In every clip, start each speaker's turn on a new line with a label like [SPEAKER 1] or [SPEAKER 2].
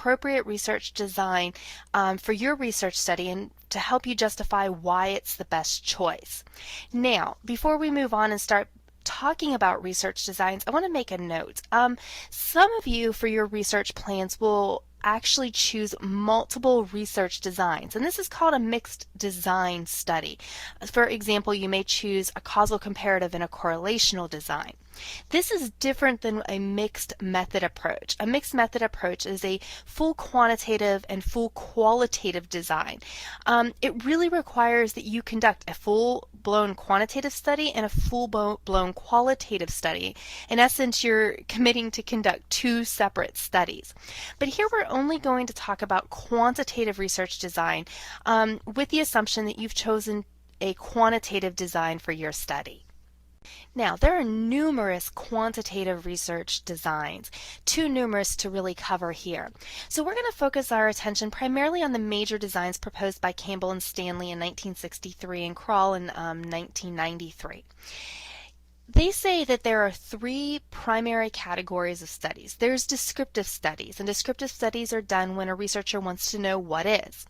[SPEAKER 1] appropriate research design for your research study and to help you justify why it's the best choice. Now, before we move on and start talking about research designs, I want to make a note. Some of you for your research plans will actually choose multiple research designs, and this is called a mixed design study. For example, you may choose a causal comparative and a correlational design. This is different than a mixed method approach. A mixed method approach is a full quantitative and full qualitative design. It really requires that you conduct a full-blown quantitative study and a full-blown qualitative study. In essence, you're committing to conduct two separate studies. But here we're only going to talk about quantitative research design with the assumption that you've chosen a quantitative design for your study. Now, there are numerous quantitative research designs, too numerous to really cover here. So we're going to focus our attention primarily on the major designs proposed by Campbell and Stanley in 1963 and Kroll in 1993. They say that there are three primary categories of studies. There's descriptive studies, and descriptive studies are done when a researcher wants to know what is.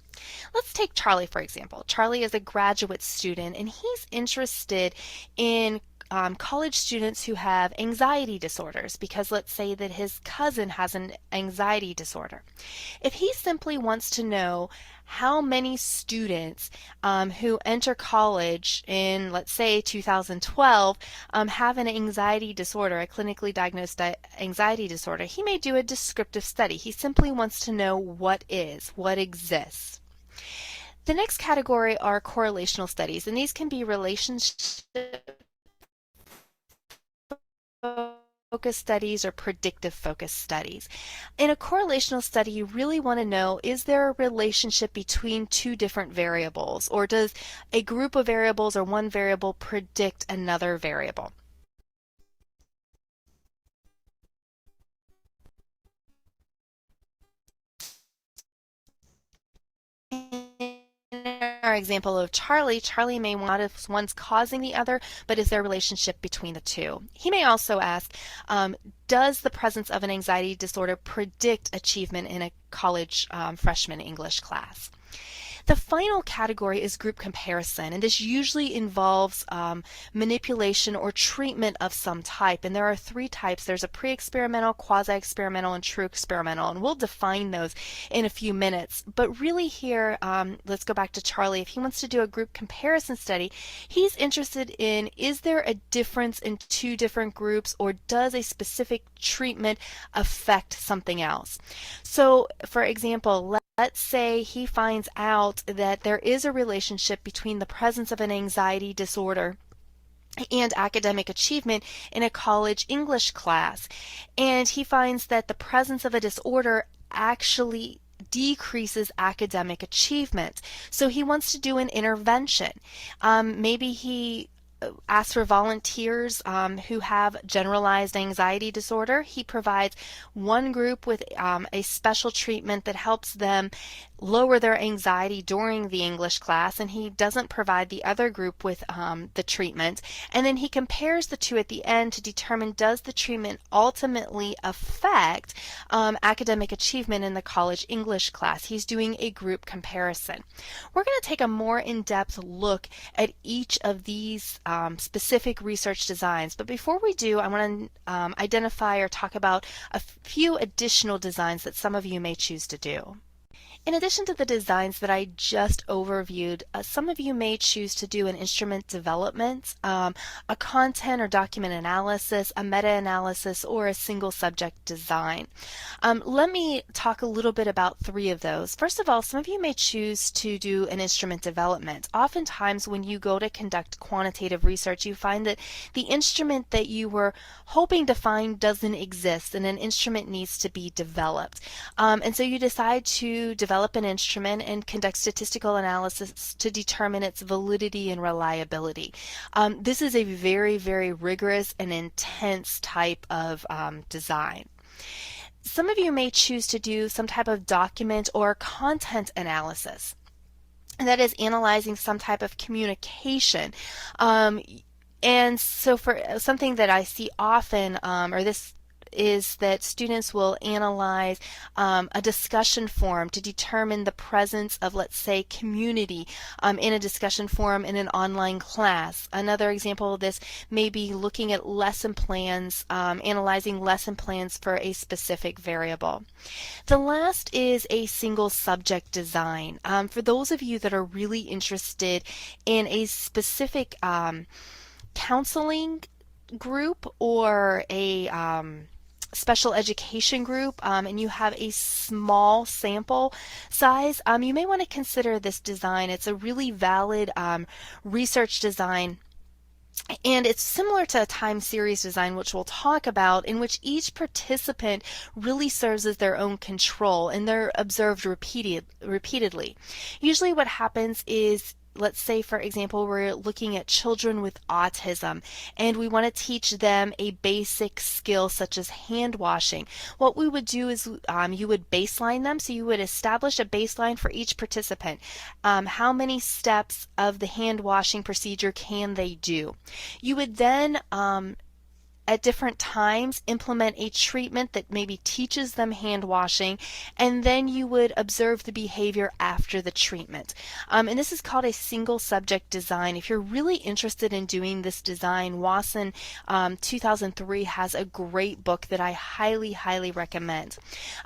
[SPEAKER 1] Let's take Charlie, for example. Charlie is a graduate student, and he's interested in college students who have anxiety disorders because let's say that his cousin has an anxiety disorder. If he simply wants to know how many students who enter college in, let's say, 2012 have an anxiety disorder, a clinically diagnosed anxiety disorder, he may do a descriptive study. He simply wants to know what exists. The next category are correlational studies, and these can be relationship focused studies or predictive focused studies. In a correlational study, you really want to know, is there a relationship between two different variables, or does a group of variables or one variable predict another variable? Our example of Charlie may want if one's causing the other, but is there a relationship between the two? He may also ask, does the presence of an anxiety disorder predict achievement in a college freshman English class? The final category is group comparison, and this usually involves manipulation or treatment of some type. And there are three types. There's a pre-experimental, quasi-experimental, and true experimental, and we'll define those in a few minutes. But really here, let's go back to Charlie. If he wants to do a group comparison study, he's interested in, is there a difference in two different groups, or does a specific treatment affect something else? So, for example, let's say he finds out that there is a relationship between the presence of an anxiety disorder and academic achievement in a college English class. And he finds that the presence of a disorder actually decreases academic achievement. So he wants to do an intervention. Maybe he asks for volunteers who have generalized anxiety disorder. He provides one group with a special treatment that helps them lower their anxiety during the English class, and he doesn't provide the other group with the treatment. And then he compares the two at the end to determine, does the treatment ultimately affect academic achievement in the college English class? He's doing a group comparison. We're going to take a more in-depth look at each of these specific research designs, but before we do, I want to identify or talk about a few additional designs that some of you may choose to do. In addition to the designs that I just overviewed, some of you may choose to do an instrument development, a content or document analysis, a meta-analysis, or a single subject design. Let me talk a little bit about three of those. First of all, some of you may choose to do an instrument development. Oftentimes when you go to conduct quantitative research, you find that the instrument that you were hoping to find doesn't exist, and an instrument needs to be developed. And so you decide to develop an instrument and conduct statistical analysis to determine its validity and reliability. This is a very, very rigorous and intense type of design. Some of you may choose to do some type of document or content analysis. And that is analyzing some type of communication. And so for something that I see often, or this is that students will analyze a discussion forum to determine the presence of, let's say, community in a discussion forum in an online class. Another example of this may be looking at lesson plans, analyzing lesson plans for a specific variable. The last is a single subject design. For those of you that are really interested in a specific counseling group or a special education group, and you have a small sample size, you may want to consider this design. It's a really valid research design. And it's similar to a time series design, which we'll talk about, in which each participant really serves as their own control and they're observed repeatedly. Usually what happens is, let's say, for example, we're looking at children with autism and we want to teach them a basic skill such as hand washing. What we would do is you would baseline them. So you would establish a baseline for each participant. How many steps of the hand washing procedure can they do? You would then at different times implement a treatment that maybe teaches them hand washing, and then you would observe the behavior after the treatment. And this is called a single subject design. If you're really interested in doing this design, Wasson 2003 has a great book that I highly recommend.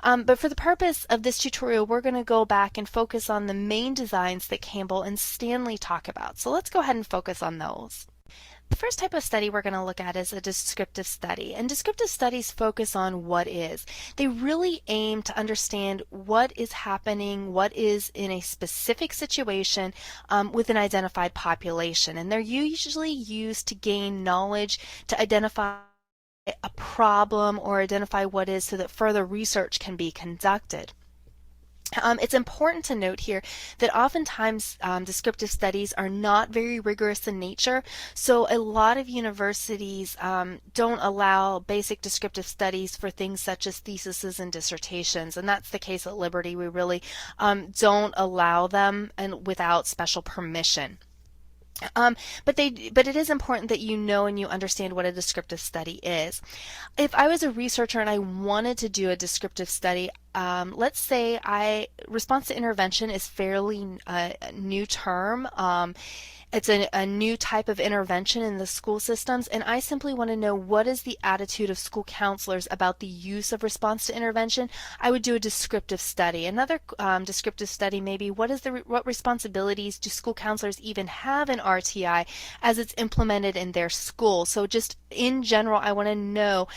[SPEAKER 1] But for the purpose of this tutorial, we're going to go back and focus on the main designs that Campbell and Stanley talk about. So let's go ahead and focus on those. The first type of study we're going to look at is a descriptive study, and descriptive studies focus on what is. They really aim to understand what is happening, what is in a specific situation with an identified population, and they're usually used to gain knowledge, to identify a problem or identify what is, so that further research can be conducted. It's important to note here that oftentimes descriptive studies are not very rigorous in nature, so a lot of universities don't allow basic descriptive studies for things such as theses and dissertations, and that's the case at Liberty. We really don't allow them and without special permission. But it is important that you know and you understand what a descriptive study is. If I was a researcher and I wanted to do a descriptive study, let's say response to intervention is fairly new term. It's a new type of intervention in the school systems, and I simply want to know what is the attitude of school counselors about the use of response to intervention. I would do a descriptive study. Another descriptive study may be what responsibilities do school counselors even have in RTI as it's implemented in their school. So just in general, I want to know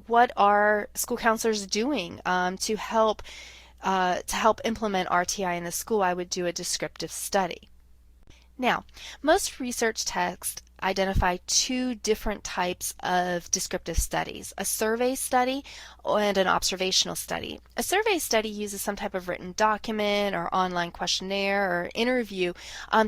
[SPEAKER 1] what are school counselors doing to help implement RTI in the school. I would do a descriptive study. Now, most research texts identify two different types of descriptive studies, a survey study and an observational study. A survey study uses some type of written document or online questionnaire or interview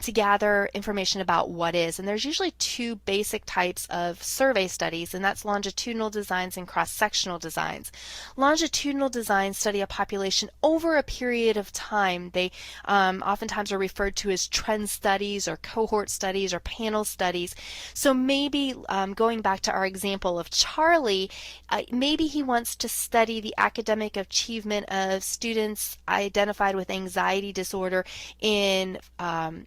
[SPEAKER 1] to gather information about what is. And there's usually two basic types of survey studies, and that's longitudinal designs and cross-sectional designs. Longitudinal designs study a population over a period of time. They oftentimes are referred to as trend studies or cohort studies or panel studies. So maybe going back to our example of Charlie, maybe he wants to study the academic achievement of students identified with anxiety disorder in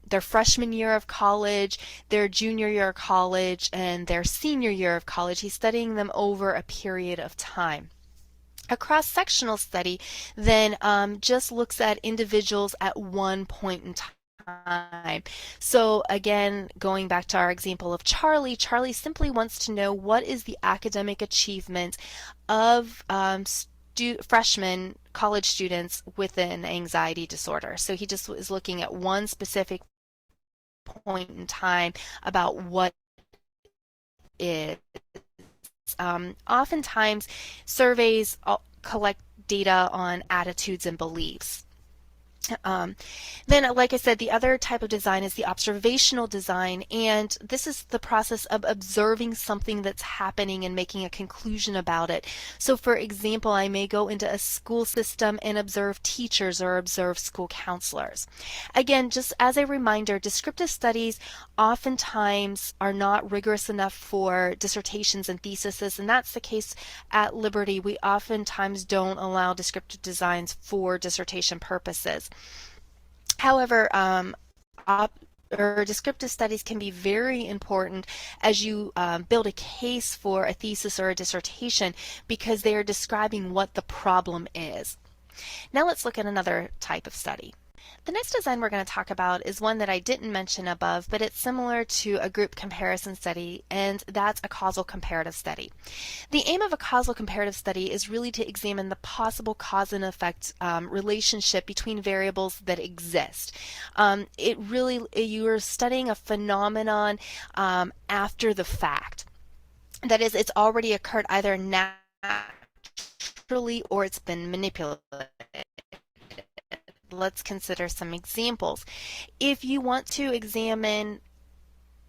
[SPEAKER 1] their freshman year of college, their junior year of college, and their senior year of college. He's studying them over a period of time. A cross-sectional study then just looks at individuals at one point in time. So again, going back to our example of Charlie, Charlie simply wants to know what is the academic achievement of freshman college students with an anxiety disorder. So he just is looking at one specific point in time about what is. Oftentimes, surveys collect data on attitudes and beliefs. Um, then, like I said, the other type of design is the observational design, and this is the process of observing something that's happening and making a conclusion about it. So, for example, I may go into a school system and observe teachers or observe school counselors. Again, just as a reminder, descriptive studies oftentimes are not rigorous enough for dissertations and theses, and that's the case at Liberty. We oftentimes don't allow descriptive designs for dissertation purposes. However, or descriptive studies can be very important as you build a case for a thesis or a dissertation because they are describing what the problem is. Now let's look at another type of study. The next design we're going to talk about is one that I didn't mention above, but it's similar to a group comparison study, and that's a causal comparative study. The aim of a causal comparative study is really to examine the possible cause and effect relationship between variables that exist. You are studying a phenomenon after the fact. That is, it's already occurred either naturally or it's been manipulated. Let's consider some examples. If you want to examine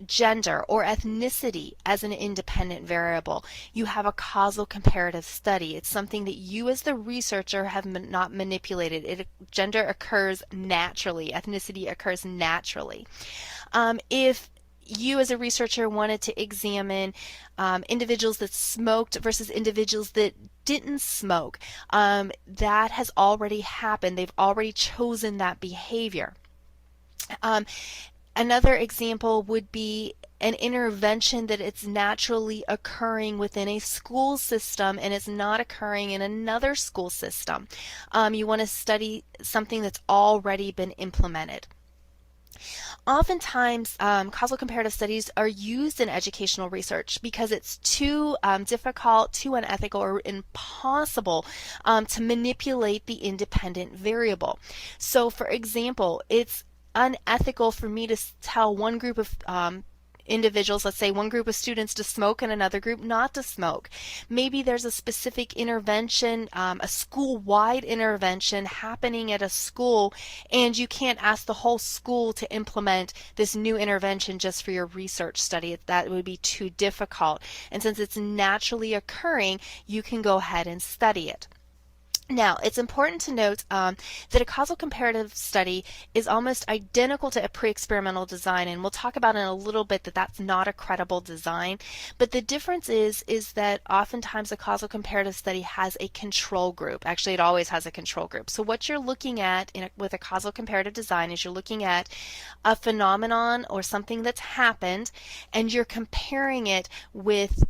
[SPEAKER 1] gender or ethnicity as an independent variable, you have a causal comparative study. It's something that you as the researcher have not manipulated. Gender occurs naturally, ethnicity occurs naturally. If you as a researcher wanted to examine individuals that smoked versus individuals that didn't smoke, that has already happened. They've already chosen that behavior. Another example would be an intervention that it's naturally occurring within a school system and it's not occurring in another school system. You want to study something that's already been implemented. Oftentimes, causal comparative studies are used in educational research because it's too difficult, too unethical, or impossible to manipulate the independent variable. So, for example, it's unethical for me to tell one group of individuals, let's say one group of students, to smoke and another group not to smoke. Maybe there's a specific intervention, a school-wide intervention happening at a school, and you can't ask the whole school to implement this new intervention just for your research study. That would be too difficult. And since it's naturally occurring, you can go ahead and study it. Now, it's important to note that a causal comparative study is almost identical to a pre-experimental design, and we'll talk about in a little bit that that's not a credible design. But the difference is that oftentimes a causal comparative study has a control group. Actually, it always has a control group. So what you're looking at with a causal comparative design is you're looking at a phenomenon or something that's happened, and you're comparing it with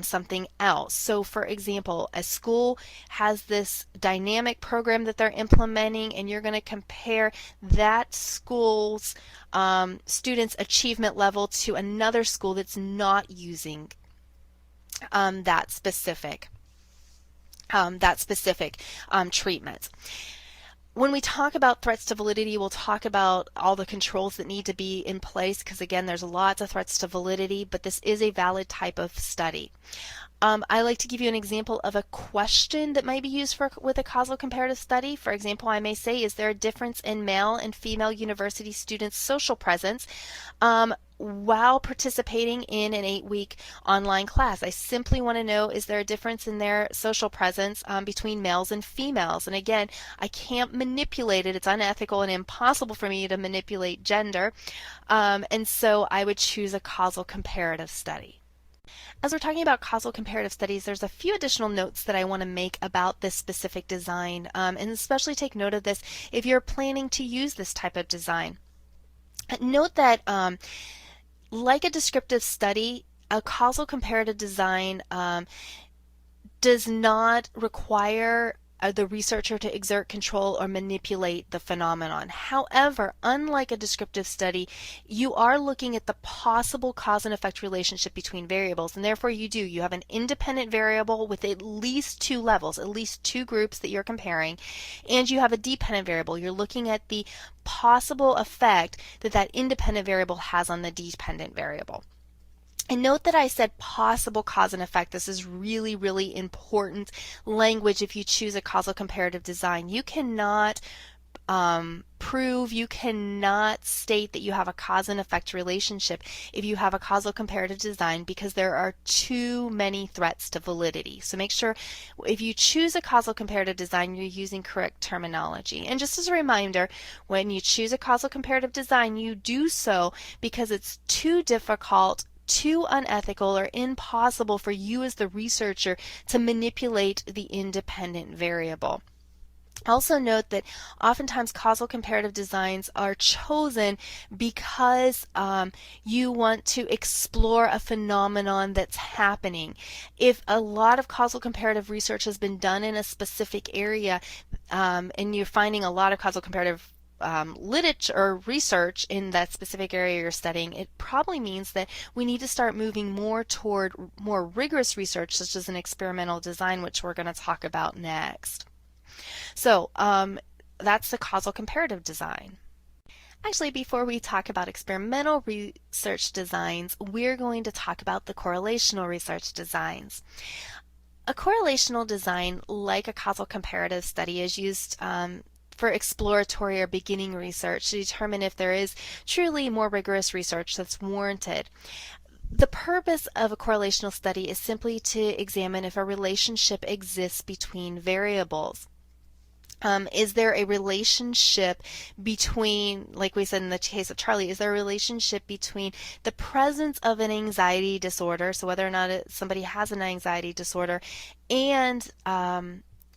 [SPEAKER 1] something else. So for example, a school has this dynamic program that they're implementing, and you're going to compare that school's students' achievement level to another school that's not using that specific treatment. When we talk about threats to validity, we'll talk about all the controls that need to be in place because, again, there's lots of threats to validity, but this is a valid type of study. I like to give you an example of a question that might be used with a causal comparative study. For example, I may say, is there a difference in male and female university students' social presence while participating in an 8-week online class? I simply want to know, is there a difference in their social presence between males and females? And again, I can't manipulate it. It's unethical and impossible for me to manipulate gender. And so I would choose a causal comparative study. As we're talking about causal comparative studies, there's a few additional notes that I want to make about this specific design, and especially take note of this if you're planning to use this type of design. Note that like a descriptive study, a causal comparative design does not require the researcher to exert control or manipulate the phenomenon. However, unlike a descriptive study, you are looking at the possible cause and effect relationship between variables, and therefore you have an independent variable with at least two levels, at least two groups that you're comparing, and you have a dependent variable. You're looking at the possible effect that that independent variable has on the dependent variable. And note that I said possible cause and effect. This is really, really important language if you choose a causal comparative design. You cannot prove, you cannot state that you have a cause and effect relationship if you have a causal comparative design, because there are too many threats to validity. So make sure if you choose a causal comparative design, you're using correct terminology. And just as a reminder, when you choose a causal comparative design, you do so because it's too difficult, too unethical, or impossible for you as the researcher to manipulate the independent variable. Also note that oftentimes causal comparative designs are chosen because you want to explore a phenomenon that's happening. If a lot of causal comparative research has been done in a specific area, and you're finding a lot of causal comparative literature or research in that specific area you're studying, it probably means that we need to start moving more toward more rigorous research, such as an experimental design, which we're going to talk about next. So that's the causal comparative design. Actually, before we talk about experimental research designs, we're going to talk about the correlational research designs. A correlational design, like a causal comparative study, is used for exploratory or beginning research to determine if there is truly more rigorous research that's warranted. The purpose of a correlational study is simply to examine if a relationship exists between variables. Is there a relationship between, like we said in the case of Charlie, is there a relationship between the presence of an anxiety disorder, so whether or not somebody has an anxiety disorder, and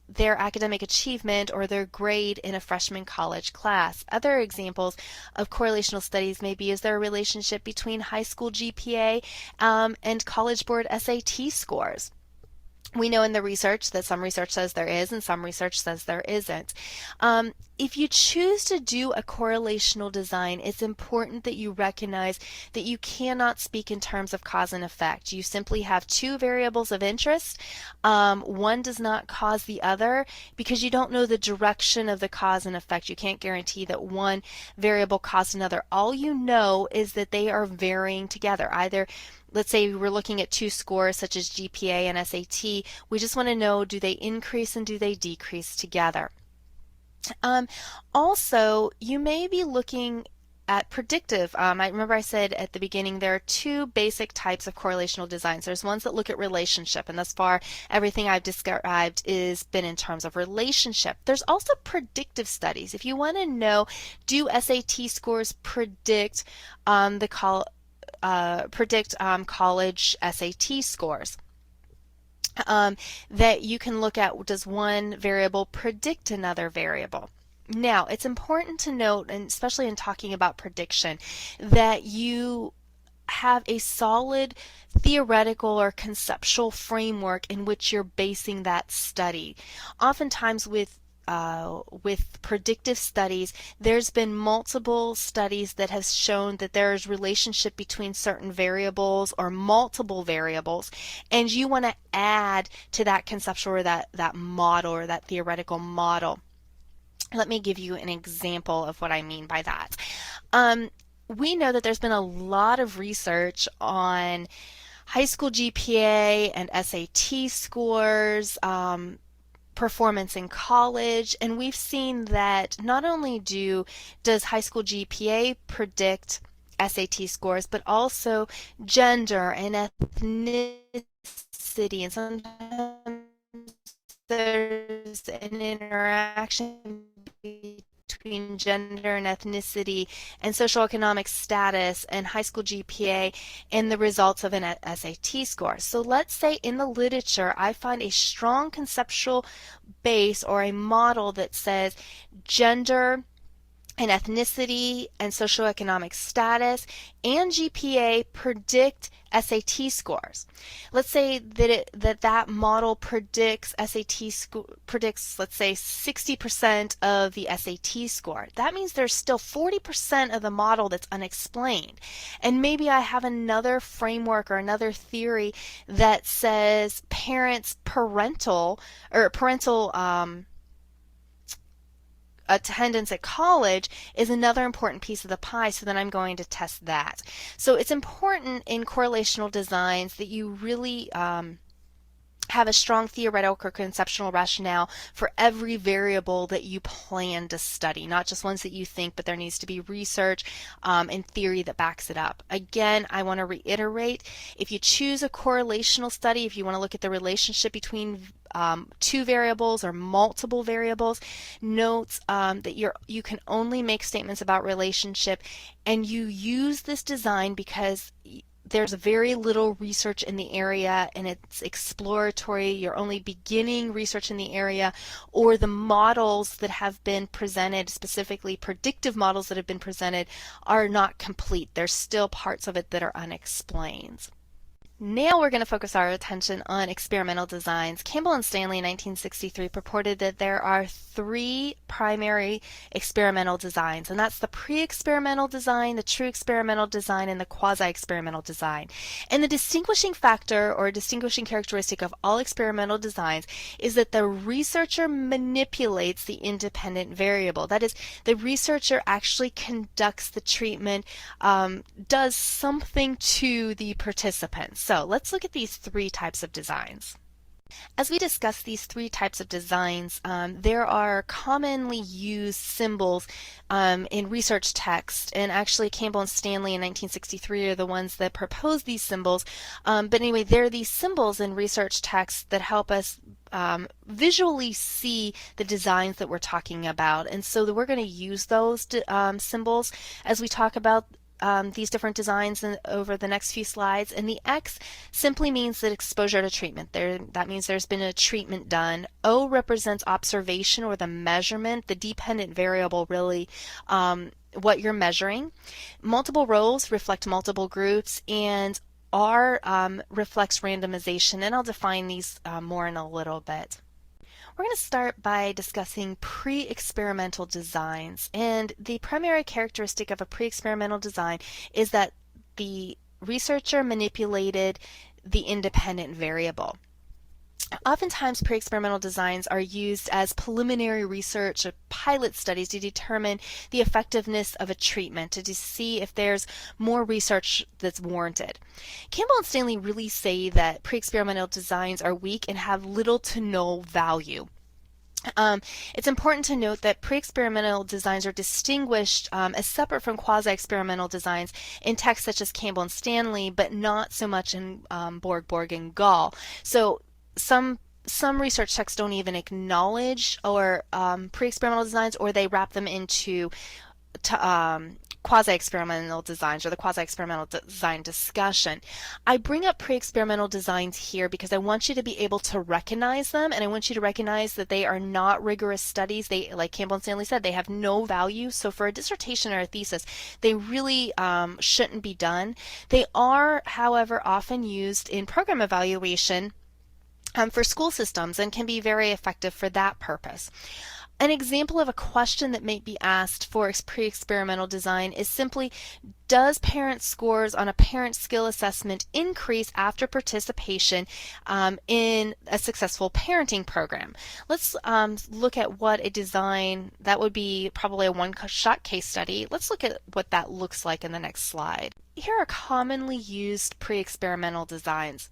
[SPEAKER 1] their academic achievement or their grade in a freshman college class? Other examples of correlational studies may be, is there a relationship between high school GPA and College Board SAT scores? We know in the research that some research says there is and some research says there isn't. If you choose to do a correlational design, it's important that you recognize that you cannot speak in terms of cause and effect. You simply have two variables of interest. One does not cause the other because you don't know the direction of the cause and effect. You can't guarantee that one variable caused another. All you know is that they are varying together. Either, let's say we're looking at two scores such as GPA and SAT, we just want to know, do they increase and do they decrease together? Also, you may be looking at predictive. I remember I said at the beginning there are two basic types of correlational designs. There's ones that look at relationship, and thus far everything I've described is been in terms of relationship. There's also predictive studies. If you want to know, do SAT scores predict college SAT scores? That you can look at, does one variable predict another variable? Now, it's important to note, and especially in talking about prediction, that you have a solid theoretical or conceptual framework in which you're basing that study. Oftentimes with predictive studies, there's been multiple studies that have shown that there's relationship between certain variables or multiple variables, and you want to add to that conceptual or that model or that theoretical model. Let me give you an example of what I mean by that. We know that there's been a lot of research on high school GPA and SAT scores, performance in college, and we've seen that not only does high school GPA predict SAT scores, but also gender and ethnicity, and sometimes there's an interaction between gender and ethnicity and socioeconomic status and high school GPA and the results of an SAT score. So let's say in the literature I find a strong conceptual base or a model that says gender and ethnicity and socioeconomic status and GPA predict SAT scores. Let's say that that model predicts predicts, let's say, 60% of the SAT score. That means there's still 40% of the model that's unexplained. And maybe I have another framework or another theory that says parental attendance at college is another important piece of the pie, so then I'm going to test that. So it's important in correlational designs that you really have a strong theoretical or conceptual rationale for every variable that you plan to study, not just ones that you think, but there needs to be research and theory that backs it up. Again, I want to reiterate, if you choose a correlational study, if you want to look at the relationship between two variables or multiple variables, note that you can only make statements about relationship, and you use this design because there's very little research in the area and it's exploratory. You're only beginning research in the area, or the models that have been presented, specifically predictive models that have been presented, are not complete. There's still parts of it that are unexplained. Now we're going to focus our attention on experimental designs. Campbell and Stanley in 1963 purported that there are three primary experimental designs, and that's the pre-experimental design, the true experimental design, and the quasi-experimental design. And the distinguishing factor or distinguishing characteristic of all experimental designs is that the researcher manipulates the independent variable. That is, the researcher actually conducts the treatment, does something to the participants. So let's look at these three types of designs. As we discuss these three types of designs, there are commonly used symbols in research text, and actually Campbell and Stanley in 1963 are the ones that proposed these symbols. But anyway, there are these symbols in research text that help us visually see the designs that we're talking about, and so we're going to use those symbols as we talk about these different designs over the next few slides. And the X simply means that exposure to treatment. That means there's been a treatment done. O represents observation or the measurement, the dependent variable really, what you're measuring. Multiple rows reflect multiple groups, and R reflects randomization, and I'll define these more in a little bit. We're going to start by discussing pre-experimental designs, and the primary characteristic of a pre-experimental design is that the researcher manipulated the independent variable. Oftentimes, pre-experimental designs are used as preliminary research or pilot studies to determine the effectiveness of a treatment, to see if there's more research that's warranted. Campbell and Stanley really say that pre-experimental designs are weak and have little to no value. It's important to note that pre-experimental designs are distinguished as separate from quasi-experimental designs in texts such as Campbell and Stanley, but not so much in Borg, and Gall. So some research texts don't even acknowledge or pre-experimental designs, or they wrap them into quasi-experimental designs or the quasi-experimental design discussion. I bring up pre-experimental designs here because I want you to be able to recognize them, and I want you to recognize that they are not rigorous studies. They, like Campbell and Stanley said, they have no value. So for a dissertation or a thesis, they really shouldn't be done. They are, however, often used in program evaluation for school systems and can be very effective for that purpose. An example of a question that may be asked for pre-experimental design is simply, does parent scores on a parent skill assessment increase after participation in a successful parenting program? Let's look at what a design, that would be probably a one-shot case study. Let's look at what that looks like in the next slide. Here are commonly used pre-experimental designs.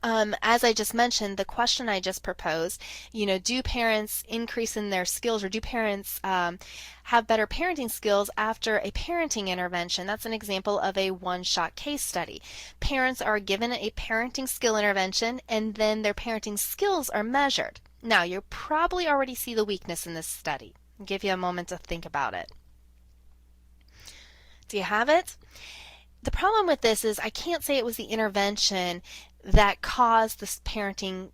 [SPEAKER 1] As I just mentioned, the question I just proposed, do parents increase in their skills, or do parents have better parenting skills after a parenting intervention? That's an example of a one-shot case study. Parents are given a parenting skill intervention, and then their parenting skills are measured. Now, you probably already see the weakness in this study. I'll give you a moment to think about it. Do you have it? The problem with this is I can't say it was the intervention that caused this parenting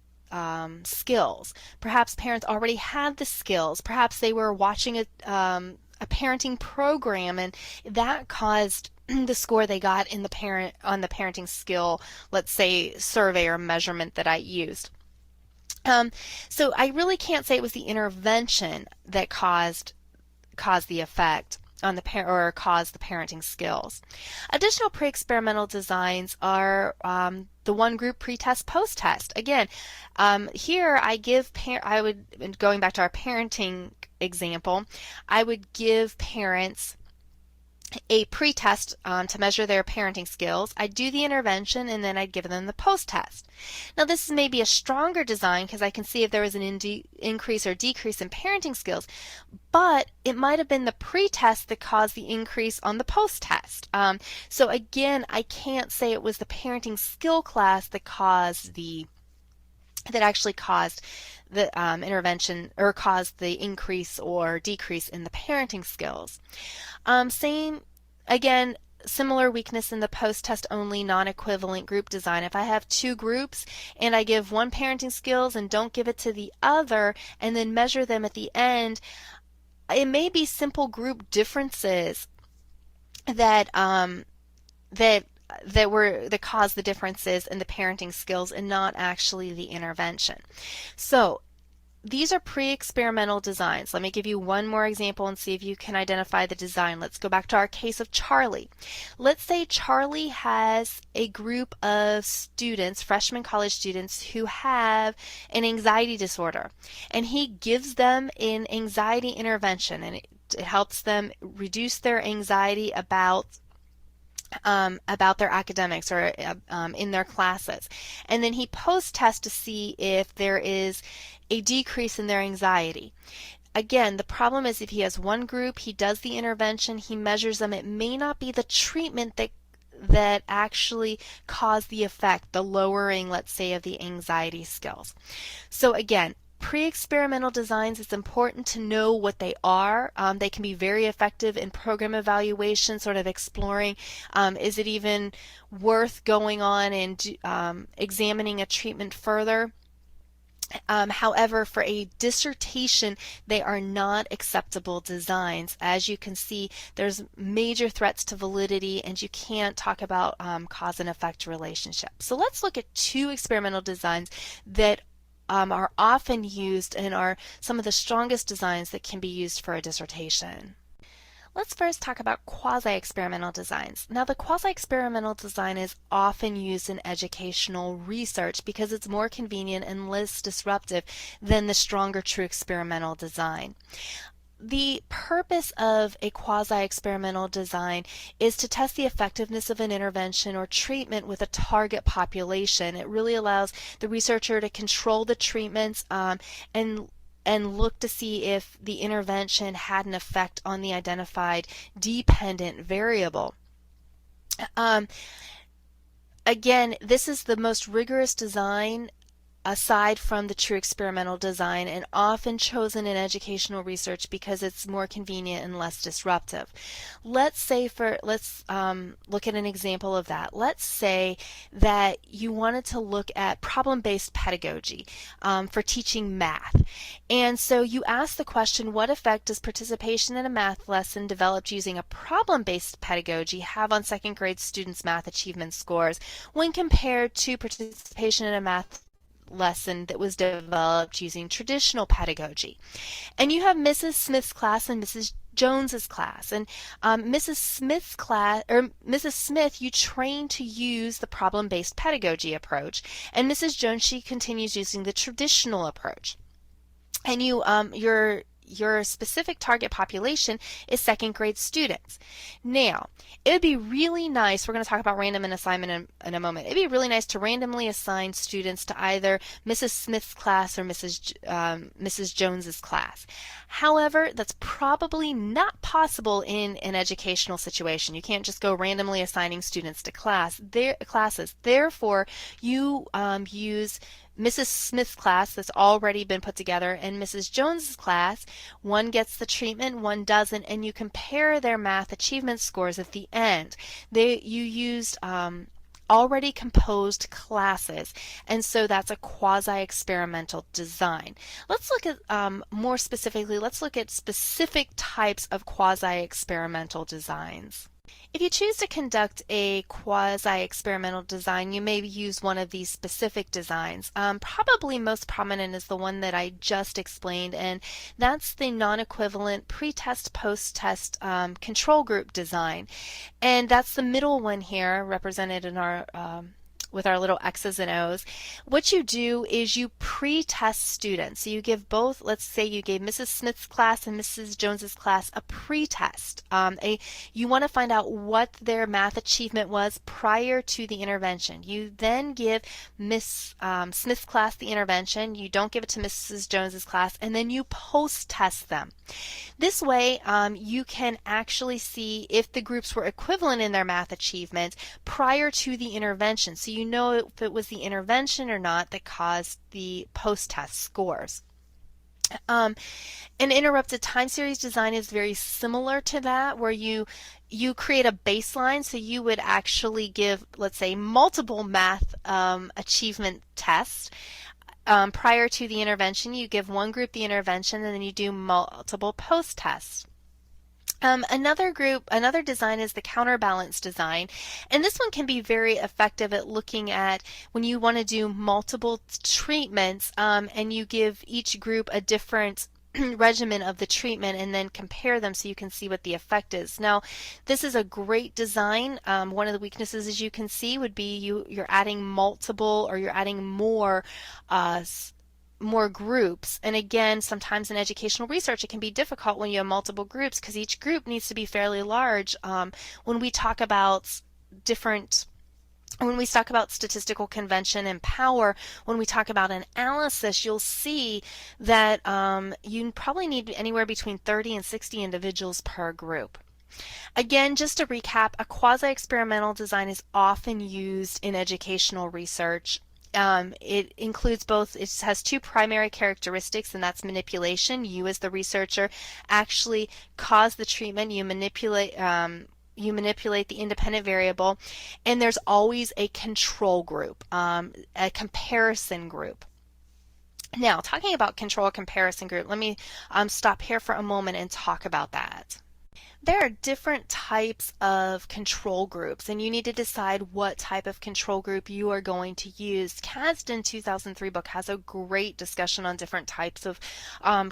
[SPEAKER 1] skills. Perhaps parents already had the skills. Perhaps they were watching a parenting program, and that caused the score they got in on the parenting skill, let's say, survey or measurement that I used. So I really can't say it was the intervention that caused the effect on the or cause the parenting skills. Additional pre-experimental designs are the one group pre-test, post-test. Again, here going back to our parenting example, I would give parents a pre-test to measure their parenting skills. I'd do the intervention and then I'd give them the post-test. Now this is maybe a stronger design because I can see if there was an increase or decrease in parenting skills, but it might have been the pre-test that caused the increase on the post-test. So again, I can't say it was the parenting skill class that actually caused the intervention or caused the increase or decrease in the parenting skills. Same, again, similar weakness in the post-test only non-equivalent group design. If I have two groups and I give one parenting skills and don't give it to the other and then measure them at the end, it may be simple group differences that caused the differences in the parenting skills and not actually the intervention. So these are pre-experimental designs. Let me give you one more example and see if you can identify the design. Let's go back to our case of Charlie. Let's say Charlie has a group of students, freshman college students, who have an anxiety disorder, and he gives them an anxiety intervention, and it helps them reduce their anxiety about their academics or in their classes. And then he post-tests to see if there is a decrease in their anxiety. Again, the problem is if he has one group, he does the intervention, he measures them, it may not be the treatment that actually caused the effect, the lowering, let's say, of the anxiety skills. So again, pre-experimental designs, it's important to know what they are. They can be very effective in program evaluation, sort of exploring, is it even worth going on and examining a treatment further? However, for a dissertation, they are not acceptable designs. As you can see, there's major threats to validity, and you can't talk about cause and effect relationship. So let's look at two experimental designs that are often used and are some of the strongest designs that can be used for a dissertation. Let's first talk about quasi-experimental designs. Now, the quasi-experimental design is often used in educational research because it's more convenient and less disruptive than the stronger true experimental design. The purpose of a quasi-experimental design is to test the effectiveness of an intervention or treatment with a target population. It really allows the researcher to control the treatments and look to see if the intervention had an effect on the identified dependent variable. Again, this is the most rigorous design aside from the true experimental design, and often chosen in educational research because it's more convenient and less disruptive. Let's look at an example of that. Let's say that you wanted to look at problem-based pedagogy for teaching math. And so you ask the question, what effect does participation in a math lesson developed using a problem-based pedagogy have on second grade students' math achievement scores when compared to participation in a math lesson that was developed using traditional pedagogy? And you have Mrs. Smith's class and Mrs. Jones's class, and Mrs. Smith's class, or Mrs. Smith, you train to use the problem-based pedagogy approach, and Mrs. Jones, she continues using the traditional approach. And your specific target population is second grade students. Now, it would be really nice, we're going to talk about random and assignment in a moment, it'd be really nice to randomly assign students to either Mrs. Smith's class or Mrs. Jones's class. However, that's probably not possible in an educational situation. You can't just go randomly assigning students to classes. Therefore, you use Mrs. Smith's class that's already been put together and Mrs. Jones's class. One gets the treatment, one doesn't, and you compare their math achievement scores at the end. You used already composed classes, and so that's a quasi-experimental design. Let's look at more specifically, let's look at specific types of quasi-experimental designs. If you choose to conduct a quasi-experimental design, you may use one of these specific designs. Probably most prominent is the one that I just explained, and that's the non-equivalent pre-test, post-test control group design. And that's the middle one here, represented in our with our little X's and O's, what you do is you pre-test students. So you give both, let's say you gave Mrs. Smith's class and Mrs. Jones's class a pre-test. You want to find out what their math achievement was prior to the intervention. You then give Miss Smith's class the intervention. You don't give it to Mrs. Jones's class, and then you post-test them. This way, you can actually see if the groups were equivalent in their math achievement prior to the intervention. So you know if it was the intervention or not that caused the post-test scores. An interrupted time series design is very similar to that, where you create a baseline. So you would actually give, let's say, multiple math achievement tests. Prior to the intervention, you give one group the intervention, and then you do multiple post-tests. Another design is the counterbalance design, and this one can be very effective at looking at when you want to do multiple treatments, and you give each group a different regimen of the treatment and then compare them so you can see what the effect is. Now, this is a great design. One of the weaknesses, as you can see, would be you're adding multiple, or you're adding more groups. And again, sometimes in educational research it can be difficult when you have multiple groups because each group needs to be fairly large. When we talk about statistical convention and power, when we talk about analysis, you'll see that you probably need anywhere between 30 and 60 individuals per group. Again, just to recap, a quasi-experimental design is often used in educational research. It includes both, it has two primary characteristics, and that's manipulation. You as the researcher actually cause the treatment, you manipulate the independent variable, and there's always a control group, a comparison group. Now, talking about control comparison group, let me stop here for a moment and talk about that. There are different types of control groups, and you need to decide what type of control group you are going to use. Kasdan 2003 book has a great discussion on different types of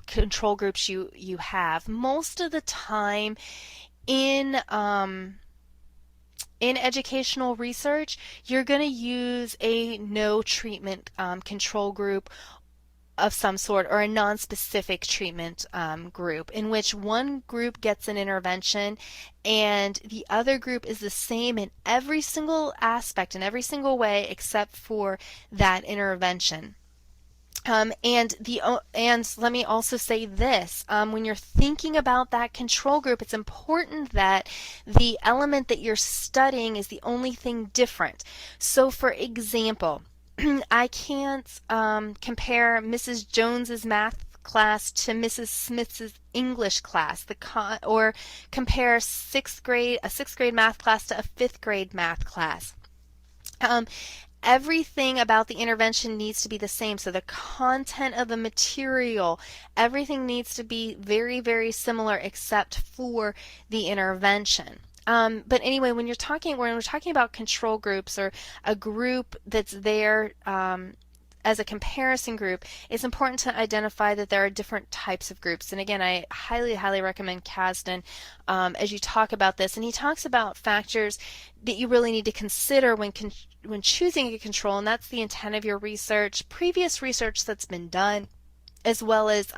[SPEAKER 1] control groups you have. Most of the time in educational research, you're going to use a no treatment control group of some sort, or a non-specific treatment group, in which one group gets an intervention and the other group is the same in every single aspect, in every single way, except for that intervention. And let me also say this, when you're thinking about that control group, it's important that the element that you're studying is the only thing different. So for example, I can't compare Mrs. Jones's math class to Mrs. Smith's English class, or compare a sixth grade math class to a fifth grade math class. Everything about the intervention needs to be the same. So the content of the material, everything needs to be very, very similar except for the intervention. But anyway, when we're talking about control groups, or a group that's there as a comparison group, it's important to identify that there are different types of groups. And again, I highly, highly recommend Kasdan as you talk about this. And he talks about factors that you really need to consider when choosing a control, and that's the intent of your research, previous research that's been done, as well as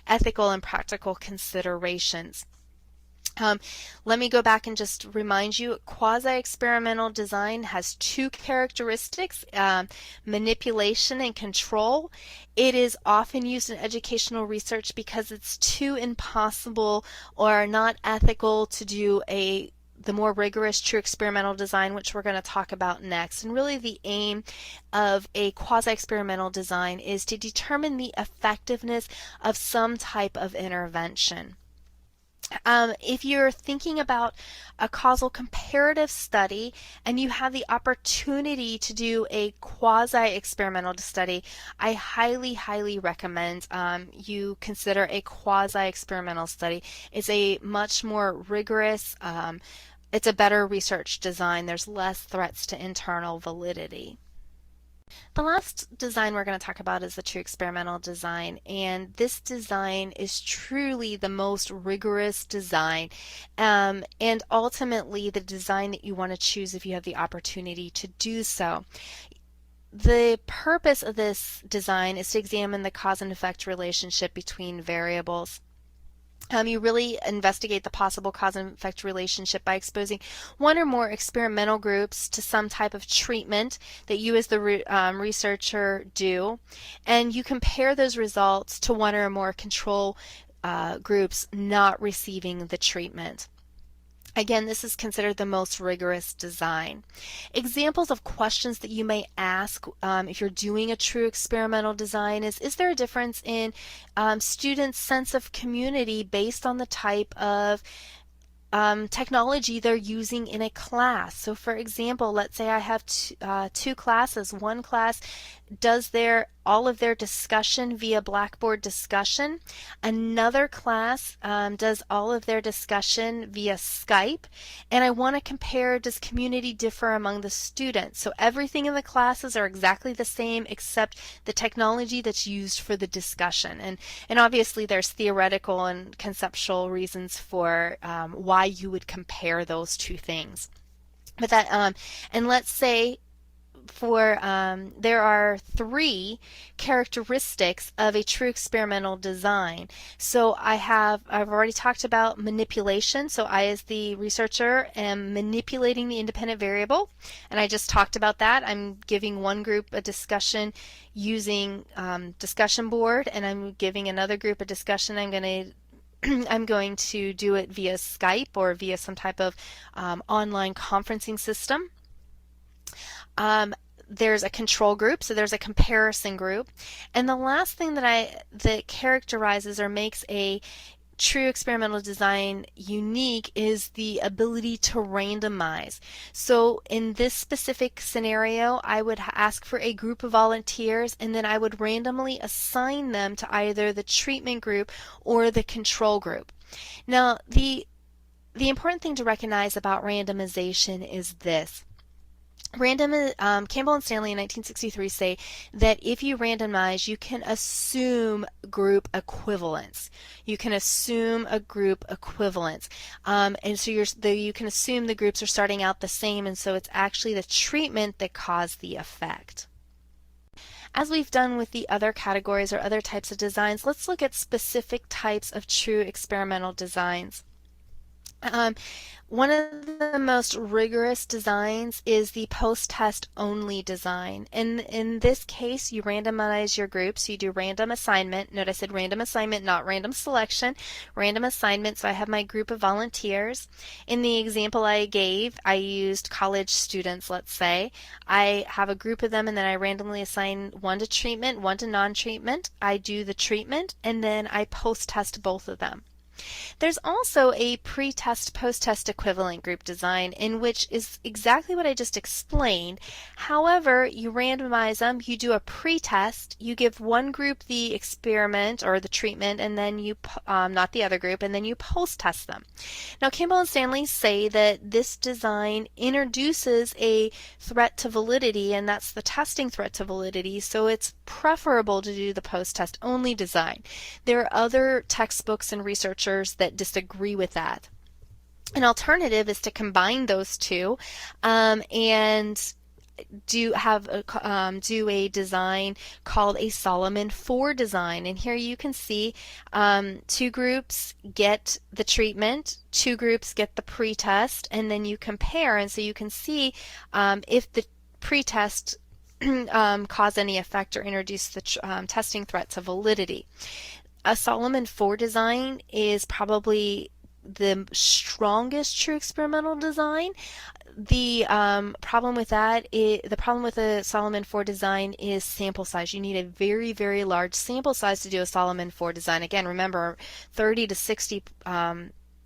[SPEAKER 1] ethical and practical considerations. Let me go back and just remind you, quasi-experimental design has two characteristics, manipulation and control. It is often used in educational research because it's too impossible or not ethical to do the more rigorous true experimental design, which we're going to talk about next. And really the aim of a quasi-experimental design is to determine the effectiveness of some type of intervention. If you're thinking about a causal comparative study and you have the opportunity to do a quasi-experimental study, I highly, highly recommend you consider a quasi-experimental study. It's a much more rigorous, it's a better research design. There's less threats to internal validity. The last design we're going to talk about is the true experimental design, and this design is truly the most rigorous design, and ultimately the design that you want to choose if you have the opportunity to do so. The purpose of this design is to examine the cause and effect relationship between variables. You really investigate the possible cause and effect relationship by exposing one or more experimental groups to some type of treatment that you as the researcher do, and you compare those results to one or more control groups not receiving the treatment. Again, this is considered the most rigorous design. Examples of questions that you may ask if you're doing a true experimental design is there a difference in students' sense of community based on the type of technology they're using in a class? So for example, let's say I have two classes. One class does all of their discussion via Blackboard discussion. Another class does all of their discussion via Skype. And I want to compare, does community differ among the students? So everything in the classes are exactly the same except the technology that's used for the discussion. And obviously there's theoretical and conceptual reasons for why you would compare those two things. But and let's say there are three characteristics of a true experimental design. So I've already talked about manipulation. So I, as the researcher, am manipulating the independent variable, and I just talked about that. I'm giving one group a discussion using discussion board, and I'm giving another group a discussion. I'm going to do it via Skype or via some type of online conferencing system. There's a control group, so there's a comparison group. And the last thing that characterizes or makes a true experimental design unique is the ability to randomize. So in this specific scenario, I would ask for a group of volunteers, and then I would randomly assign them to either the treatment group or the control group. Now, the important thing to recognize about randomization is this. Campbell and Stanley in 1963 say that if you randomize, you can assume group equivalence. You can assume a group equivalence. And so you can assume the groups are starting out the same, and so it's actually the treatment that caused the effect. As we've done with the other categories or other types of designs, let's look at specific types of true experimental designs. One of the most rigorous designs is the post-test only design. In this case, you randomize your groups. You do random assignment. Note I said random assignment, not random selection. Random assignment, so I have my group of volunteers. In the example I gave, I used college students, let's say. I have a group of them, and then I randomly assign one to treatment, one to non-treatment. I do the treatment, and then I post-test both of them. There's also a pre-test, post-test equivalent group design, in which is exactly what I just explained. However, you randomize them, you do a pre-test, you give one group the experiment or the treatment, and then you, not the other group, and then you post-test them. Now, Campbell and Stanley say that this design introduces a threat to validity, and that's the testing threat to validity, so it's preferable to do the post-test only design. There are other textbooks and researchers that disagree with that. An alternative is to combine those two and do a design called a Solomon 4 design. And here you can see two groups get the treatment, two groups get the pretest, and then you compare. And so you can see if the pretest cause any effect or introduce the testing threat to validity. A Solomon 4 design is probably the strongest true experimental design. The problem with a Solomon 4 design is sample size. You need a very, very large sample size to do a Solomon 4 design. Again, remember 30 to 60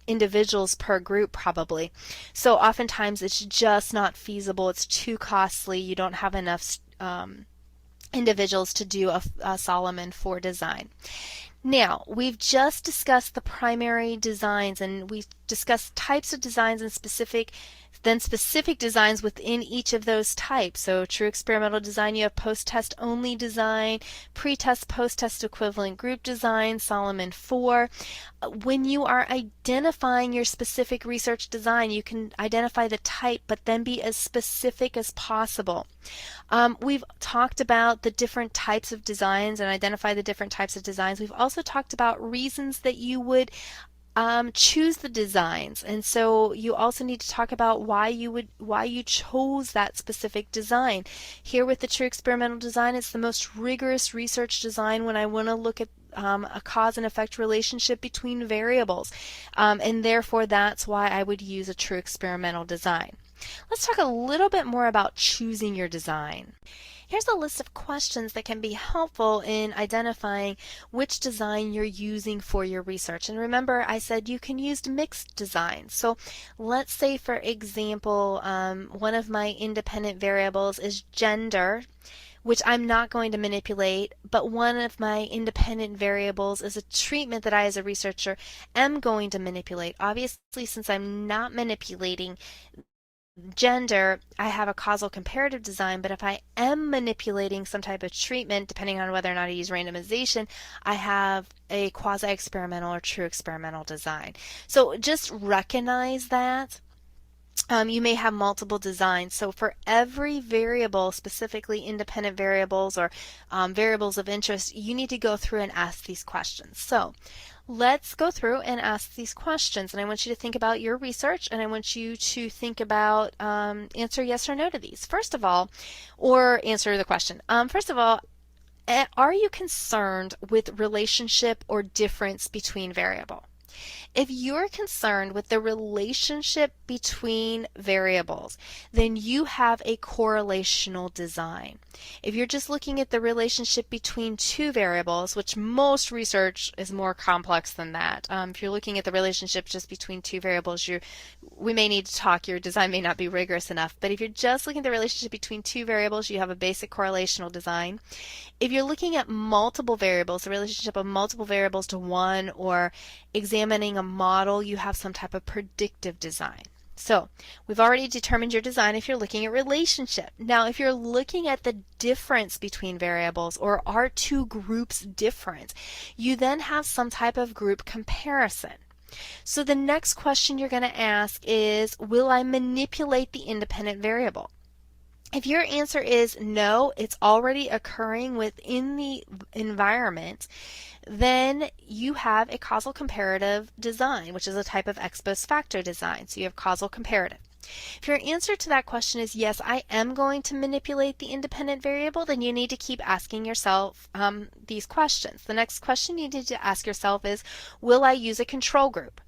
[SPEAKER 1] individuals per group probably. So oftentimes it's just not feasible. It's too costly. You don't have enough individuals to do a Solomon 4 design. Now, we've just discussed the primary designs, and we discuss types of designs and specific designs within each of those types. So true experimental design, you have post-test only design, pre-test, post-test equivalent group design, Solomon 4. When you are identifying your specific research design, you can identify the type, but then be as specific as possible. We've talked about the different types of designs and identify the different types of designs. We've also talked about reasons that you would choose the designs, and so you also need to talk about why you chose that specific design. Here with the true experimental design, it's the most rigorous research design when I want to look at a cause and effect relationship between variables, and therefore that's why I would use a true experimental design. Let's talk a little bit more about choosing your design. Here's a list of questions that can be helpful in identifying which design you're using for your research. And remember, I said you can use mixed designs. So let's say, for example, one of my independent variables is gender, which I'm not going to manipulate, but one of my independent variables is a treatment that I as a researcher am going to manipulate. Obviously, since I'm not manipulating gender, I have a causal comparative design, but if I am manipulating some type of treatment, depending on whether or not I use randomization, I have a quasi-experimental or true experimental design. So just recognize that. You may have multiple designs. So for every variable, specifically independent variables or variables of interest, you need to go through and ask these questions. So let's go through and ask these questions. And I want you to think about your research, and I want you to think about answer yes or no to these. First of all, or answer the question. First of all, are you concerned with relationship or difference between variable? If you're concerned with the relationship between variables, then you have a correlational design. If you're just looking at the relationship between two variables, which most research is more complex than that. If you're looking at the relationship just between two variables, we may need to talk. Your design may not be rigorous enough. But if you're just looking at the relationship between two variables, you have a basic correlational design. If you're looking at multiple variables, the relationship of multiple variables to one, or examining a model, you have some type of predictive design. So we've already determined your design if you're looking at relationship. Now, if you're looking at the difference between variables, or are two groups different, you then have some type of group comparison. So the next question you're going to ask is, will I manipulate the independent variable? If your answer is no, it's already occurring within the environment, then you have a causal comparative design, which is a type of ex post facto design. So you have causal comparative. If your answer to that question is yes, I am going to manipulate the independent variable, then you need to keep asking yourself these questions. The next question you need to ask yourself is, will I use a control group?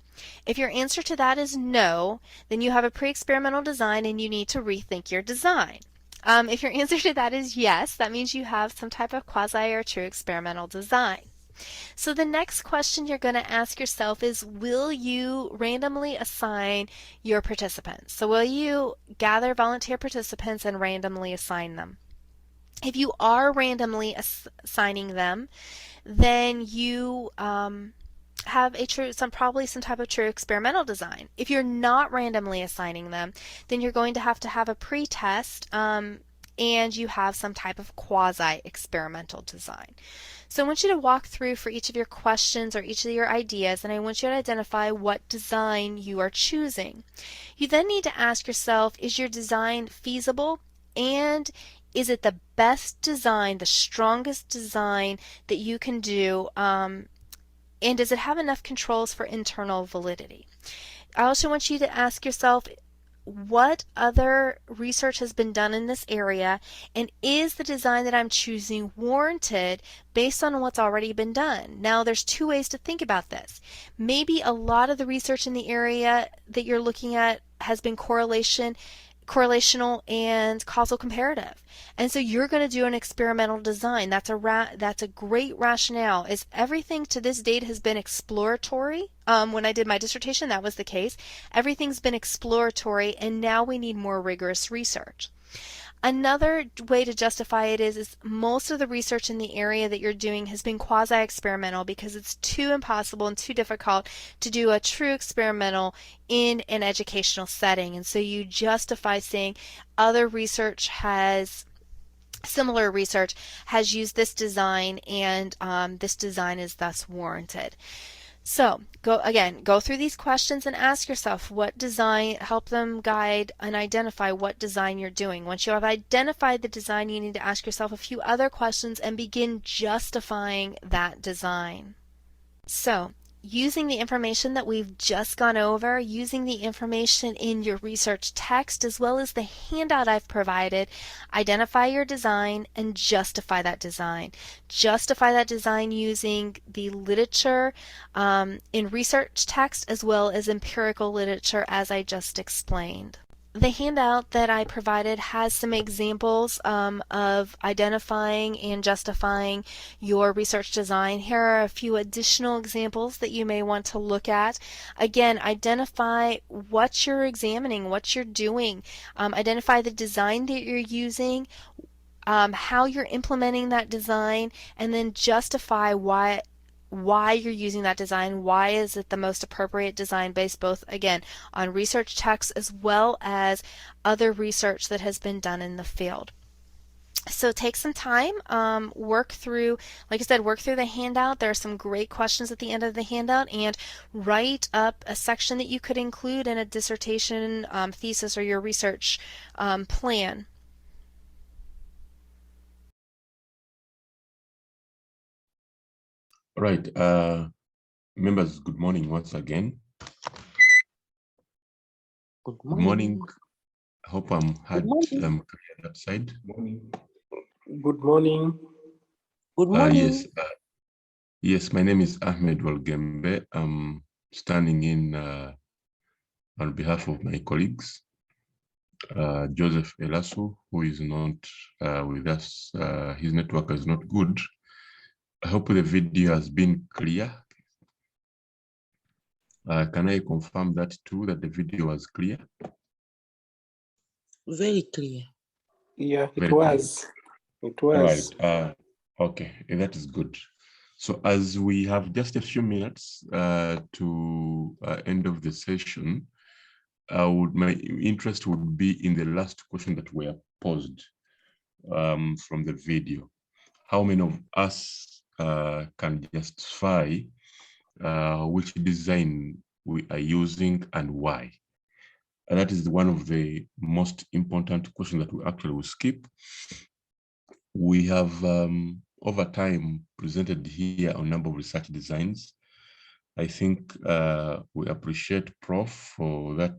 [SPEAKER 1] If your answer to that is no, then you have a pre-experimental design and you need to rethink your design. If your answer to that is yes, that means you have some type of quasi or true experimental design. So the next question you're going to ask yourself is, will you randomly assign your participants? So will you gather volunteer participants and randomly assign them? If you are randomly assigning them, then you have probably some type of true experimental design. If you're not randomly assigning them, then you're going to have a pre-test and you have some type of quasi-experimental design. So I want you to walk through for each of your questions or each of your ideas, and I want you to identify what design you are choosing. You then need to ask yourself, is your design feasible, and is it the best design, the strongest design that you can do, and does it have enough controls for internal validity? I also want you to ask yourself, what other research has been done in this area, and is the design that I'm choosing warranted based on what's already been done? Now, there's two ways to think about this. Maybe a lot of the research in the area that you're looking at has been correlational and causal comparative, and so you're going to do an experimental design. That's a great rationale. Is everything to this date has been exploratory? When I did my dissertation, that was the case. Everything's been exploratory, and now we need more rigorous research. Another way to justify it is most of the research in the area that you're doing has been quasi-experimental because it's too impossible and too difficult to do a true experimental in an educational setting. And so you justify saying other research has similar research has used this design and this design is thus warranted. So go through these questions and ask yourself what design, help them guide and identify what design you're doing. Once you have identified the design, you need to ask yourself a few other questions and begin justifying that design. So, using the information that we've just gone over, using the information in your research text as well as the handout I've provided, identify your design and justify that design. Justify that design using the literature in research text as well as empirical literature as I just explained. The handout that I provided has some examples of identifying and justifying your research design. Here are a few additional examples that you may want to look at. Again, identify what you're examining, what you're doing. Identify the design that you're using, how you're implementing that design, and then justify why you're using that design, why is it the most appropriate design based both, again, on research texts as well as other research that has been done in the field. So take some time, work through, like I said, work through the handout. There are some great questions at the end of the handout, and write up a section that you could include in a dissertation, thesis, or your research plan.
[SPEAKER 2] All right, members, good morning once again.
[SPEAKER 3] Good
[SPEAKER 2] Good morning. I hope I'm clear that side.
[SPEAKER 3] Good morning. Good morning.
[SPEAKER 2] Yes, my name is Ahmed Walgembe. I'm standing in on behalf of my colleagues, Joseph Elasu, who is not with us. His network is not good. I hope the video has been clear. Can I confirm that too, that the video was clear?
[SPEAKER 3] Very clear. Yeah,
[SPEAKER 2] Very was.
[SPEAKER 3] Clear. It was.
[SPEAKER 2] All right. Okay, that is good. So as we have just a few minutes to end of the session, my interest would be in the last question that were posed from the video. How many of us can justify which design we are using and why? And that is one of the most important questions that we actually will skip. We have over time presented here a number of research designs. I think we appreciate Prof for that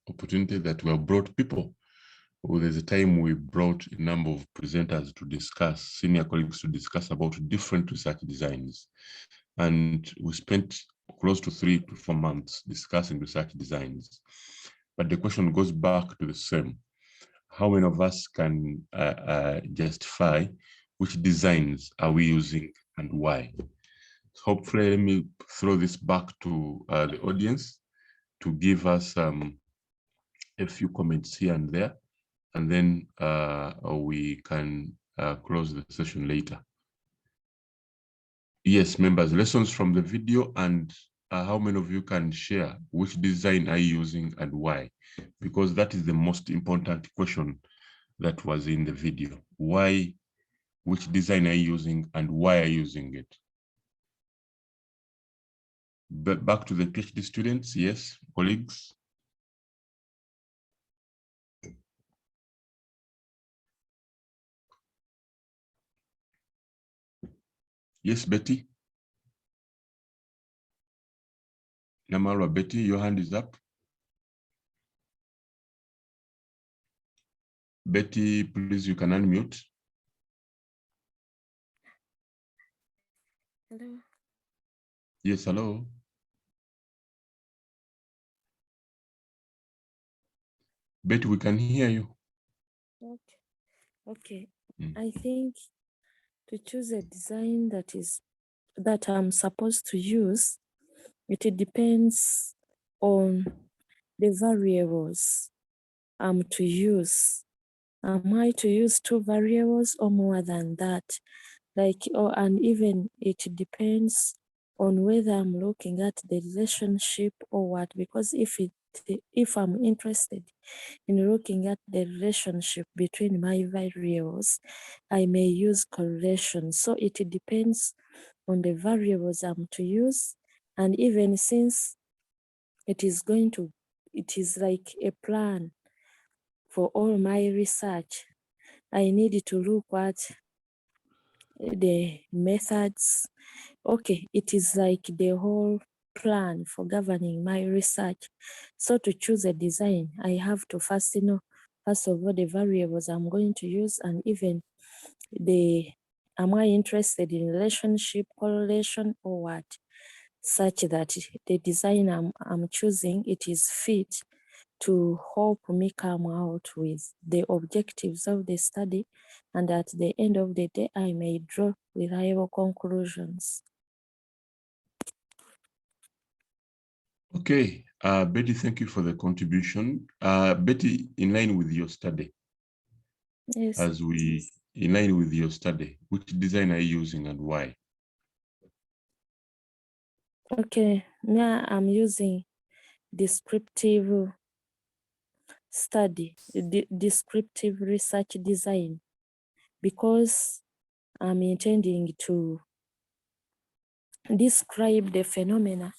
[SPEAKER 2] opportunity that we have brought people. Well, there's a time we brought a number of presenters to discuss, senior colleagues to discuss about different research designs. And we spent close to 3 to 4 months discussing research designs. But the question goes back to the same. How many of us can justify which designs are we using and why? So hopefully, let me throw this back to the audience to give us a few comments here and there, and then we can close the session later. Yes, members, lessons from the video, and how many of you can share which design are you using and why? Because that is the most important question that was in the video. Why, which design are you using and why are you using it? But back to the PhD students, yes, colleagues. Yes, Betty. Namarwa, Betty, your hand is up. Betty, please, you can unmute.
[SPEAKER 4] Hello.
[SPEAKER 2] Yes, hello. Betty, we can hear you.
[SPEAKER 4] Okay. I think to choose a design that I'm supposed to use, it depends on the variables I'm to use. Am I to use 2 variables or more than that? And even it depends on whether I'm looking at the relationship or what, because if I'm interested in looking at the relationship between my variables, I may use correlation. So it depends on the variables I'm to use. And even since it is like a plan for all my research, I need to look at the methods. Okay, it is like the whole plan for governing my research. So to choose a design, I have to first know, first of all, the variables I'm going to use, and even am I interested in relationship, correlation, or what, such that the design I'm choosing, it is fit to help me come out with the objectives of the study, and at the end of the day, I may draw reliable conclusions.
[SPEAKER 2] Okay, Betty, thank you for the contribution. Betty, in line with your study,
[SPEAKER 4] Yes.
[SPEAKER 2] in line with your study, which design are you using and why?
[SPEAKER 4] Okay, now I'm using descriptive study, descriptive research design, because I'm intending to describe the phenomena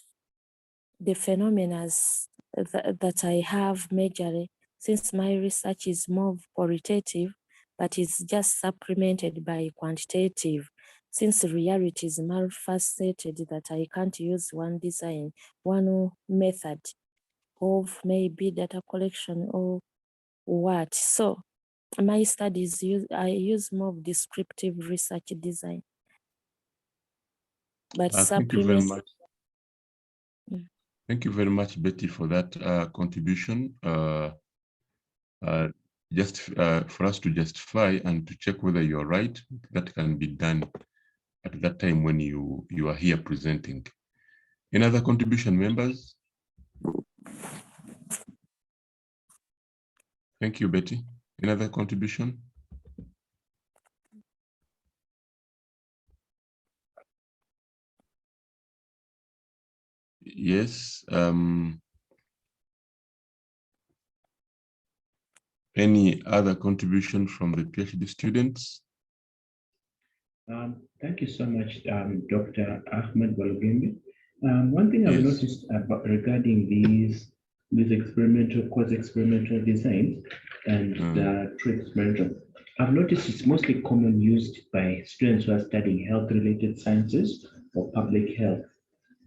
[SPEAKER 4] that I have majorly, since my research is more qualitative, but it's just supplemented by quantitative, since reality is multifaceted, that I can't use one design, one method of maybe data collection or what. So my studies I use more descriptive research design, but
[SPEAKER 2] Thank you very
[SPEAKER 4] supplement.
[SPEAKER 2] much. Thank you very much, Betty, for that contribution. Just for us to justify and to check whether you're right, that can be done at that time when you are here presenting. Any other contribution, members? Thank you, Betty. Another contribution? Yes. Any other contribution from the PhD students?
[SPEAKER 5] Thank you so much, Dr. Ahmed Balogembe. One thing I've noticed regarding these experimental, quasi-experimental designs and true experimental, I've noticed it's mostly common used by students who are studying health-related sciences or public health.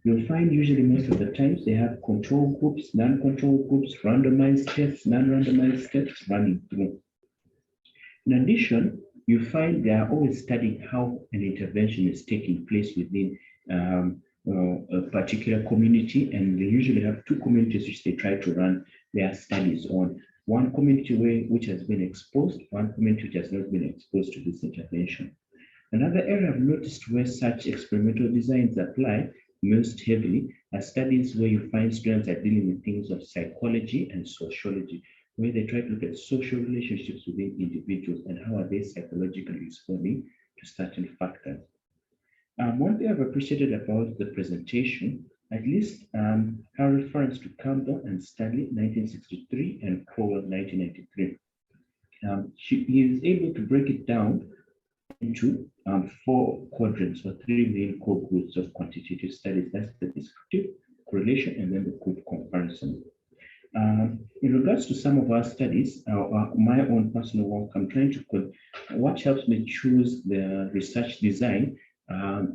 [SPEAKER 5] You'll find usually most of the times they have control groups, non-control groups, randomized tests, non-randomized tests running through. In addition, you find they are always studying how an intervention is taking place within a particular community, and they usually have 2 communities which they try to run their studies on. One community which has been exposed, one community which has not been exposed to this intervention. Another area I've noticed where such experimental designs apply most heavily are studies where you find students are dealing with things of psychology and sociology, where they try to look at social relationships within individuals and how are they psychologically responding to certain factors. One thing I've appreciated about the presentation, at least her reference to Campbell and Stanley 1963 and Crowell 1993. He is able to break it down into 4 quadrants or 3 main core groups of quantitative studies. That's the descriptive, correlation, and then the group comparison. In regards to some of our studies, my own personal work, I'm trying to, what helps me choose the research design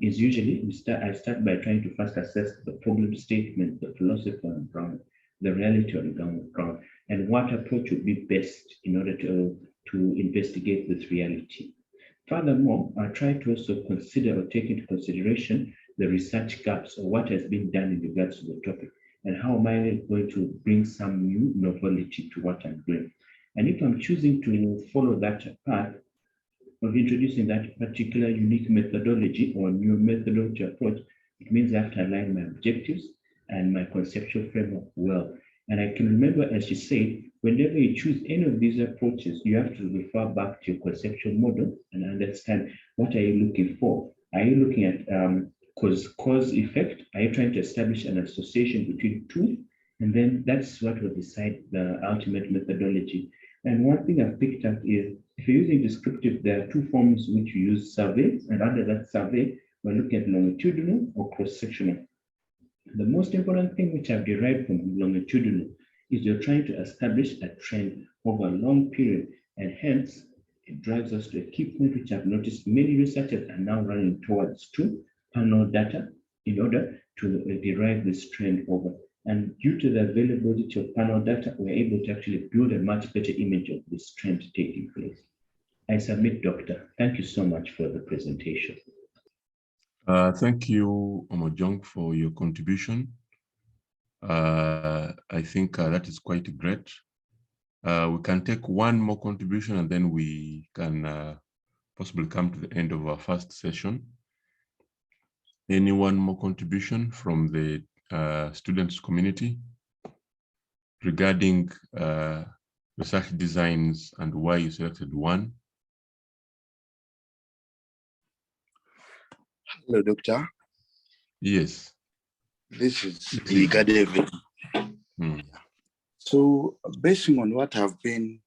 [SPEAKER 5] is usually, I start by trying to first assess the problem statement, the philosophy on the ground, the reality on the ground, and what approach would be best in order to investigate this reality. Furthermore, I try to also consider or take into consideration the research gaps or what has been done in regards to the topic, and how am I going to bring some new novelty to what I'm doing. And if I'm choosing to follow that path of introducing that particular unique methodology or new methodology approach, it means I have to align my objectives and my conceptual framework well. And I can remember, as you said, whenever you choose any of these approaches, you have to refer back to your conceptual model and understand what are you looking for. Are you looking at cause effect? Are you trying to establish an association between two? And then that's what will decide the ultimate methodology. And one thing I've picked up is if you're using descriptive, there are two forms which you use: surveys, and under that survey, we're looking at longitudinal or cross-sectional. The most important thing which I've derived from longitudinal is you're trying to establish a trend over a long period, and hence it drives us to a key point which I've noticed many researchers are now running towards to panel data in order to derive this trend over. And due to the availability of panel data, we're able to actually build a much better image of this trend taking place. I submit, Doctor. Thank you so much for the presentation.
[SPEAKER 2] Thank you, Omojong, for your contribution. I think that is quite great. We can take one more contribution and then we can possibly come to the end of our first session. Any one more contribution from the students community regarding research designs and why you selected one?
[SPEAKER 6] Hello, Doctor.
[SPEAKER 2] Yes.
[SPEAKER 6] This is Iga David. So, basing on what I've been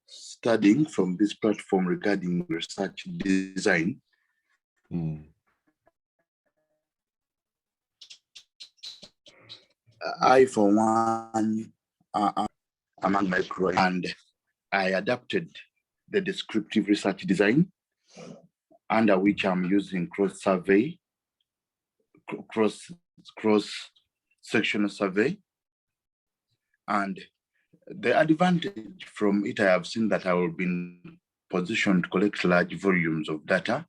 [SPEAKER 6] studying from this platform regarding research design, I, for one, among my crew, and I adapted the descriptive research design, under which I'm using cross-survey, cross-sectional survey. And the advantage from it, I have seen that I will be positioned to collect large volumes of data.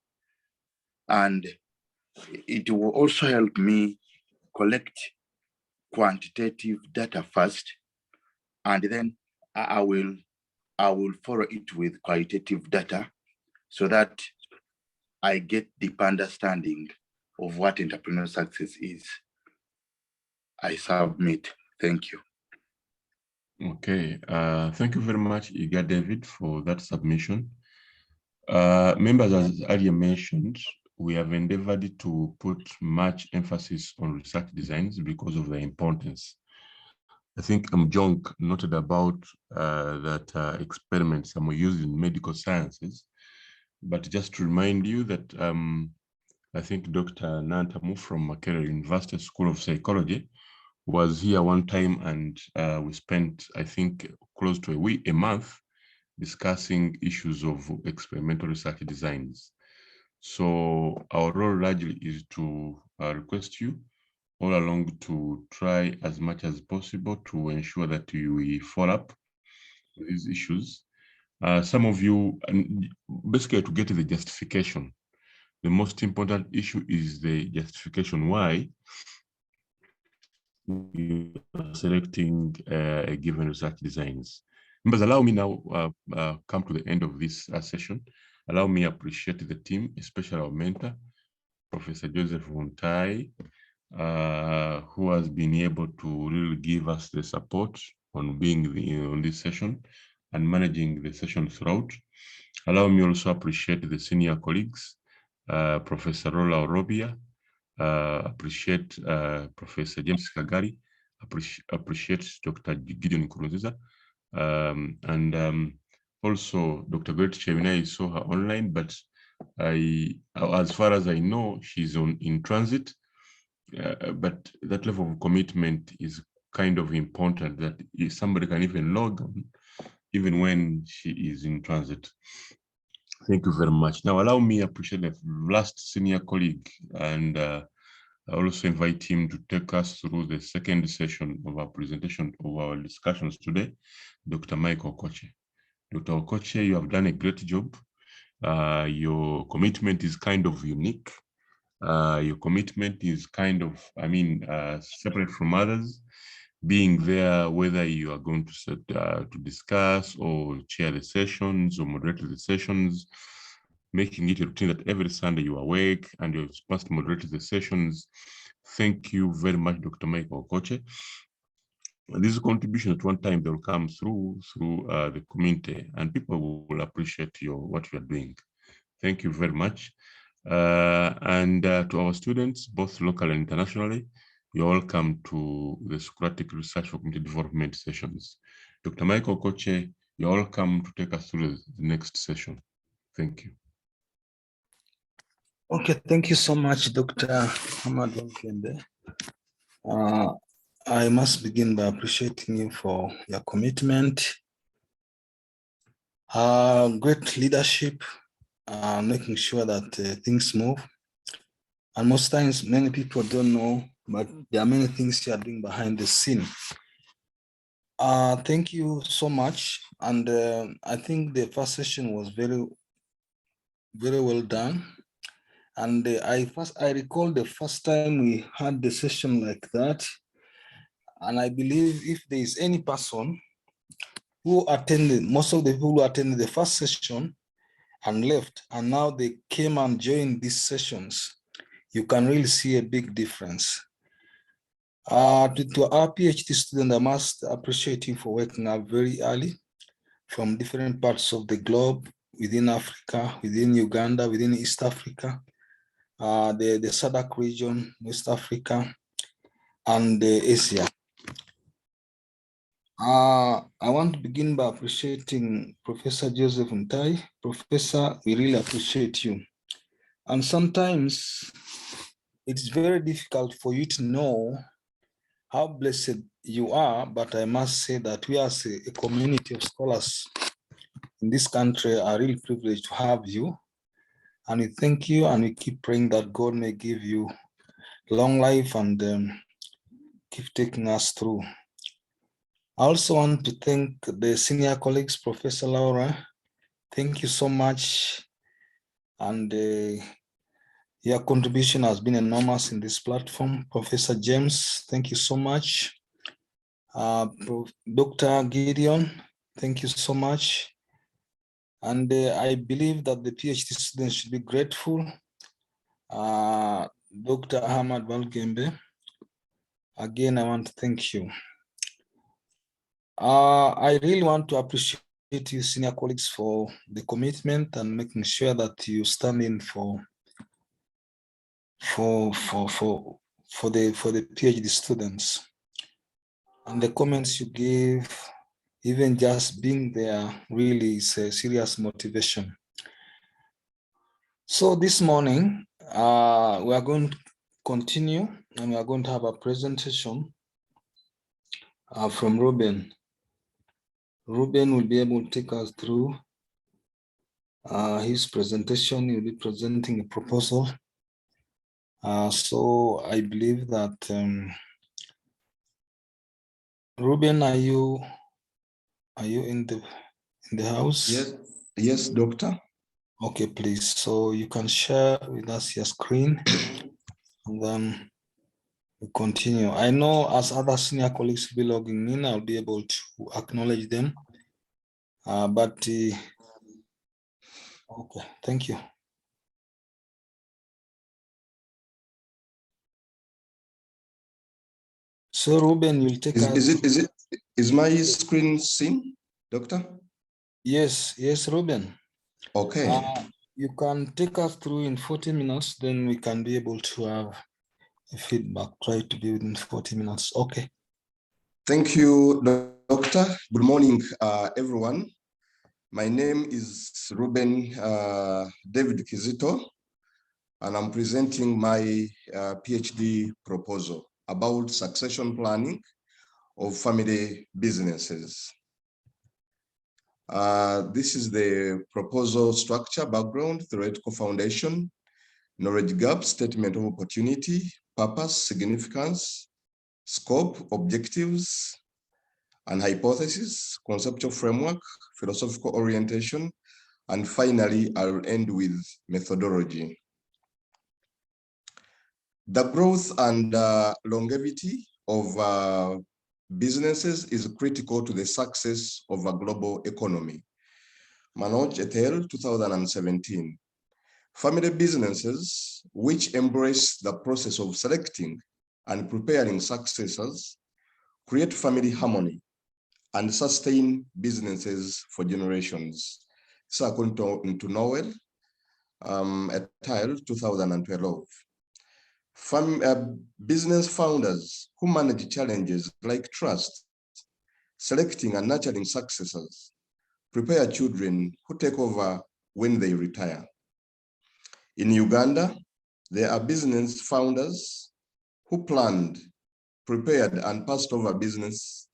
[SPEAKER 6] And it will also help me collect quantitative data first, and then I will follow it with qualitative data so that I get deep understanding of what entrepreneurial success is. I submit. Thank you.
[SPEAKER 2] Okay, thank you very much, Iga David, for that submission. Members, as earlier mentioned, we have endeavored to put much emphasis on research designs because of their importance. I think Jong noted about that experiments are used in medical sciences, but just to remind you that I think Dr. Nantamu from Makerere University School of Psychology was here one time, and we spent, I think, close to a month discussing issues of experimental research designs. So our role largely is to request you all along to try as much as possible to ensure that we follow up with these issues. Some of you, basically to get to the justification, the most important issue is the justification why you are selecting a given research designs. Members, allow me now come to the end of this session. Allow me appreciate the team, especially our mentor, Professor Joseph Wuntai, who has been able to really give us the support on being on this session and managing the session throughout. Allow me also appreciate the senior colleagues, Professor Rola Orobia, appreciate Professor James Kagari, appreciate Dr. Gideon Kuruziza, and also Dr. Gret Chemina. I saw her online, but as far as I know, she's in transit. But that level of commitment is kind of important, that if somebody can even log on even when she is in transit. Thank you very much. Now allow me to appreciate the last senior colleague, and I also invite him to take us through the second session of our presentation of our discussions today, Dr. Mike Okoche. Dr. Okoche, you have done a great job. Your commitment is kind of unique. Your commitment is kind of, separate from others, being there, whether you are going to discuss or chair the sessions or moderate the sessions, making it a routine that every Sunday you are awake and you're supposed to moderate the sessions. Thank you very much, Dr. Michael Okoche. these contributions at one time, they'll come through the community, and people will appreciate what you are doing. Thank you very much. And to our students, both local and internationally, you're welcome to the Socratic Research for Community Development sessions. Dr. Michael Koche, you're welcome to take us through the next session. Thank you.
[SPEAKER 7] Okay, thank you so much, Dr. Ahmad Walkende. I must begin by appreciating you for your commitment, great leadership, making sure that things move. And most times, many people don't know, but there are many things you are doing behind the scene. Thank you so much. And I think the first session was very, very well done. And I recall the first time we had the session like that. And I believe if there is any person who attended, most of the people who attended the first session and left, and now they came and joined these sessions, you can really see a big difference. To our PhD student, I must appreciate you for waking up very early from different parts of the globe, within Africa, within Uganda, within East Africa, the SADC region, West Africa, and Asia. I want to begin by appreciating Professor Joseph Ntai. Professor, we really appreciate you. And sometimes it's very difficult for you to know how blessed you are, but I must say that we as a community of scholars in this country are really privileged to have you. And we thank you, and we keep praying that God may give you long life and keep taking us through. I also want to thank the senior colleagues, Professor Laura. Thank you so much. And your contribution has been enormous in this platform. Professor James, thank you so much. Dr. Gideon, thank you so much. And I believe that the PhD students should be grateful. Dr. Ahmad Walgembe, again, I want to thank you. I really want to appreciate you, senior colleagues, for the commitment and making sure that you stand in for the PhD students. And the comments you give, even just being there, really is a serious motivation. So this morning, we are going to continue, and we are going to have a presentation from Ruben. Ruben will be able to take us through his presentation. He will be presenting a proposal. So I believe that Ruben, are you in the house?
[SPEAKER 8] Yes, doctor.
[SPEAKER 7] Okay, please. So you can share with us your screen, and then we continue. I know as other senior colleagues will be logging in, I'll be able to acknowledge them. Okay, thank you. So Ruben, you'll take us.
[SPEAKER 8] Is my screen seen, doctor?
[SPEAKER 7] Yes, Ruben.
[SPEAKER 8] Okay.
[SPEAKER 7] You can take us through in 40 minutes, then we can be able to have a feedback. Try to be within 40 minutes. Okay.
[SPEAKER 8] Thank you, doctor. Good morning, everyone. My name is Ruben David Kizito, and I'm presenting my PhD proposal about succession planning of family businesses. This is the proposal structure, background, theoretical foundation, knowledge gap, statement of opportunity, purpose, significance, scope, objectives, and hypothesis, conceptual framework, philosophical orientation, and finally, I'll end with methodology. The growth and longevity of businesses is critical to the success of a global economy. Manoj et al., 2017. Family businesses which embrace the process of selecting and preparing successors create family harmony, and sustain businesses for generations. So according to Noel, et al., 2012. Business founders who manage challenges like trust, selecting and nurturing successors, prepare children who take over when they retire. In Uganda, there are business founders who planned, prepared, and passed over business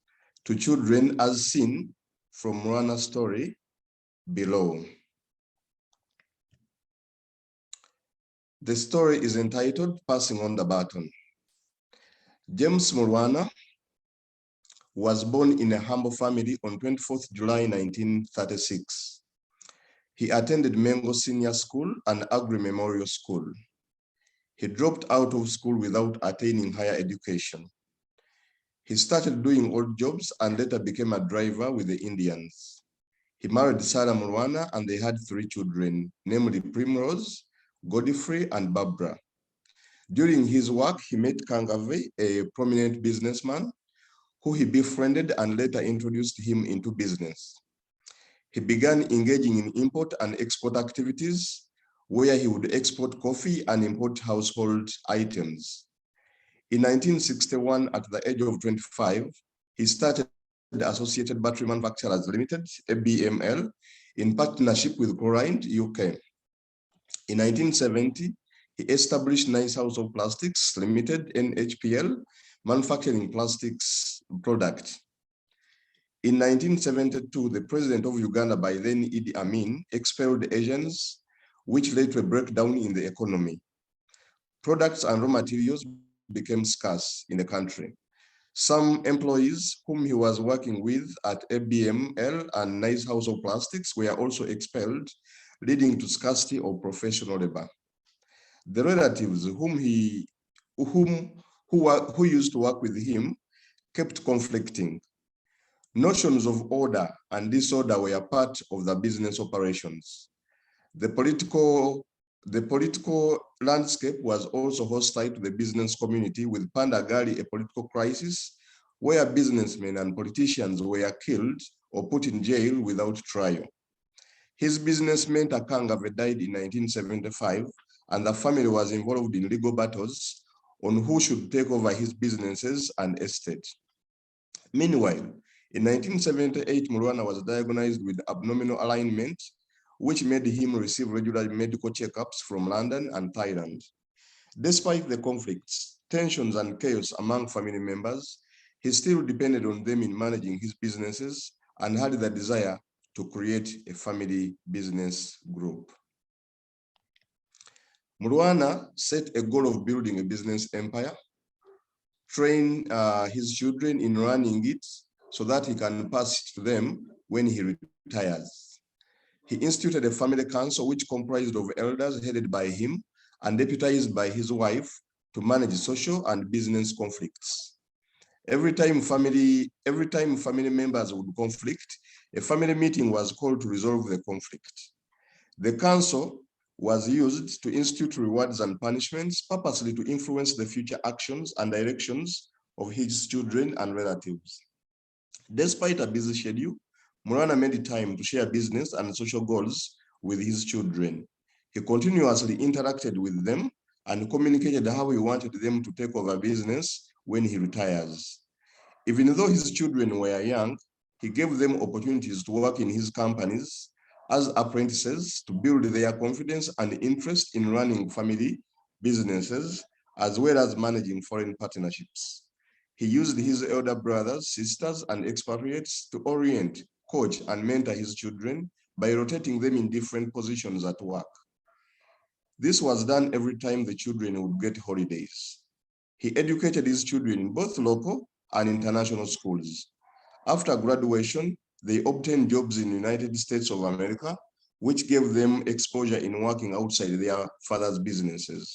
[SPEAKER 8] to children as seen from Rwana's story below. The story is entitled Passing on the Baton. James Murwana was born in a humble family on 24th July 1936. He attended Mengo Senior School and Agri Memorial School. He dropped out of school without attaining higher education. He started doing odd jobs and later became a driver with the Indians. He married Sarah Murwana and they had 3 children, namely Primrose, Godfrey, and Barbara. During his work, he met Kangave, a prominent businessman, who he befriended and later introduced him into business. He began engaging in import and export activities, where he would export coffee and import household items. In 1961, at the age of 25, he started the Associated Battery Manufacturers Limited, ABML, in partnership with Chloride, UK. In 1970, he established Nice House of Plastics Limited, NHPL, manufacturing plastics product. In 1972, the president of Uganda, by then Idi Amin, expelled Asians, which led to a breakdown in the economy. Products and raw materials became scarce in the country. Some employees whom he was working with at ABML and Nice House of Plastics were also expelled, leading to scarcity of professional labor. The relatives who used to work with him kept conflicting. Notions of order and disorder were part of the business operations. The political landscape was also hostile to the business community, with Pandagali a political crisis where businessmen and politicians were killed or put in jail without trial. His business mentor Kangave died in 1975, and the family was involved in legal battles on who should take over his businesses and estate. Meanwhile, in 1978, Murwana was diagnosed with abdominal alignment, which made him receive regular medical checkups from London and Thailand. Despite the conflicts, tensions, and chaos among family members, he still depended on them in managing his businesses and had the desire to create a family business group. Murwana set a goal of building a business empire, train his children in running it so that he can pass it to them when he retires. He instituted a family council which comprised of elders headed by him and deputized by his wife to manage social and business conflicts. Every time family members would conflict, a family meeting was called to resolve the conflict. The council was used to institute rewards and punishments purposely to influence the future actions and directions of his children and relatives. Despite a busy schedule, Murwana made time to share business and social goals with his children. He continuously interacted with them and communicated how he wanted them to take over business when he retires. Even though his children were young, he gave them opportunities to work in his companies as apprentices to build their confidence and interest in running family businesses, as well as managing foreign partnerships. He used his elder brothers, sisters, and expatriates to orient, coach, and mentor his children by rotating them in different positions at work. This was done every time the children would get holidays. He educated his children in both local and international schools. After graduation, they obtained jobs in the United States of America, which gave them exposure in working outside their father's businesses.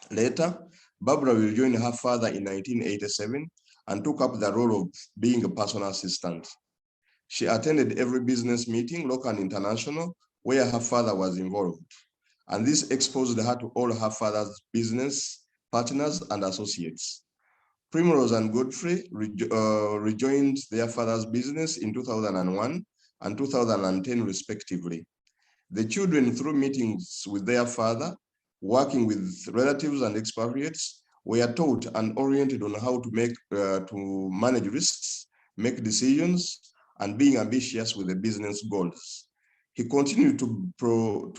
[SPEAKER 8] Later, Barbara will join her father in 1987 and took up the role of being a personal assistant. She attended every business meeting, local and international, where her father was involved. And this exposed her to all her father's business partners and associates. Primrose and Godfrey rejoined their father's business in 2001 and 2010 respectively. The children, through meetings with their father, working with relatives and expatriates, were taught and oriented on how to manage risks, make decisions, and being ambitious with the business goals. He continued to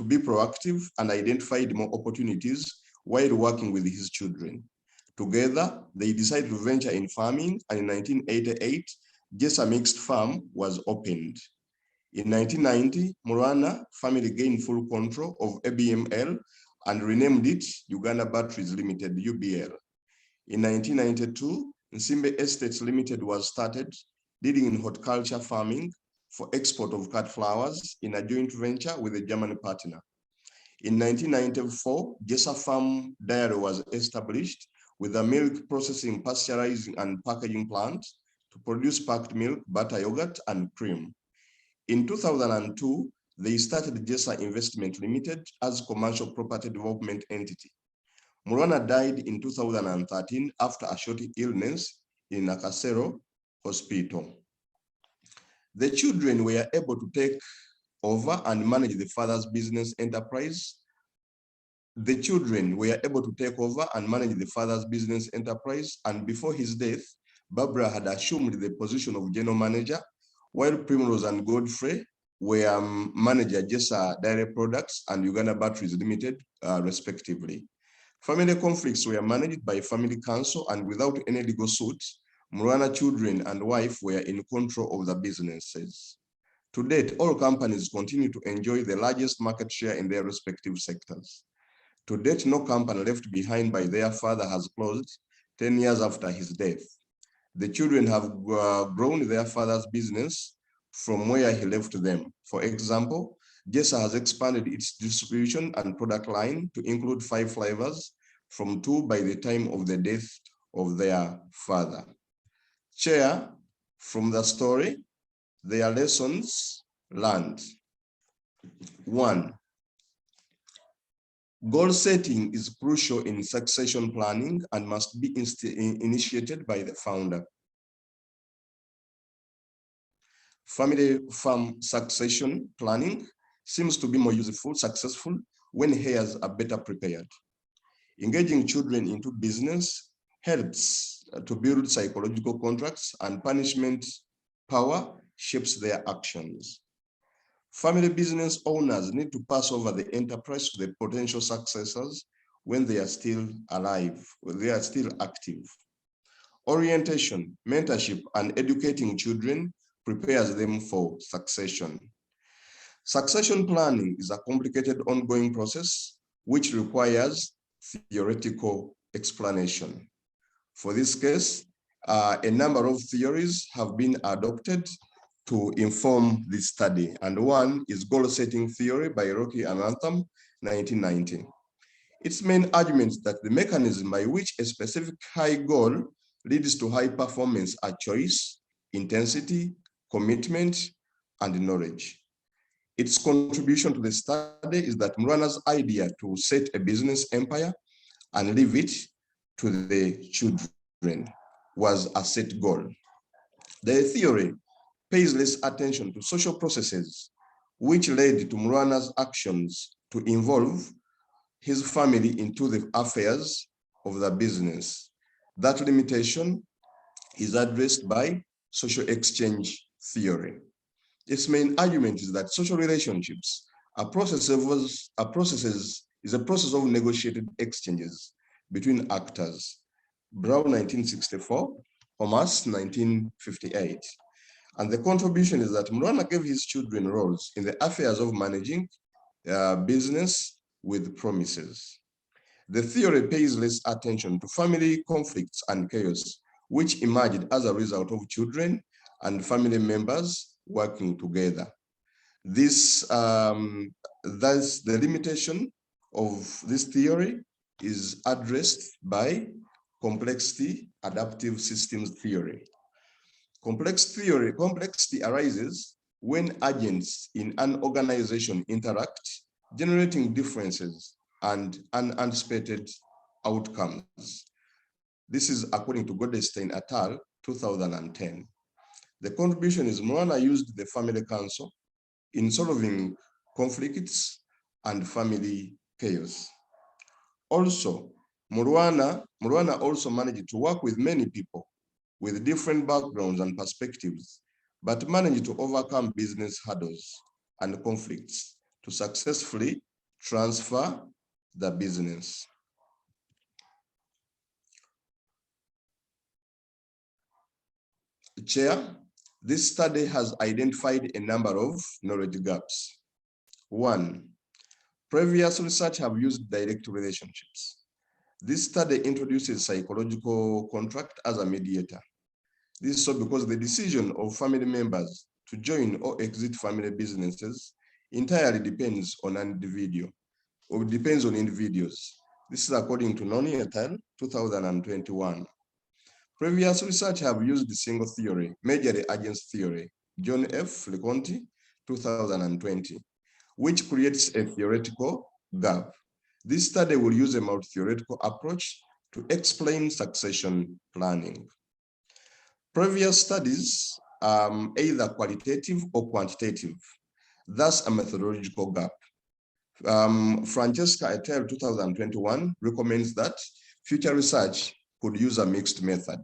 [SPEAKER 8] be proactive and identified more opportunities while working with his children. Together, they decided to venture in farming, and in 1988, Jessa Mixed Farm was opened. In 1990, Murwana family gained full control of ABML and renamed it Uganda Batteries Limited, UBL. In 1992, Nsimbe Estates Limited was started, dealing in horticulture farming for export of cut flowers in a joint venture with a German partner. In 1994, Jessa Farm Dairy was established with a milk processing, pasteurizing, and packaging plant to produce packed milk, butter, yogurt, and cream. In 2002, they started Jessa Investment Limited as commercial property development entity. Murwana died in 2013 after a short illness in Nakasero Hospital. The children were able to take over and manage the father's business enterprise. The children were able to take over and manage the father's business enterprise, and before his death, Barbara had assumed the position of general manager, while Primrose and Godfrey were manager Jessa Dairy Products and Uganda Batteries Limited, respectively. Family conflicts were managed by family council, and without any legal suits, Murwana children and wife were in control of the businesses. To date, all companies continue to enjoy the largest market share in their respective sectors. To date, no company left behind by their father has closed 10 years after his death. The children have grown their father's business from where he left them. For example, Jessa has expanded its distribution and product line to include 5 flavors from 2 by the time of the death of their father. Share from the story their lessons learned. 1. Goal setting is crucial in succession planning and must be initiated by the founder. Family farm succession planning seems to be more successful when heirs are better prepared. Engaging children into business helps to build psychological contracts, and punishment power shapes their actions. Family business owners need to pass over the enterprise to the potential successors when they are still alive, when they are still active. Orientation, mentorship, and educating children prepares them for succession. Succession planning is a complicated ongoing process which requires theoretical explanation. For this case, a number of theories have been adopted to inform this study, and one is goal-setting theory by Rocky and Anthem, 1990. Its main argument is that the mechanism by which a specific high goal leads to high performance are choice, intensity, commitment, and knowledge. Its contribution to the study is that Murwana's idea to set a business empire and leave it to the children was a set goal. The theory pays less attention to social processes, which led to Murwana's actions to involve his family into the affairs of the business. That limitation is addressed by social exchange theory. Its main argument is that social relationships are a process of negotiated exchanges between actors. Brown, 1964, Thomas, 1958. And the contribution is that Murwana gave his children roles in the affairs of managing business with promises. The theory pays less attention to family conflicts and chaos, which emerged as a result of children and family members working together. Thus, the limitation of this theory is addressed by complexity adaptive systems theory. Complexity arises when agents in an organization interact, generating differences and unanticipated outcomes. This is according to Goldstein et al., 2010. The contribution is Murwana used the family council in solving conflicts and family chaos. Also, Murwana also managed to work with many people with different backgrounds and perspectives, but managed to overcome business hurdles and conflicts to successfully transfer the business. Chair, this study has identified a number of knowledge gaps. One, previous research have used direct relationships. This study introduces psychological contract as a mediator. This is so because the decision of family members to join or exit family businesses entirely depends on an individual, or depends on individuals. This is according to Noni et al., 2021. Previous research have used the single theory, major agents theory, John F. Leconte, 2020, which creates a theoretical gap. This study will use a multi-theoretical approach to explain succession planning. Previous studies, either qualitative or quantitative, thus a methodological gap. Francesca et al. 2021 recommends that future research could use a mixed method.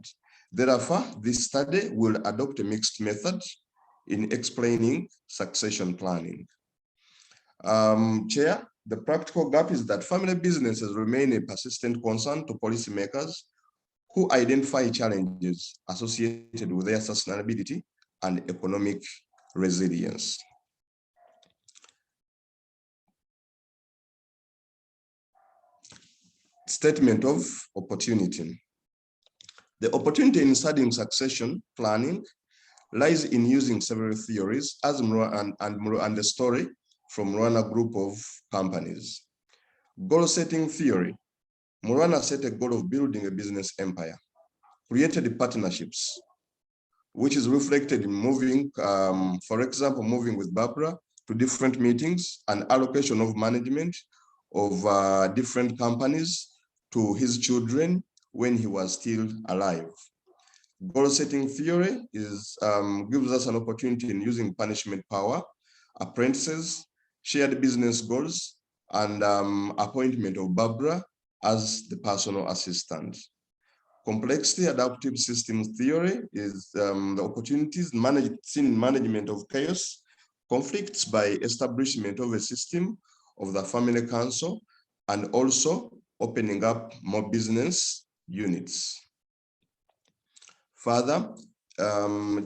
[SPEAKER 8] Therefore, this study will adopt a mixed method in explaining succession planning. Chair, the practical gap is that family businesses remain a persistent concern to policymakers who identify challenges associated with their sustainability and economic resilience. Statement of opportunity. The opportunity in studying succession planning lies in using several theories as and the story from Murwana group of companies. Goal setting theory. Murwana set a goal of building a business empire, created partnerships, which is reflected in moving, for example, moving with Barbara to different meetings and allocation of management of different companies to his children when he was still alive. Goal setting theory is gives us an opportunity in using punishment power, apprentices, shared business goals, and appointment of Barbara as the personal assistant. Complexity adaptive systems theory is the opportunities seen in management of chaos, conflicts by establishment of a system of the family council, and also opening up more business units. Further,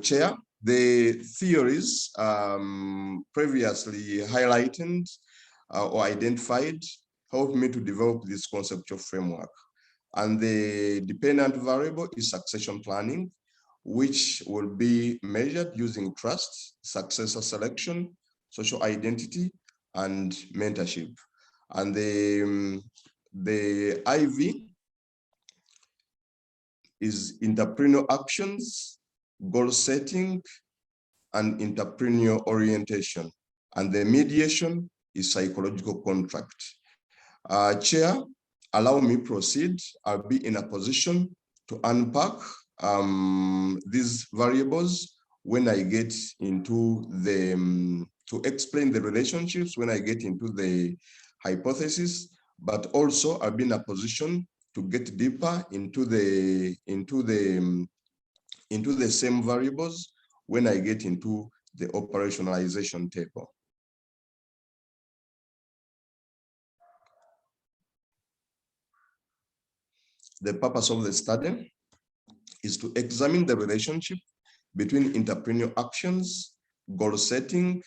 [SPEAKER 8] Chair, the theories previously highlighted or identified helped me to develop this conceptual framework. And the dependent variable is succession planning, which will be measured using trust, successor selection, social identity, and mentorship. And the IV is entrepreneurial actions, goal setting, and entrepreneurial orientation. And the mediation is psychological contract. Chair, allow me proceed. I'll be in a position to unpack these variables when I get into the, to explain the relationships when I get into the hypothesis, but also I'll be in a position to get deeper into the same variables when I get into the operationalization table. The purpose of the study is to examine the relationship between entrepreneurial actions, goal setting,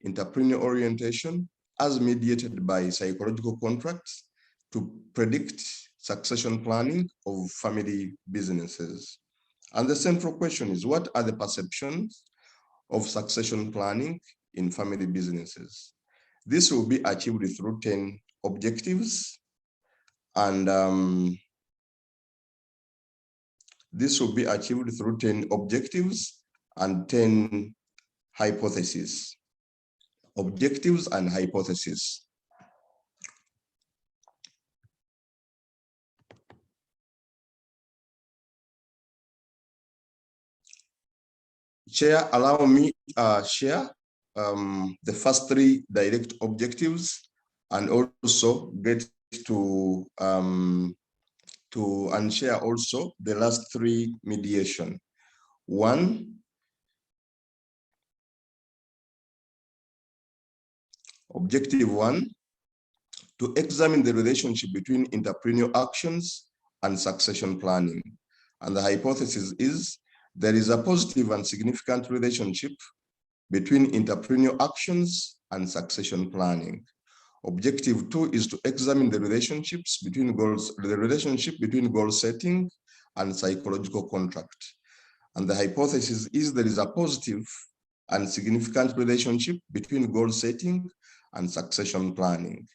[SPEAKER 8] entrepreneurial orientation, as mediated by psychological contracts to predict succession planning of family businesses. And the central question is, what are the perceptions of succession planning in family businesses? This will be achieved through 10 objectives, and this will be achieved through 10 objectives and 10 hypotheses. Objectives and hypotheses. Chair, allow me share the first three direct objectives and also get to and share also the last three mediation. One, objective one, to examine the relationship between entrepreneurial actions and succession planning. And the hypothesis is there is a positive and significant relationship between entrepreneurial actions and succession planning. Objective two is to examine the relationships between goals, the relationship between goal setting and psychological contract. And the hypothesis is there is a positive and significant relationship between goal setting and succession planning.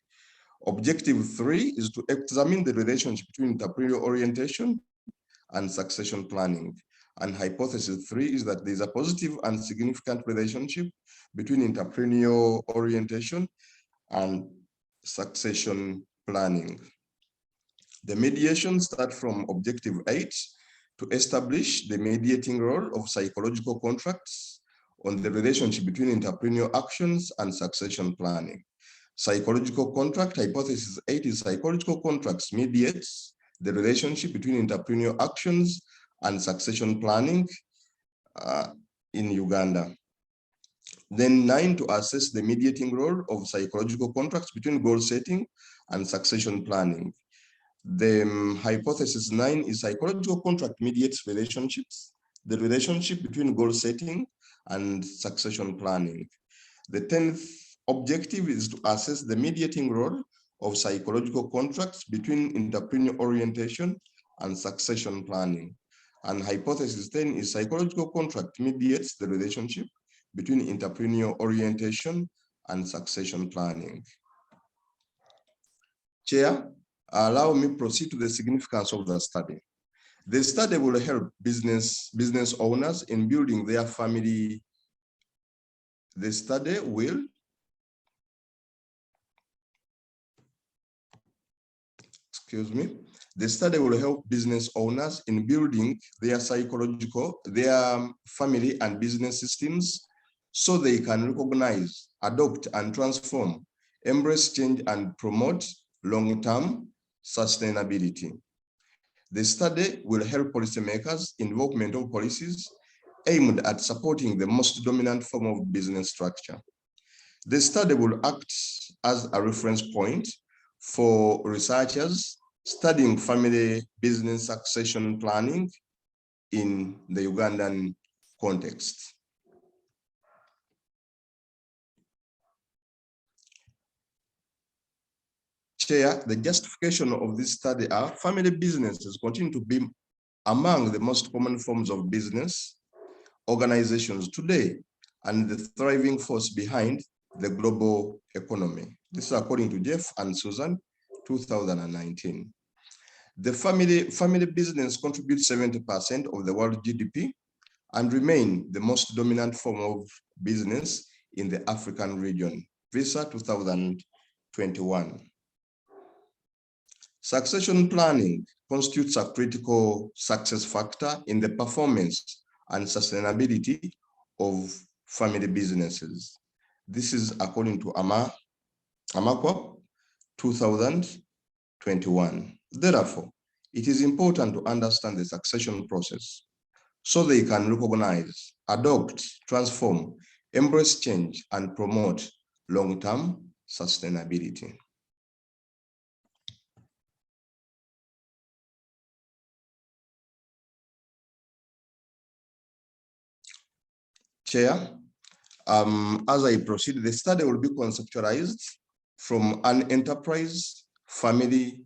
[SPEAKER 8] Objective three is to examine the relationship between entrepreneurial orientation and succession planning. And hypothesis three is that there is a positive and significant relationship between entrepreneurial orientation and succession planning. The mediation starts from objective 8 to establish the mediating role of psychological contracts on the relationship between entrepreneurial actions and succession planning. Psychological contract, hypothesis 8 is psychological contracts mediates the relationship between entrepreneurial actions and succession planning in Uganda. Then 9, to assess the mediating role of psychological contracts between goal setting and succession planning. The hypothesis 9 is psychological contract mediates relationships, the relationship between goal setting and succession planning. The 10th objective is to assess the mediating role of psychological contracts between entrepreneurial orientation and succession planning. And hypothesis 10 is psychological contract mediates the relationship between entrepreneurial orientation and succession planning. Chair, allow me proceed to the significance of the study. The study will help business owners in building their family. The study will The study will help business owners in building their their family and business systems so they can recognize, adopt, and transform, embrace change, and promote long-term sustainability. The study will help policymakers in development of policies aimed at supporting the most dominant form of business structure. The study will act as a reference point for researchers studying family business succession planning in the Ugandan context. Chair, the justification of this study are family businesses continue to be among the most common forms of business organizations today and the thriving force behind the global economy. This is according to Jeff and Susan, 2019. The family business contributes 70% of the world GDP and remain the most dominant form of business in the African region. Visa 2021. Succession planning constitutes a critical success factor in the performance and sustainability of family businesses. This is according to Amakwa 2021. Therefore, it is important to understand the succession process so they can recognize, adopt, transform, embrace change, and promote long-term sustainability. Chair, as I proceed, the study will be conceptualized from an enterprise, family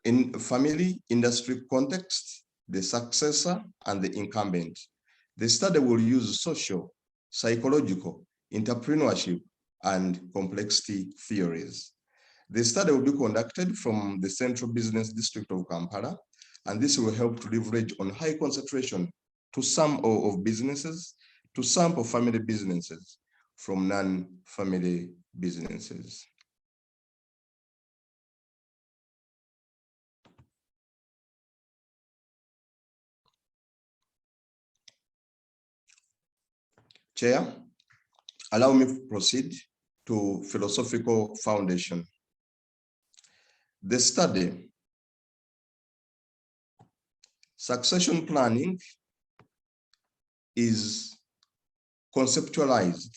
[SPEAKER 8] industry context, the successor, and the incumbent. The study will use social, psychological, entrepreneurship, and complexity theories. The study will be conducted from the Central Business District of Kampala, and this will help to leverage on high concentration to some of businesses, to sample family businesses from non-family businesses. Chair, allow me to proceed to philosophical foundation. The study, succession planning is conceptualized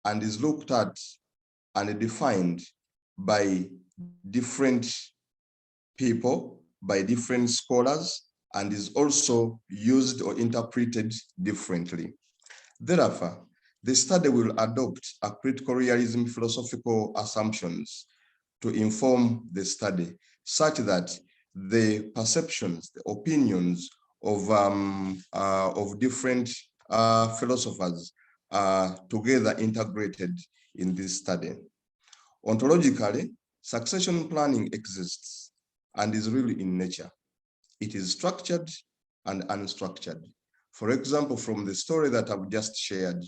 [SPEAKER 8] and is looked at and defined by different people, by different scholars, and is also used or interpreted differently. Thereafter, the study will adopt a critical realism philosophical assumptions to inform the study, such that the perceptions, the opinions of different philosophers are together integrated in this study. Ontologically, succession planning exists and is really in nature. It is structured and unstructured. For example, from the story that I've just shared,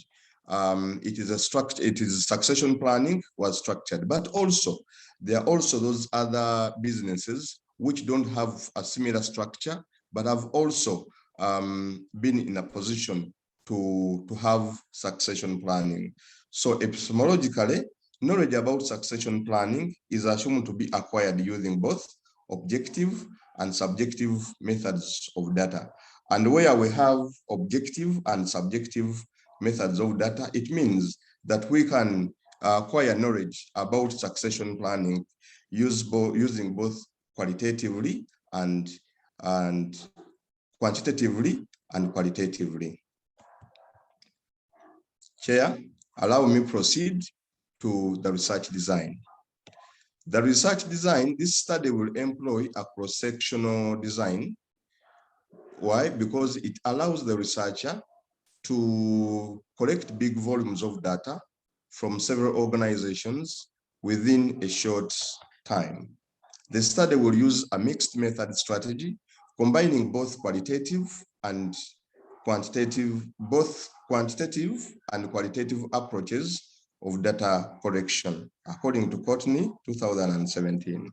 [SPEAKER 8] it is succession planning was structured, but also there are also those other businesses which don't have a similar structure, but have also been in a position to have succession planning. So epistemologically, knowledge about succession planning is assumed to be acquired using both objective and subjective methods of data. And where we have objective and subjective methods of data, it means that we can acquire knowledge about succession planning using both qualitatively and quantitatively and qualitatively. Chair, allow me proceed to the research design. The research design, this study will employ a cross-sectional design. Why? Because it allows the researcher to collect big volumes of data from several organizations within a short time. The study will use a mixed method strategy, combining both quantitative and qualitative approaches of data collection, according to Courtney, 2017.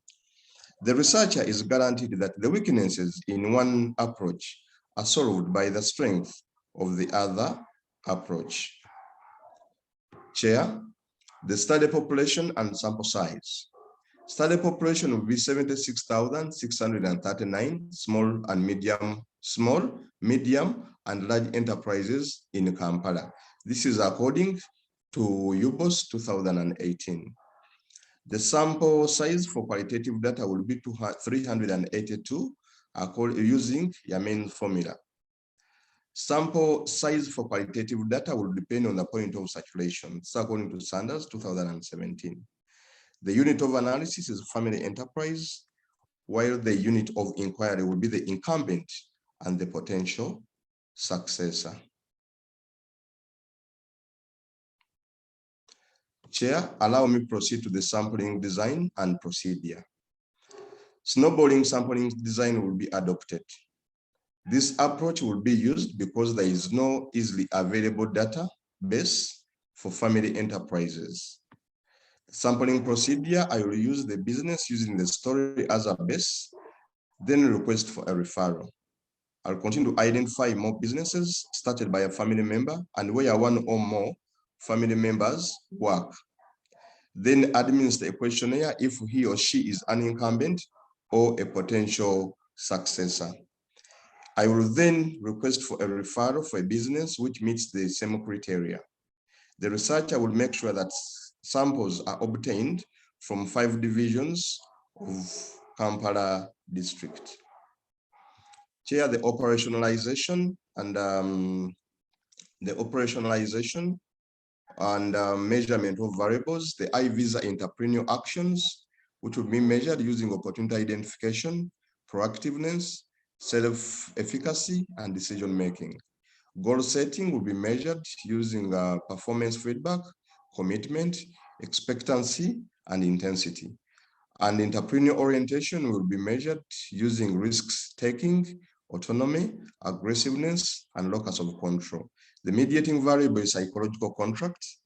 [SPEAKER 8] The researcher is guaranteed that the weaknesses in one approach are solved by the strength of the other approach. Chair, the study population and sample size. Study population will be 76,639 small, medium, and large enterprises in Kampala. This is according to UBOS 2018. The sample size for qualitative data will be 382 using Yamin formula. Sample size for qualitative data will depend on the point of saturation. It's according to Sanders 2017. The unit of analysis is family enterprise, while the unit of inquiry will be the incumbent and the potential successor. Chair, allow me proceed to the sampling design and procedure. Snowballing sampling design will be adopted. This approach will be used because there is no easily available database for family enterprises. Sampling procedure, I will use the business using the story as a base, then request for a referral. I'll continue to identify more businesses started by a family member and where one or more family members work. Then administer a questionnaire if he or she is an incumbent or a potential successor. I will then request for a referral for a business which meets the same criteria. The researcher will make sure that samples are obtained from 5 divisions of Kampala district. Chair, the operationalization and measurement of variables, the iVisa entrepreneurial actions, which will be measured using opportunity identification, proactiveness, self-efficacy, and decision-making. Goal setting will be measured using performance feedback, commitment, expectancy, and intensity. And entrepreneurial orientation will be measured using risks taking, autonomy, aggressiveness, and locus of control. The mediating variable is psychological contracts,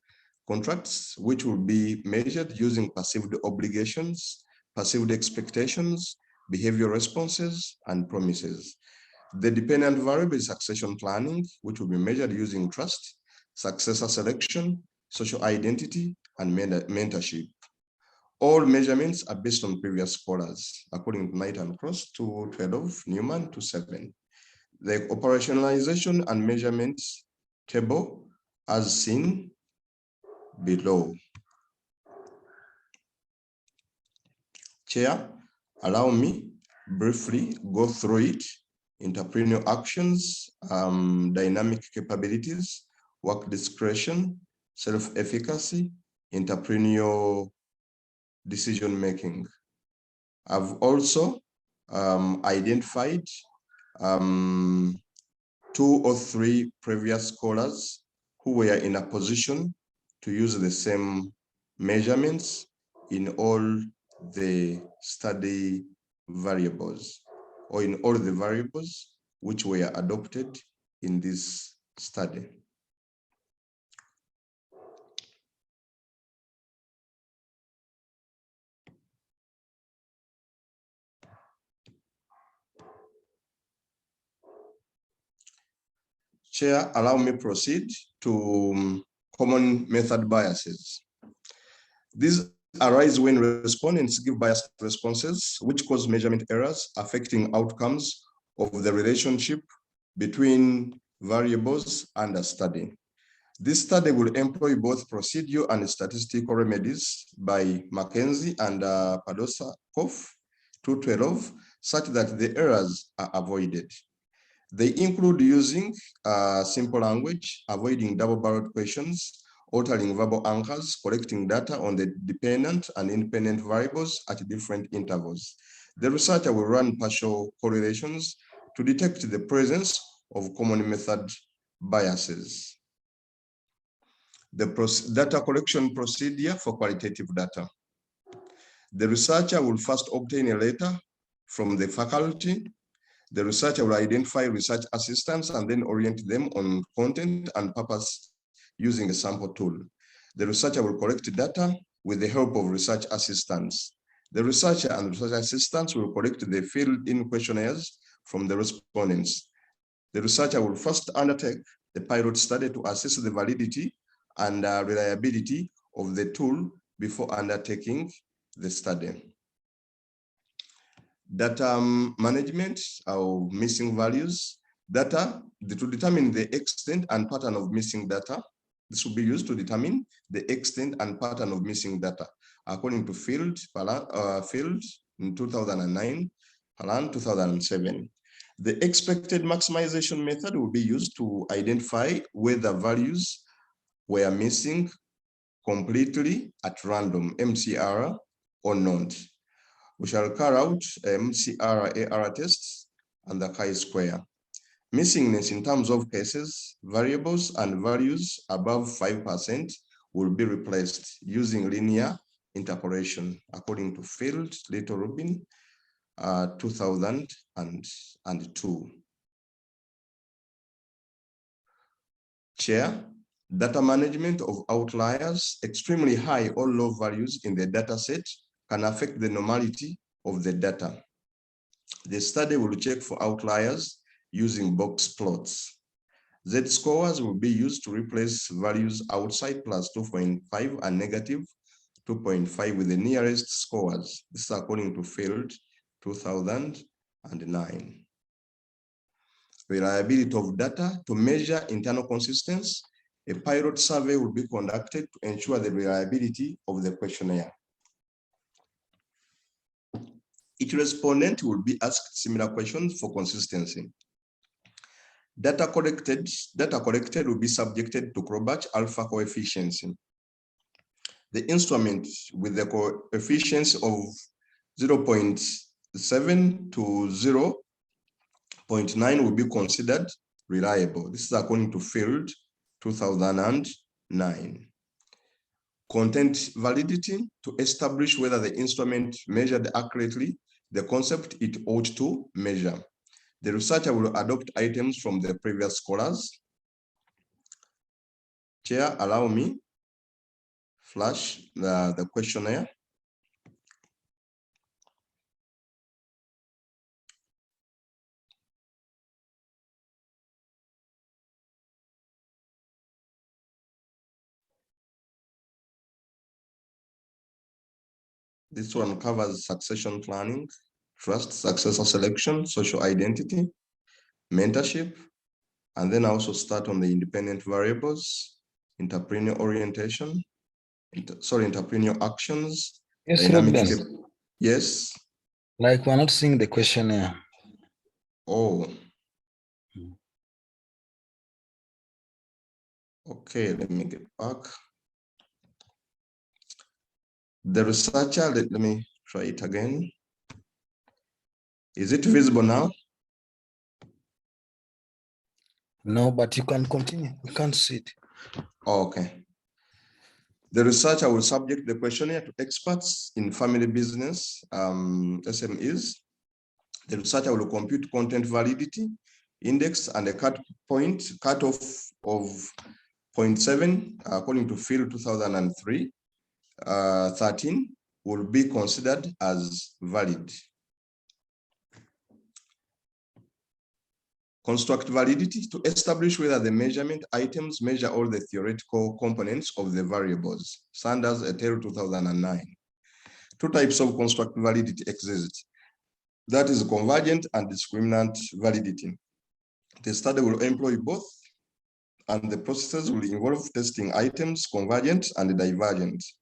[SPEAKER 8] which will be measured using perceived obligations, perceived expectations, behavioral responses, and promises. The dependent variable is succession planning, which will be measured using trust, successor selection, social identity, and mentorship. All measurements are based on previous scholars, according to Knight and Cross 212, Newman 27. The operationalization and measurements table as seen below. Chair, allow me briefly go through it. Entrepreneurial actions, dynamic capabilities, work discretion, self-efficacy, entrepreneurial decision-making. I've also identified 2 or 3 previous scholars who were in a position to use the same measurements in all the study variables, or in all the variables which were adopted in this study. Chair, allow me proceed to common method biases. These arise when respondents give biased responses, which cause measurement errors affecting outcomes of the relationship between variables under study. This study will employ both procedural and statistical remedies by Mackenzie and Padosakov 212, such that the errors are avoided. They include using simple language, avoiding double-barreled questions, altering verbal anchors, collecting data on the dependent and independent variables at different intervals. The researcher will run partial correlations to detect the presence of common method biases. The data collection procedure for qualitative data. The researcher will first obtain a letter from the faculty. The researcher will identify research assistants and then orient them on content and purpose using a sample tool. The researcher will collect data with the help of research assistants. The researcher and research assistants will collect the filled-in questionnaires from the respondents. The researcher will first undertake the pilot study to assess the validity and reliability of the tool before undertaking the study. Data management of missing values. Data to determine the extent and pattern of missing data. This will be used to determine the extent and pattern of missing data, according to Field in 2009, Palan 2007. The expected maximization method will be used to identify whether values were missing completely at random, MCR, or not. We shall carry out MCR-AR tests and the chi-square. Missingness in terms of cases, variables, and values above 5% will be replaced using linear interpolation, according to Field, Little Rubin, 2002. Chair, data management of outliers, extremely high or low values in the data set can affect the normality of the data. The study will check for outliers using box plots. Z-scores will be used to replace values outside plus 2.5 and negative 2.5 with the nearest scores. This is according to Field 2009. Reliability of data to measure internal consistency. A pilot survey will be conducted to ensure the reliability of the questionnaire. Each respondent will be asked similar questions for consistency. Data collected will be subjected to Crobatch alpha coefficients. The instrument with the coefficients of 0.7 to 0.9 will be considered reliable. This is according to Field 2009. Content validity to establish whether the instrument measured accurately the concept it ought to measure. The researcher will adopt items from the previous scholars. Chair, allow me flash the questionnaire. This one covers succession planning, trust, successor selection, social identity, mentorship, and then I also start on the independent variables, entrepreneurial orientation, entrepreneurial actions,
[SPEAKER 7] yes,
[SPEAKER 8] dynamic. Yes.
[SPEAKER 7] Like we're not seeing the questionnaire.
[SPEAKER 8] Oh. Okay, let me get back. The researcher, let me try it again. Is it visible now?
[SPEAKER 7] No, but you can continue. We can't see it.
[SPEAKER 8] Okay. The researcher will subject the questionnaire to experts in family business, SMEs. The researcher will compute content validity index and a cutoff of 0.7 according to field 2003. 13 will be considered as valid. Construct validity to establish whether the measurement items measure all the theoretical components of the variables. Sanders et al. 2009. Two types of construct validity exist. That is convergent and discriminant validity. The study will employ both, and the processes will involve testing items convergent and divergence.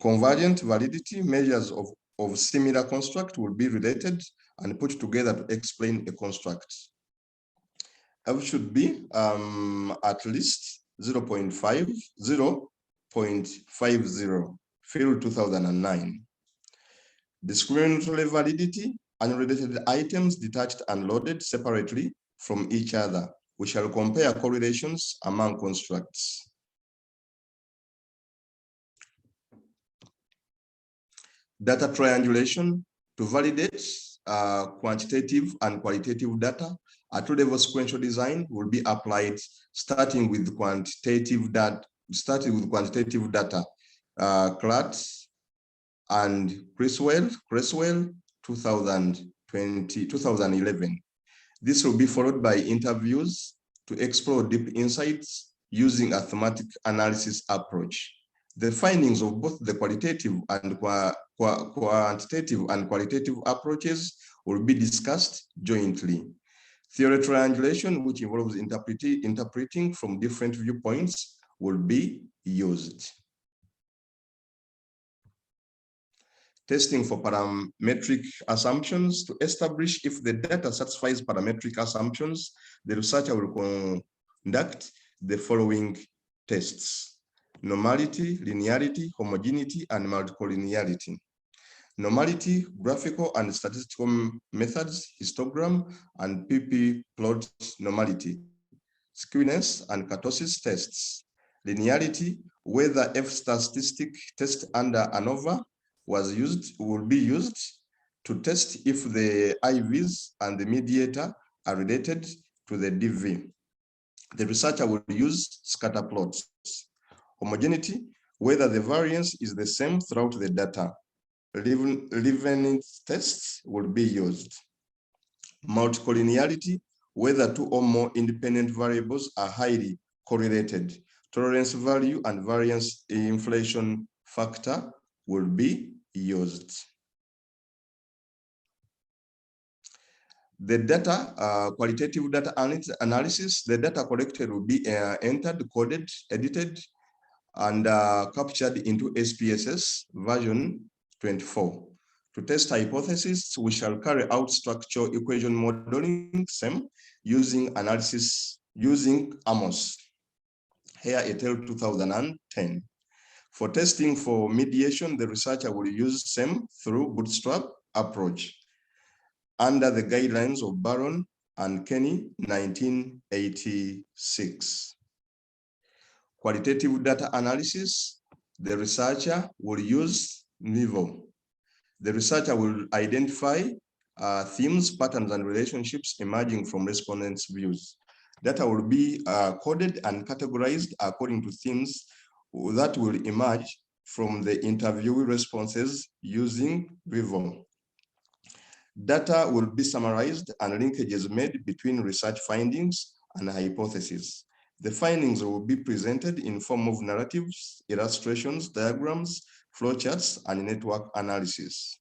[SPEAKER 8] Convergent validity measures of similar construct will be related and put together to explain a construct. F should be at least 0.50, field 2009. Discriminatory validity, unrelated items detached and loaded separately from each other. We shall compare correlations among constructs. Data triangulation to validate quantitative and qualitative data. A two-level sequential design will be applied starting with quantitative data. Clark and Creswell 2011. This will be followed by interviews to explore deep insights using a thematic analysis approach. The findings of both the qualitative and quantitative and qualitative approaches will be discussed jointly. Theory triangulation, which involves interpreting from different viewpoints, will be used. Testing for parametric assumptions to establish if the data satisfies parametric assumptions, the researcher will conduct the following tests: normality, linearity, homogeneity, and multicollinearity. Normality, graphical and statistical methods, histogram and PP plot normality. Skewness and kurtosis tests. Linearity, whether F statistic test under ANOVA will be used to test if the IVs and the mediator are related to the DV. The researcher will use scatter plots. Homogeneity, whether the variance is the same throughout the data. Leavenworth tests will be used. Multicollinearity, whether two or more independent variables are highly correlated. Tolerance value and variance inflation factor will be used. The data, qualitative data analysis, the data collected will be entered, coded, edited, and captured into SPSS version 24. To test hypothesis, we shall carry out structural equation modeling, SEM, using Amos, here et al. 2010. For testing for mediation, the researcher will use SEM through bootstrap approach under the guidelines of Baron and Kenny, 1986. Qualitative data analysis, the researcher will use NIVO. The researcher will identify themes, patterns, and relationships emerging from respondents' views. Data will be coded and categorized according to themes that will emerge from the interviewee responses using NIVO. Data will be summarized and linkages made between research findings and hypotheses. The findings will be presented in form of narratives, illustrations, diagrams, flowcharts, and network analysis.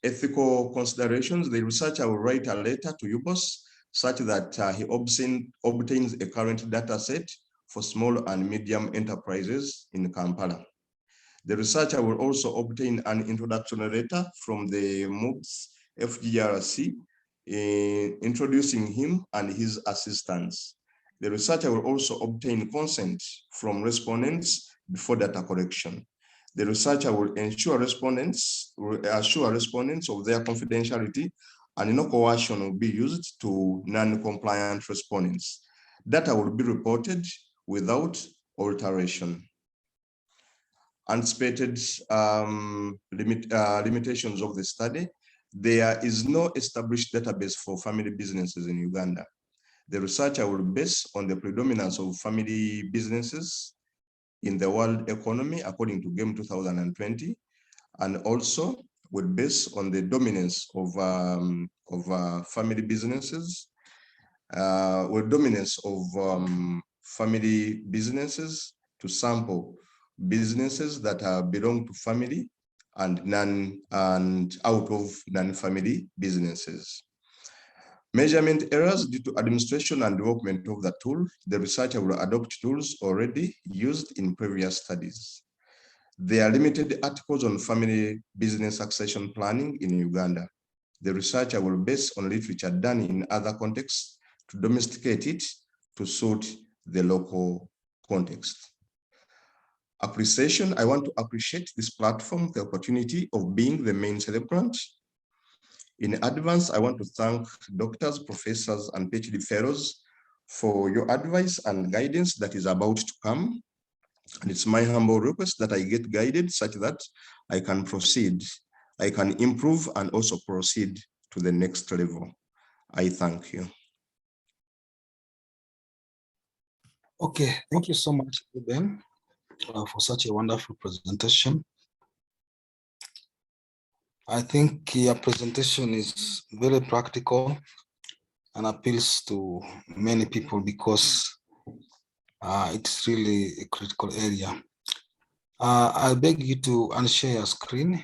[SPEAKER 8] Ethical considerations, the researcher will write a letter to UBOS such that he obtains a current data set for small and medium enterprises in Kampala. The researcher will also obtain an introductory letter from the MOOCs FGRC introducing him and his assistants. The researcher will also obtain consent from respondents before data collection. The researcher will assure respondents of their confidentiality, and no coercion will be used to non-compliant respondents. Data will be reported without alteration. Anticipated limitations of the study. There is no established database for family businesses in Uganda. The researcher will base on the predominance of family businesses in the world economy according to GAME 2020, and also will base on the dominance of family businesses, to sample businesses that belong to family and out of non-family businesses. Measurement errors due to administration and development of the tool. The researcher will adopt tools already used in previous studies. There are limited articles on family business succession planning in Uganda. The researcher will base on literature done in other contexts to domesticate it to suit the local context. Appreciation, I want to appreciate this platform, the opportunity of being the main celebrant. In advance, I want to thank doctors, professors, and PhD fellows for your advice and guidance that is about to come. And it's my humble request that I get guided such that I can proceed, I can improve and also proceed to the next level. I thank you.
[SPEAKER 7] Okay, thank you so much, Ben, for such a wonderful presentation. I think your presentation is very practical and appeals to many people because it's really a critical area. I beg you to unshare your screen.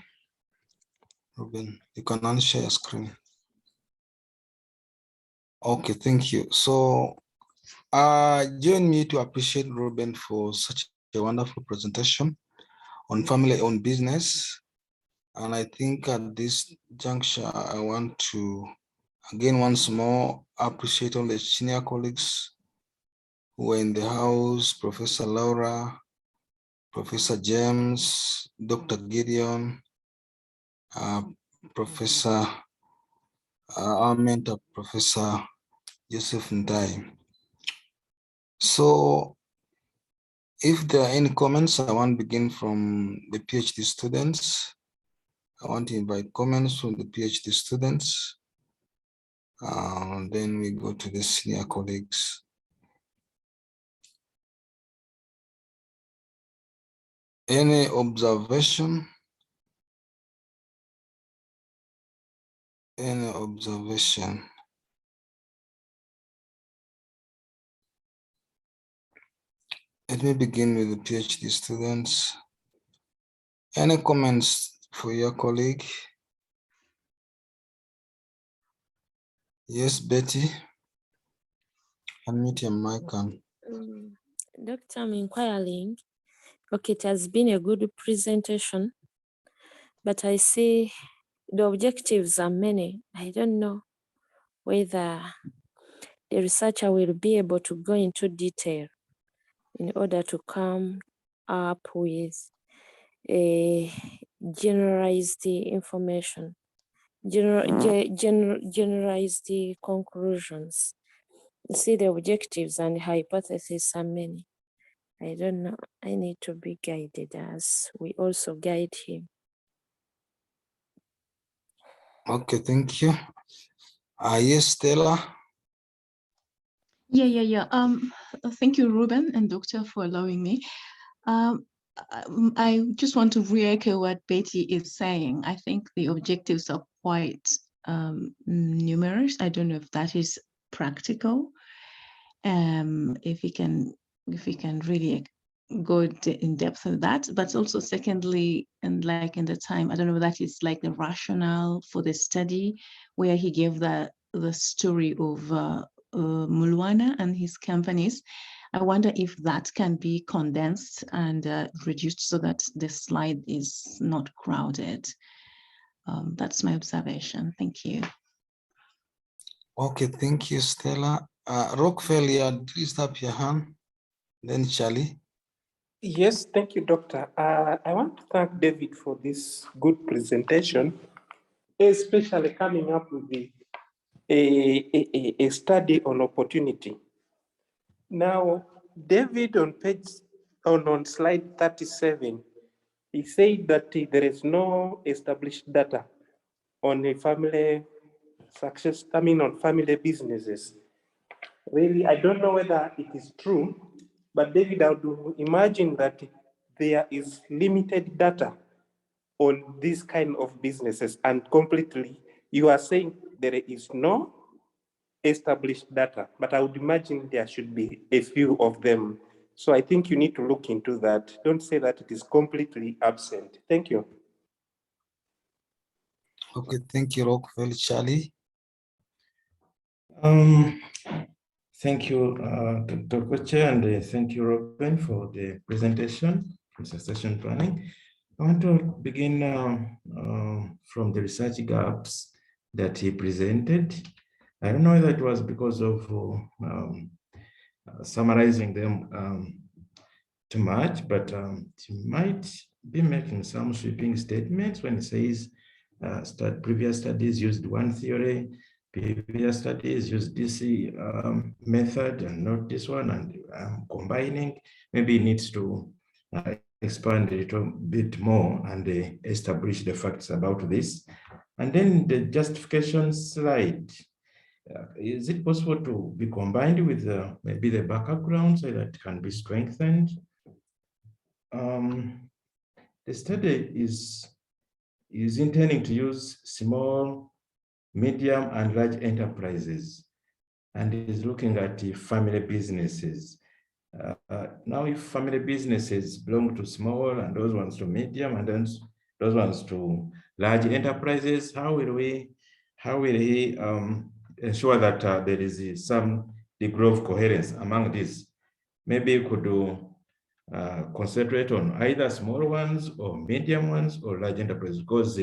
[SPEAKER 7] Ruben, you can unshare your screen. Okay, thank you. So join me to appreciate Ruben for such a wonderful presentation on family-owned business. And I think at this juncture, I want to, again, once more, appreciate all the senior colleagues who were in the house, Professor Laura, Professor James, Dr. Gideon, Professor our mentor, Professor Joseph Ndai. So if there are any comments, I want to begin from the PhD students. I want to invite comments from the PhD students. Then we go to the senior colleagues. Any observation? Any observation? Let me begin with the PhD students. Any comments for your colleague? Yes, Betty. Unmute your mic.
[SPEAKER 4] Doctor, I'm inquiring. Okay, it has been a good presentation, but I see the objectives are many. I don't know whether the researcher will be able to go into detail in order to come up with a generalized information, generalized conclusions. You see, the objectives and hypotheses are many. I don't know. I need to be guided as we also guide him.
[SPEAKER 7] Okay, thank you. Yes, Stella.
[SPEAKER 9] Yeah. Thank you, Ruben and Doctor, for allowing me. I just want to re-echo what Betty is saying. I think the objectives are quite numerous. I don't know if that is practical. If we can really go in depth with that, but also secondly, and like in the time, I don't know if that is like the rationale for the study where he gave the story of Mulwana and his companies. I wonder if that can be condensed and reduced so that the slide is not crowded. That's my observation. Thank you.
[SPEAKER 7] Okay, thank you, Stella. Rockefeller, please tap your hand. Then Charlie.
[SPEAKER 3] Yes, thank you, Doctor. I want to thank David for this good presentation, especially coming up with a study on opportunity. Now, David on slide 37, he said that there is no established data on a family success, on family businesses. Really, I don't know whether it is true, but David, I would imagine that there is limited data on this kind of businesses, and completely, you are saying there is no established data, but I would imagine there should be a few of them. So I think you need to look into that. Don't say that it is completely absent. Thank you.
[SPEAKER 7] Okay, thank you, Rockefeller. Charlie.
[SPEAKER 10] Thank you, Dr. Koche, and thank you, Robin, for the presentation from succession planning. I want to begin from the research gaps that he presented. I don't know whether it was because of summarizing them too much, but he might be making some sweeping statements when he says previous studies used one theory, previous studies used this method and not this one, and combining. Maybe it needs to expand a little bit more and establish the facts about this. And then the justification slide, is it possible to be combined with maybe the backup ground so that it can be strengthened? The study is intending to use small, medium, and large enterprises, and is looking at the family businesses. Now, if family businesses belong to small and those ones to medium and then those ones to large enterprises, how will he ensure that there is some degree of coherence among these? Maybe you could concentrate on either small ones or medium ones or large enterprises, because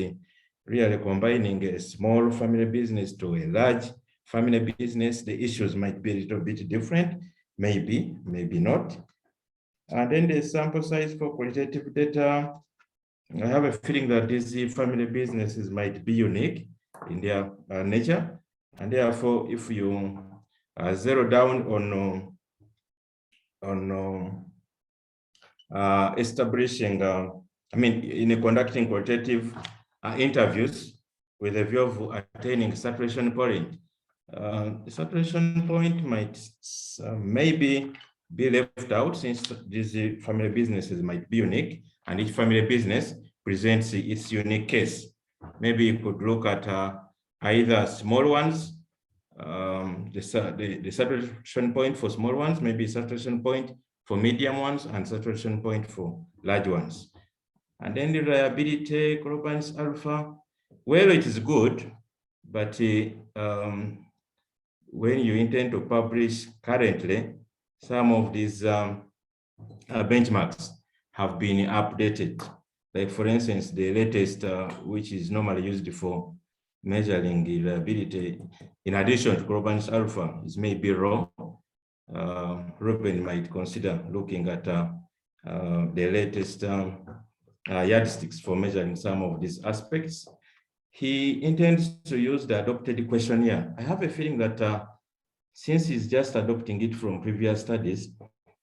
[SPEAKER 10] really combining a small family business to a large family business, the issues might be a little bit different, maybe not. And then the sample size for qualitative data, I have a feeling that these family businesses might be unique in their nature, and therefore, if you zero down on establishing, in conducting qualitative interviews with a view of attaining saturation point. The saturation point might maybe be left out, since these family businesses might be unique and each family business presents its unique case. Maybe you could look at either small ones, the saturation point for small ones, maybe saturation point for medium ones, and saturation point for large ones. And then the reliability, Corobans alpha, well, it is good, but when you intend to publish currently, some of these benchmarks have been updated. Like, for instance, the latest, which is normally used for measuring reliability, in addition to Corobans alpha, is maybe wrong. Ruben might consider looking at the latest yardsticks for measuring some of these aspects. He intends to use the adopted questionnaire. I have a feeling that since he's just adopting it from previous studies,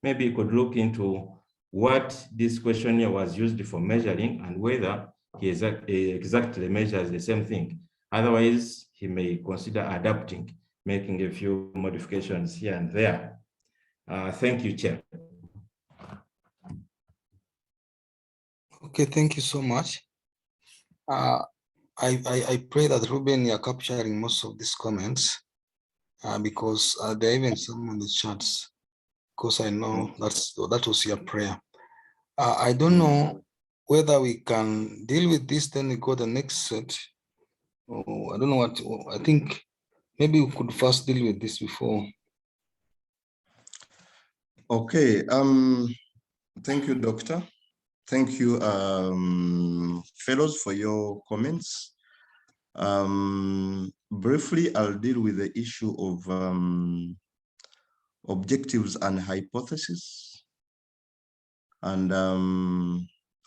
[SPEAKER 10] maybe he could look into what this questionnaire was used for measuring and whether he exactly measures the same thing. Otherwise, he may consider adapting, making a few modifications here and there. Thank you, Chair.
[SPEAKER 7] Okay, thank you so much. I pray that Ruben, you're capturing most of these comments because there are even some on the chats, because I know that was your prayer. I don't know whether we can deal with this, then we go the next set. Oh, I don't know what, I think maybe we could first deal with this before.
[SPEAKER 8] Okay, thank you, Doctor. Thank you, fellows, for your comments. Briefly, I'll deal with the issue of objectives and hypotheses. And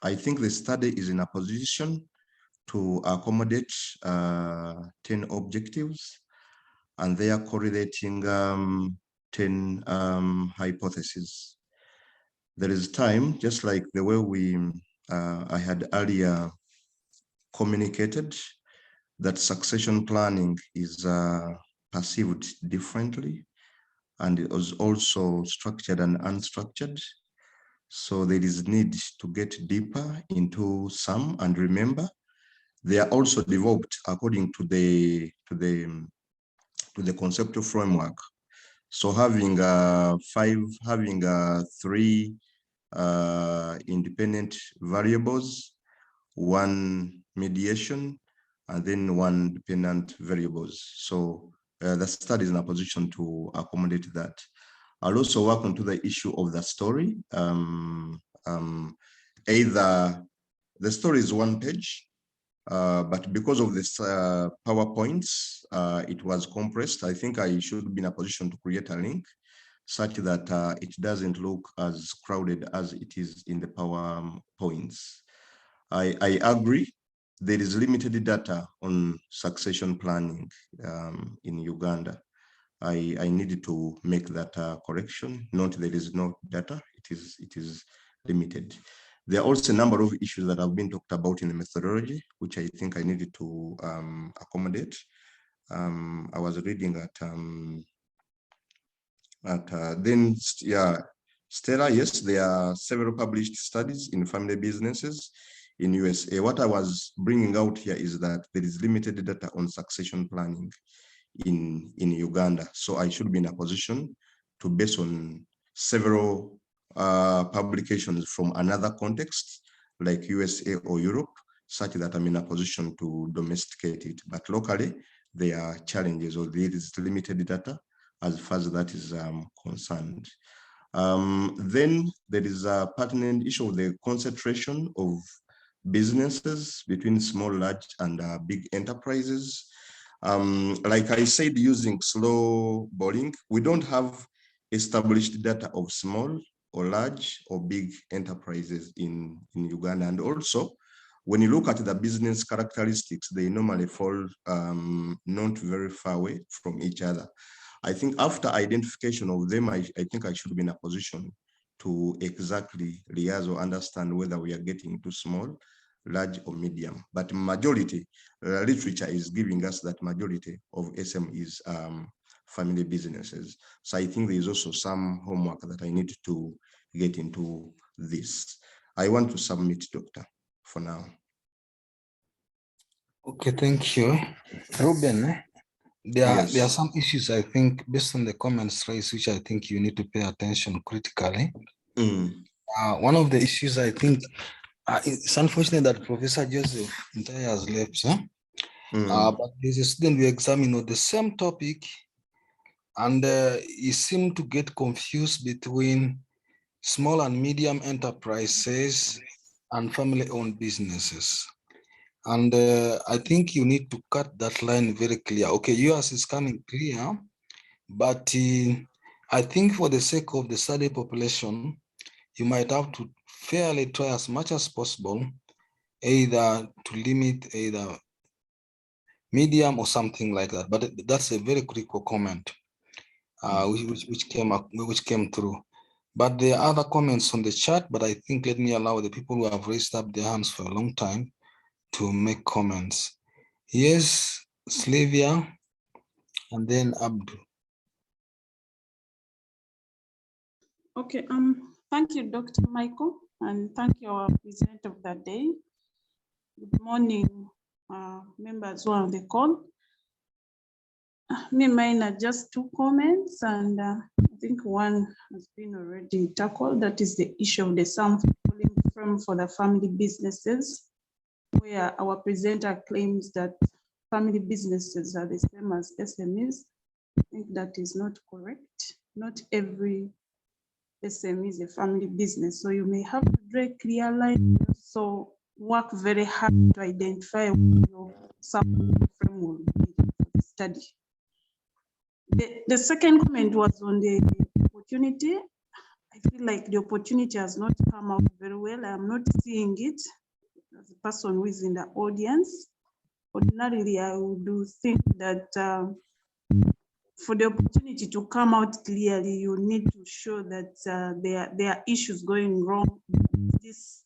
[SPEAKER 8] I think the study is in a position to accommodate 10 objectives, and they are correlating 10 hypotheses. There is time, just like the way I had earlier communicated, that succession planning is perceived differently, and it was also structured and unstructured. So there is need to get deeper into some, and remember, they are also developed according to the conceptual framework. So having three independent variables, one mediation, and then one dependent variables. So the study is in a position to accommodate that. I'll also work onto the issue of the story. Either the story is one page, but because of this PowerPoints, it was compressed. I think I should be in a position to create a link such that it doesn't look as crowded as it is in the PowerPoints. I agree. There is limited data on succession planning in Uganda. I needed to make that correction. Not there is no data. It is limited. There are also a number of issues that have been talked about in the methodology, which I think I needed to accommodate. I was reading then, yeah, Stella, yes, there are several published studies in family businesses in USA. What I was bringing out here is that there is limited data on succession planning in Uganda. So I should be in a position to, based on several publications from another context, like USA or Europe, such that I'm in a position to domesticate it. But locally, there are challenges, or there is limited data as far as that is concerned. Then there is a pertinent issue of the concentration of businesses between small, large, and big enterprises. Like I said, using slow bowling, we don't have established data of small or large or big enterprises in Uganda. And also, when you look at the business characteristics, they normally fall not very far away from each other. I think after identification of them, I think I should be in a position to exactly liaise or understand whether we are getting too small, large, or medium. But majority, literature is giving us that majority of SM is family businesses. So I think there is also some homework that I need to get into this. I want to submit, Doctor, for now.
[SPEAKER 7] Okay, thank you. Ruben, there are
[SPEAKER 8] Yes.
[SPEAKER 7] some issues, I think, based on the comments raised, which I think you need to pay attention critically. One of the issues, I think, it's unfortunate that Professor Joseph Ntai has left, but there's a student we examined on the same topic, and he seemed to get confused between small and medium enterprises and family-owned businesses. And I think you need to cut that line very clear. Okay, yours is coming clear, but I think for the sake of the study population, you might have to fairly try as much as possible, either to limit either medium or something like that. But that's a very critical comment, which came through. But there are other comments on the chat, but I think let me allow the people who have raised up their hands for a long time to make comments. Yes, Sylvia, and then Abdul.
[SPEAKER 11] Okay, thank you, Dr. Michael, and thank you, our presenter of the day. Good morning, members who are on the call. Mine are just two comments, and I think one has been already tackled. That is the issue of the sum frame for the family businesses, where our presenter claims that family businesses are the same as SMEs. I think that is not correct. Not every SME is a family business, so you may have to draw a clear line. So work very hard to identify what your sum frame will be for the study. The second comment was on the opportunity. I feel like the opportunity has not come out very well. I'm not seeing it as a person who is in the audience. Ordinarily, I would think that for the opportunity to come out clearly, you need to show that there are issues going wrong. This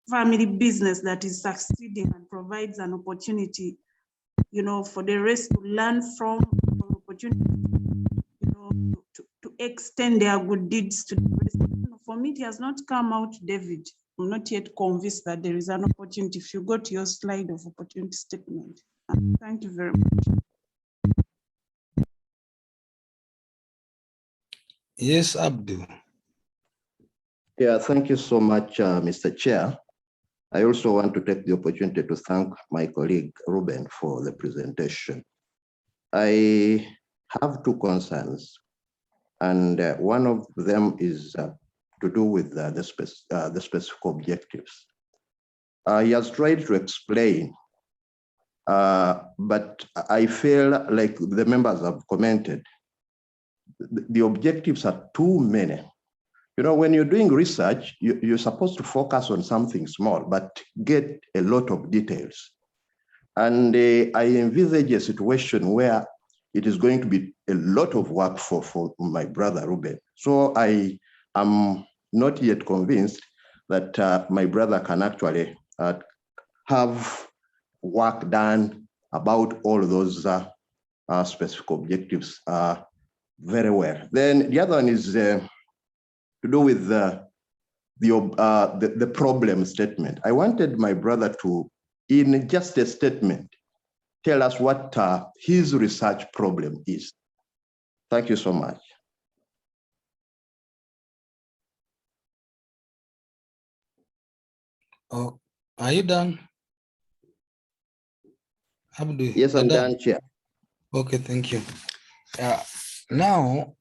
[SPEAKER 11] family business that is succeeding and provides an opportunity, for the rest to learn from, or opportunity, to extend their good deeds to the rest. For me, it has not come out, David. I'm not yet convinced that there is an opportunity. If you go to your slide of opportunity statement. Thank you very much.
[SPEAKER 7] Yes, Abdul.
[SPEAKER 12] Yeah, thank you so much, Mr. Chair. I also want to take the opportunity to thank my colleague Ruben for the presentation. I have two concerns, and one of them is to do with the specific objectives. He has tried to explain, but I feel like the members have commented, the objectives are too many. When you're doing research, you're supposed to focus on something small, but get a lot of details. And I envisage a situation where it is going to be a lot of work for my brother, Ruben. So I am not yet convinced that my brother can actually have work done about all those specific objectives very well. Then the other one is to do with the problem statement. I wanted my brother to, in just a statement, tell us what his research problem is. Thank you so much.
[SPEAKER 7] Oh, are you done? Abdul,
[SPEAKER 12] yes, I'm done, Chair.
[SPEAKER 7] Okay, thank you. Now,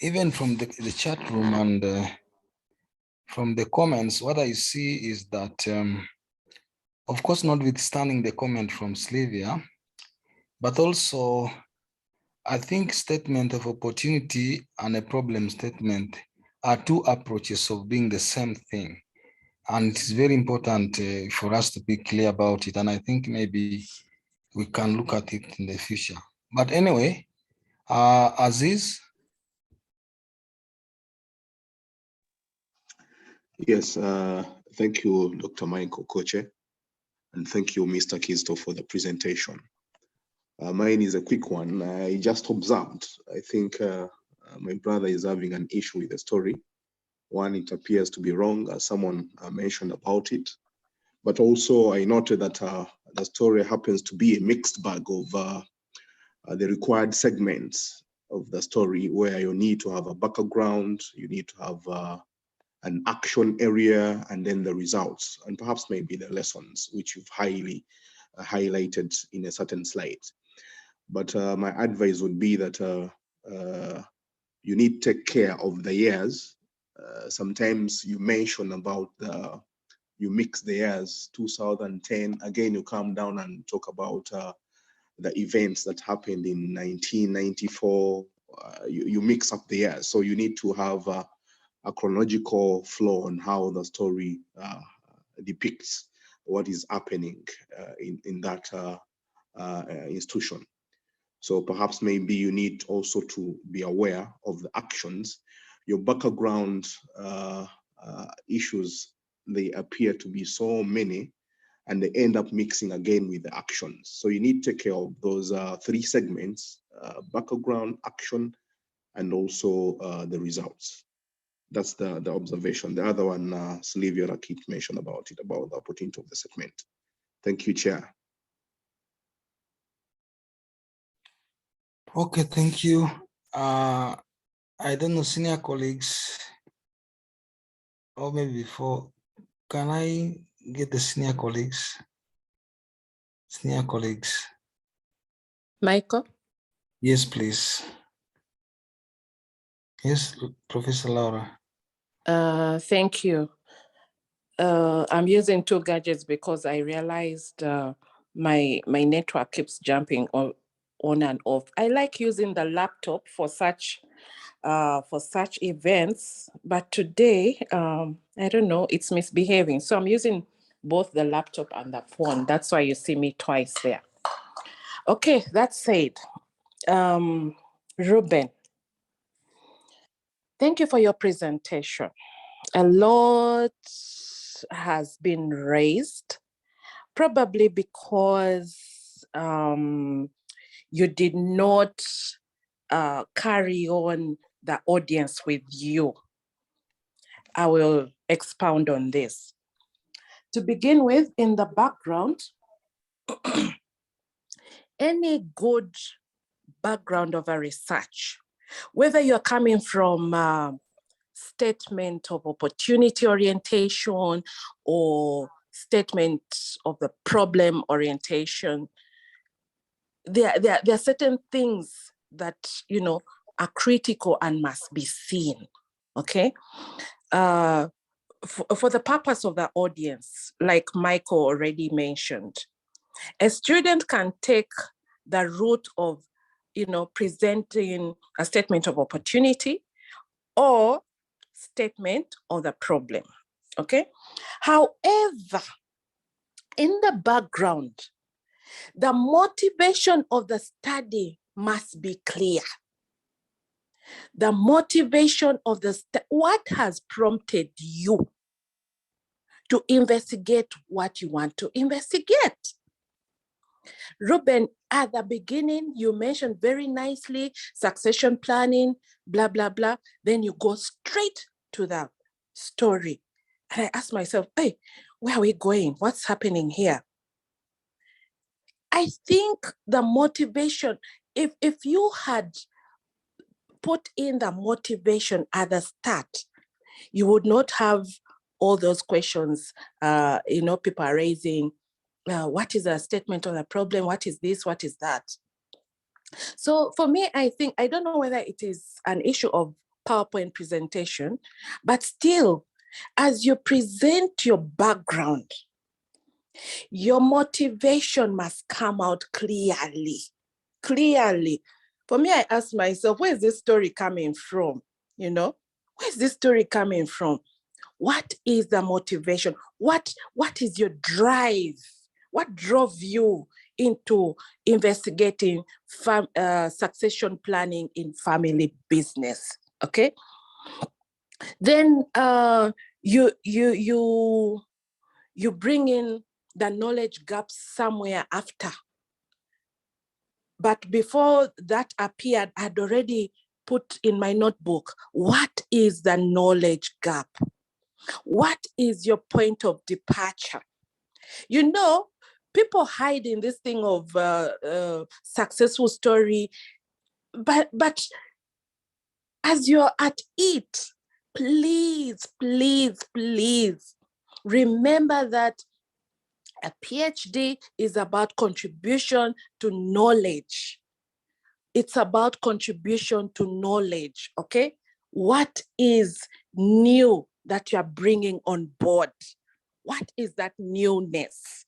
[SPEAKER 7] even from the chat room and from the comments, what I see is that, of course, notwithstanding the comment from Sylvia, but also I think statement of opportunity and a problem statement are two approaches of being the same thing. And it's very important for us to be clear about it. And I think maybe we can look at it in the future. But anyway, Aziz.
[SPEAKER 13] Yes, thank you, Dr. Michael Koche, and thank you, Mr. Kisto, for the presentation. Mine is a quick one. I just observed, I think my brother is having an issue with the story. One, it appears to be wrong, as someone mentioned about it. But also I noted that the story happens to be a mixed bag of the required segments of the story, where you need to have a background, you need to have an action area, and then the results, and perhaps maybe the lessons, which you've highly highlighted in a certain slide. But my advice would be that you need to take care of the years. Sometimes you mention about you mix the years 2010, again you come down and talk about the events that happened in 1994. You mix up the years, so you need to have a chronological flow on how the story depicts what is happening in that institution. So perhaps maybe you need also to be aware of the actions. Your background issues, they appear to be so many, and they end up mixing again with the actions. So you need to take care of those three segments: background, action, and also the results. That's the observation. The other one, Sylvia Rakit mentioned about it, about the opportunity of the segment. Thank you, Chair.
[SPEAKER 7] Okay, thank you. I don't know, senior colleagues, or maybe before, can I get the senior colleagues? Senior colleagues.
[SPEAKER 14] Michael?
[SPEAKER 7] Yes, please. Yes, Professor Laura.
[SPEAKER 14] Thank you. I'm using two gadgets because I realized my network keeps jumping on and off. I like using the laptop for such events, but today, I don't know, it's misbehaving. So I'm using both the laptop and the phone. That's why you see me twice there. Okay, that said, Ruben, thank you for your presentation. A lot has been raised, probably because you did not carry on the audience with you. I will expound on this. To begin with, in the background, any good background of a research, whether you're coming from statement of opportunity orientation or statement of the problem orientation, there are certain things that, you know, are critical and must be seen, okay? For the purpose of the audience, like Michael already mentioned, a student can take the route of, you know, presenting a statement of opportunity or statement of the problem, okay? However, in the background, the motivation of the study must be clear. The motivation of what has prompted you to investigate what you want to investigate. Ruben, at the beginning, you mentioned very nicely succession planning, blah, blah, blah. Then you go straight to the story. And I asked myself, hey, where are we going? What's happening here? I think the motivation, if you had put in the motivation at the start, you would not have all those questions, you know, people are raising, what is a statement on a problem? What is this? What is that? So for me, I think, I don't know whether it is an issue of PowerPoint presentation, but still, as you present your background, your motivation must come out clearly. Clearly. For me, I ask myself, where is this story coming from? You know, where is this story coming from? What is the motivation? What is your drive? What drove you into investigating succession planning in family business? Okay. Then you bring in the knowledge gaps somewhere after. But before that appeared, I'd already put in my notebook, what is the knowledge gap? What is your point of departure? You know, people hide in this thing of successful story, but as you're at it, please, please, please remember that a PhD is about contribution to knowledge. It's about contribution to knowledge, okay? What is new that you're bringing on board? What is that newness?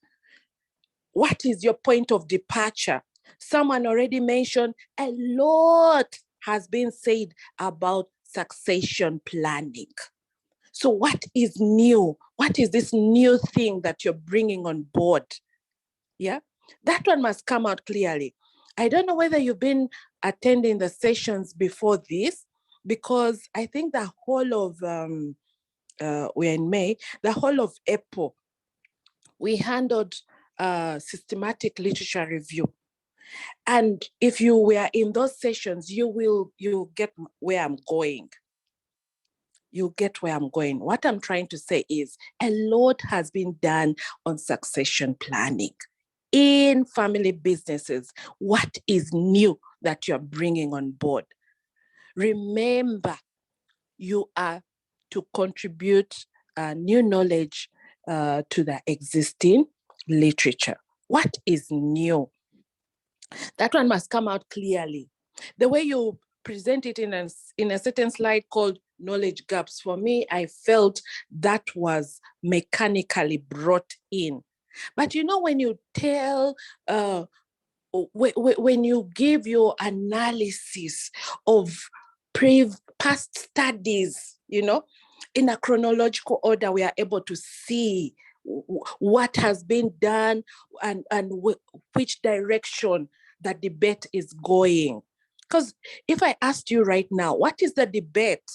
[SPEAKER 14] What is your point of departure? Someone already mentioned a lot has been said about succession planning. So what is new? What is this new thing that you're bringing on board? Yeah, that one must come out clearly. I don't know whether you've been attending the sessions before this, because I think the whole of, we're in May, the whole of April, we handled systematic literature review. And if you were in those sessions, you'll get where I'm going. You get where I'm going. What I'm trying to say is a lot has been done on succession planning in family businesses. What is new that you're bringing on board. Remember, you are to contribute new knowledge to the existing literature. What is new? That one must come out clearly. The way you present it in a certain slide called knowledge gaps, for me, I felt that was mechanically brought in. But you know, when you tell, when you give your analysis of past studies, you know, in a chronological order, we are able to see what has been done and which direction the debate is going. Because if I asked you right now, what is the debate?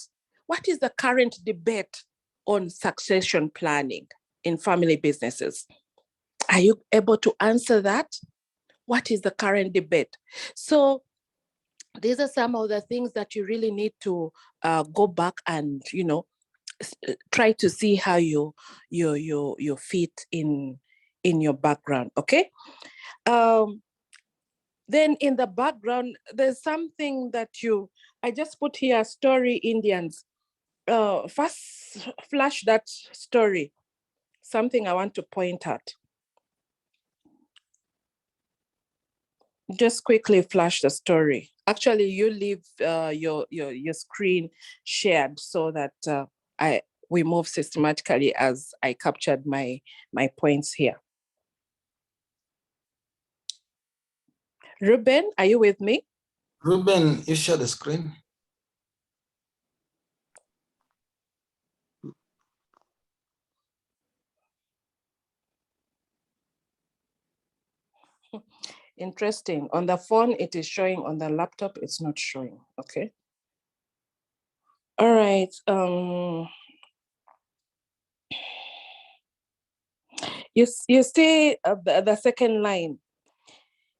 [SPEAKER 14] What is the current debate on succession planning in family businesses? Are you able to answer that? What is the current debate? So these are some of the things that you really need to go back and, you know, try to see how you fit in your background, okay? Then in the background, there's something that I just put here, story Indians. First flash that story, something I want to point at. Just quickly flash the story. Actually, you leave your screen shared so that we move systematically as I captured my points here. Ruben, are you with me?
[SPEAKER 7] Ruben, you share the screen.
[SPEAKER 14] Interesting. On the phone, it is showing. On the laptop, it's not showing. Okay. All right. You see the second line.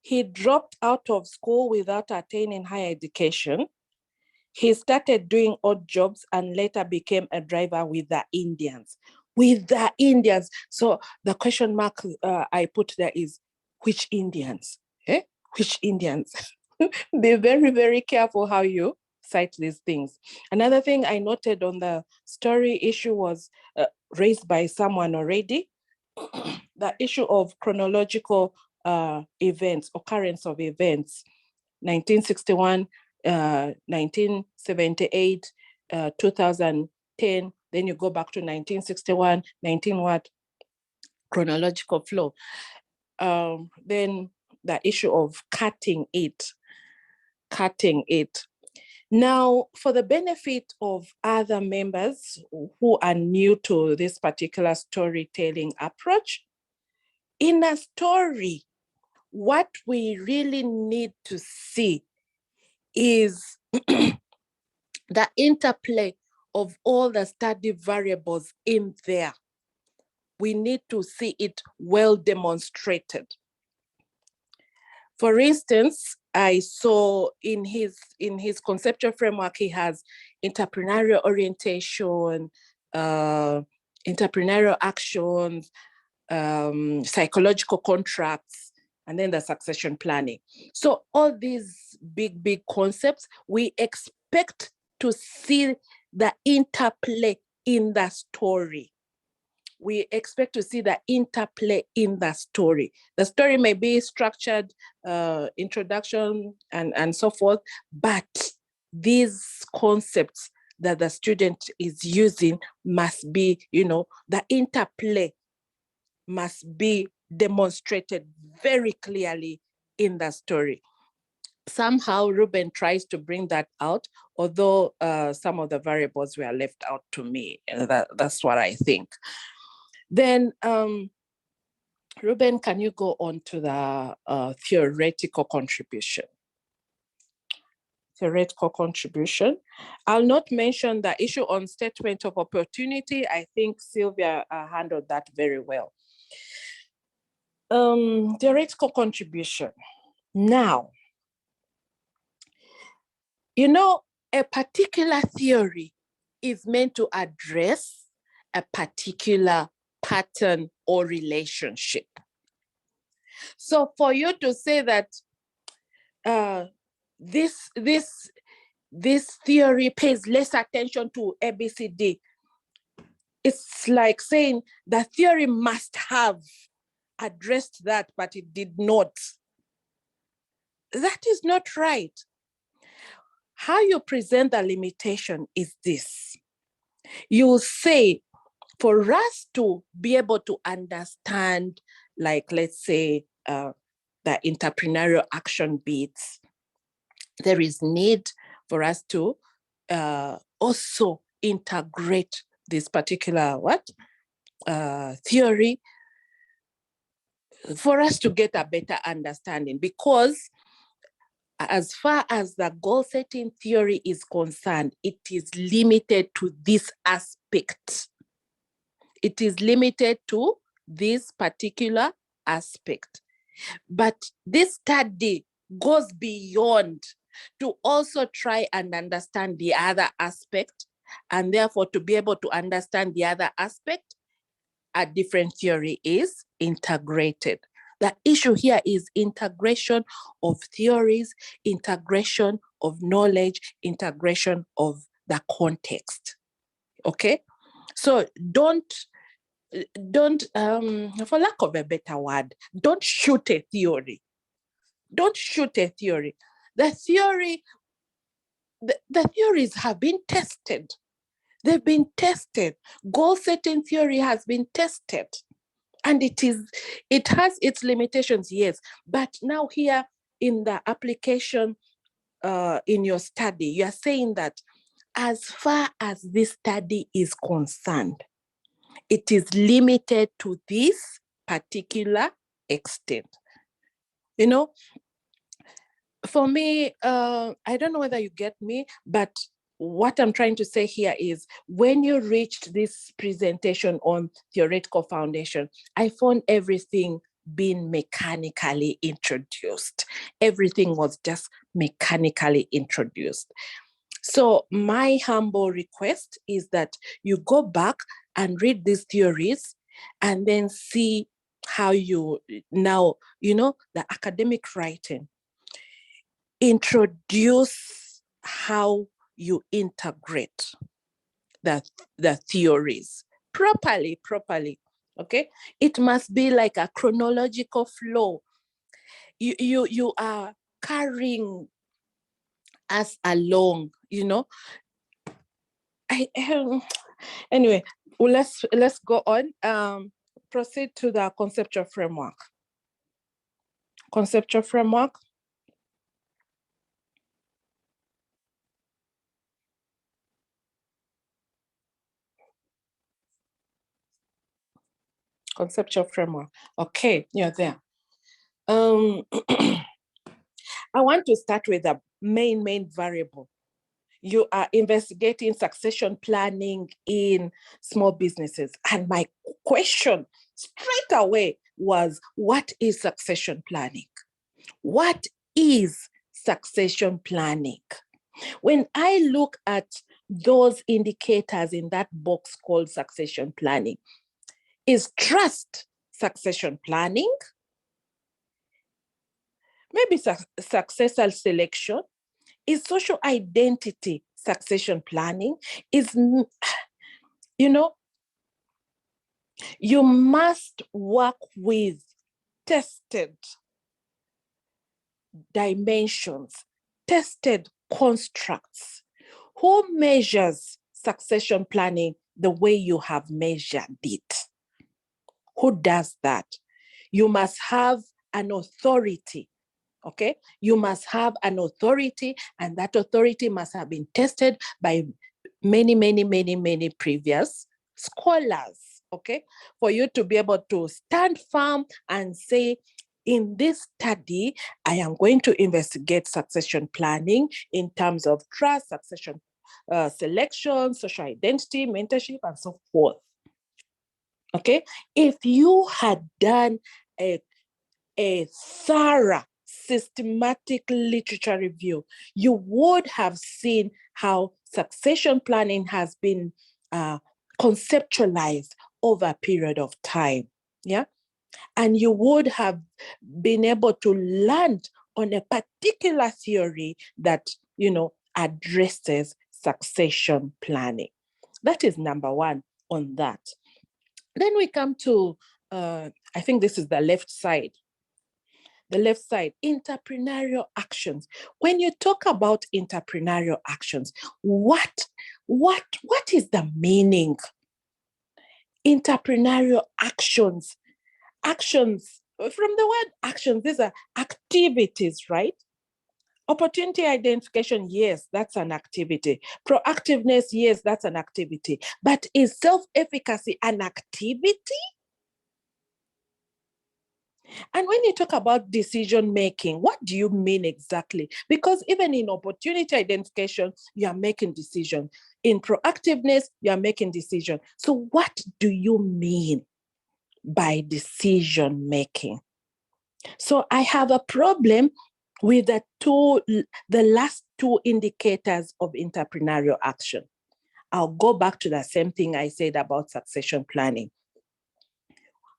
[SPEAKER 14] He dropped out of school without attaining higher education. He started doing odd jobs and later became a driver with the Indians. With the Indians. So the question mark I put there is, which Indians? Eh? Which Indians? Be very, very careful how you cite these things. Another thing I noted on the story issue was raised by someone already, the issue of chronological events, occurrence of events, 1961, 1978, 2010, then you go back to 1961, 19 what? Chronological flow. Then the issue of cutting it. Now, for the benefit of other members who are new to this particular storytelling approach, in a story, what we really need to see is the interplay of all the study variables in there. We need to see it well demonstrated. For instance, I saw in his conceptual framework, he has entrepreneurial orientation, entrepreneurial actions, psychological contracts, and then the succession planning. So all these big concepts, we expect to see the interplay in the story. We expect to see the interplay in the story. The story may be structured, introduction and so forth, but these concepts that the student is using must be, the interplay must be demonstrated very clearly in the story. Somehow Ruben tries to bring that out, although some of the variables were left out to me. That's what I think. Then, Ruben, can you go on to the theoretical contribution? Theoretical contribution. I'll not mention the issue on statement of opportunity. I think Sylvia handled that very well. Theoretical contribution. Now, a particular theory is meant to address a particular pattern or relationship. So for you to say that this theory pays less attention to ABCD. It's like saying the theory must have addressed that, but it did not. That is not right. How you present the limitation is this. You say, for us to be able to understand, like, let's say, the entrepreneurial action bits, there is need for us to also integrate this particular theory for us to get a better understanding, because as far as the goal setting theory is concerned, it is limited to this aspect. It is limited to this particular aspect. But this study goes beyond to also try and understand the other aspect, and therefore to be able to understand the other aspect, a different theory is integrated. The issue here is integration of theories, integration of knowledge, integration of the context. Okay? So don't, for lack of a better word, don't shoot a theory. Don't shoot a theory. The theories have been tested. They've been tested. Goal setting theory has been tested. And it has its limitations, yes. But now here in the application in your study, you're saying that as far as this study is concerned, it is limited to this particular extent. You know, for me, I don't know whether you get me, but what I'm trying to say here is when you reached this presentation on theoretical foundation, I found everything being mechanically introduced. Everything was just mechanically introduced. So my humble request is that you go back and read these theories and then see how you now, the academic writing, introduce how you integrate the theories properly, okay? It must be like a chronological flow. You are carrying us along, Anyway, well, let's go on. Proceed to the conceptual framework. Conceptual framework. Conceptual framework. Okay, you're there. I want to start with the main variable. You are investigating succession planning in small businesses. And my question straight away was, what is succession planning? What is succession planning? When I look at those indicators in that box called succession planning, is trust succession planning? Maybe successor selection? Is social identity succession planning? You must work with tested dimensions, tested constructs. Who measures succession planning the way you have measured it? Who does that? You must have an authority, okay? You must have an authority, and that authority must have been tested by many previous scholars, okay? For you to be able to stand firm and say, in this study, I am going to investigate succession planning in terms of trust, succession selection, social identity, mentorship, and so forth. Okay, if you had done a thorough, systematic literature review, you would have seen how succession planning has been conceptualized over a period of time. Yeah. And you would have been able to land on a particular theory that, you know, addresses succession planning. That is number one on that. Then we come to, I think this is the left side. The left side, entrepreneurial actions. When you talk about entrepreneurial actions, what is the meaning? Entrepreneurial actions. Actions, from the word actions, these are activities, right? Opportunity identification, yes, that's an activity. Proactiveness, yes, that's an activity. But is self-efficacy an activity? And when you talk about decision making, what do you mean exactly? Because even in opportunity identification, you are making decisions. In proactiveness, you are making decisions. So what do you mean by decision making? So I have a problem with the last two indicators of entrepreneurial action. I'll go back to the same thing I said about succession planning.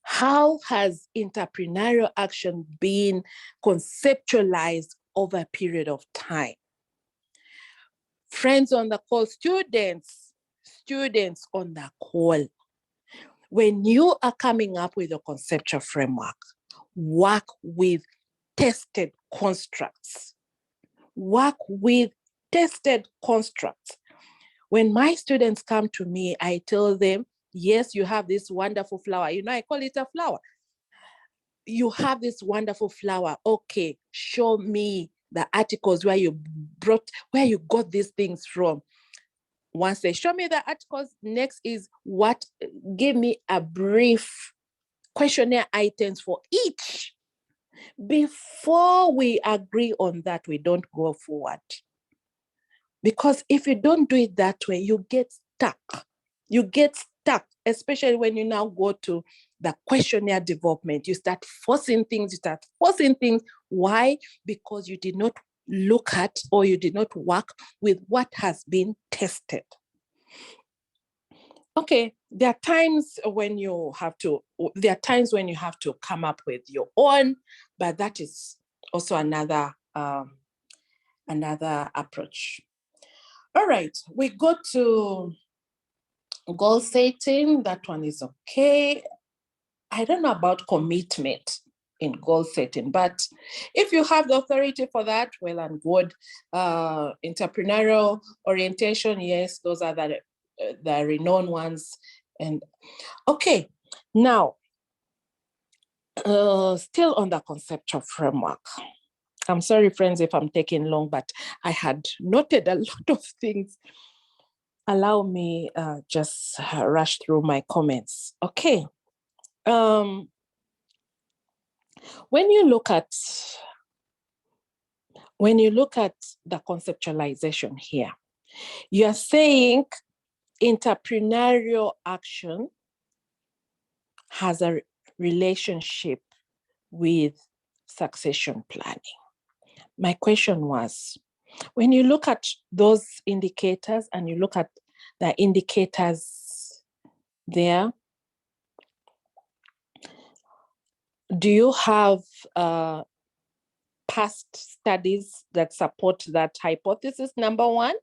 [SPEAKER 14] How has entrepreneurial action been conceptualized over a period of time? Friends on the call, students on the call, when you are coming up with a conceptual framework, work with tested constructs. Work with tested constructs. When my students come to me, I tell them, yes, you have this wonderful flower. You know, I call it a flower. You have this wonderful flower. Okay, show me the articles where you got these things from. Once they show me the articles, next is give me a brief questionnaire items for each. Before we agree on that, we don't go forward. Because if you don't do it that way, you get stuck. You get stuck, especially when you now go to the questionnaire development. You start forcing things. Why? Because you did not look at or you did not work with what has been tested. Okay, there are times when you have to come up with your own, but that is also another approach. All right, we go to goal setting. That one is okay. I don't know about commitment in goal setting, but if you have the authority for that, well and good. Entrepreneurial orientation, yes, those are the renowned ones. And okay, now, still on the conceptual framework. I'm sorry, friends, if I'm taking long, but I had noted a lot of things. Allow me just rush through my comments. Okay. When you look at the conceptualization here, you're saying entrepreneurial action has a relationship with succession planning. My question was, when you look at those indicators and you look at the indicators there, do you have past studies that support that hypothesis, number one?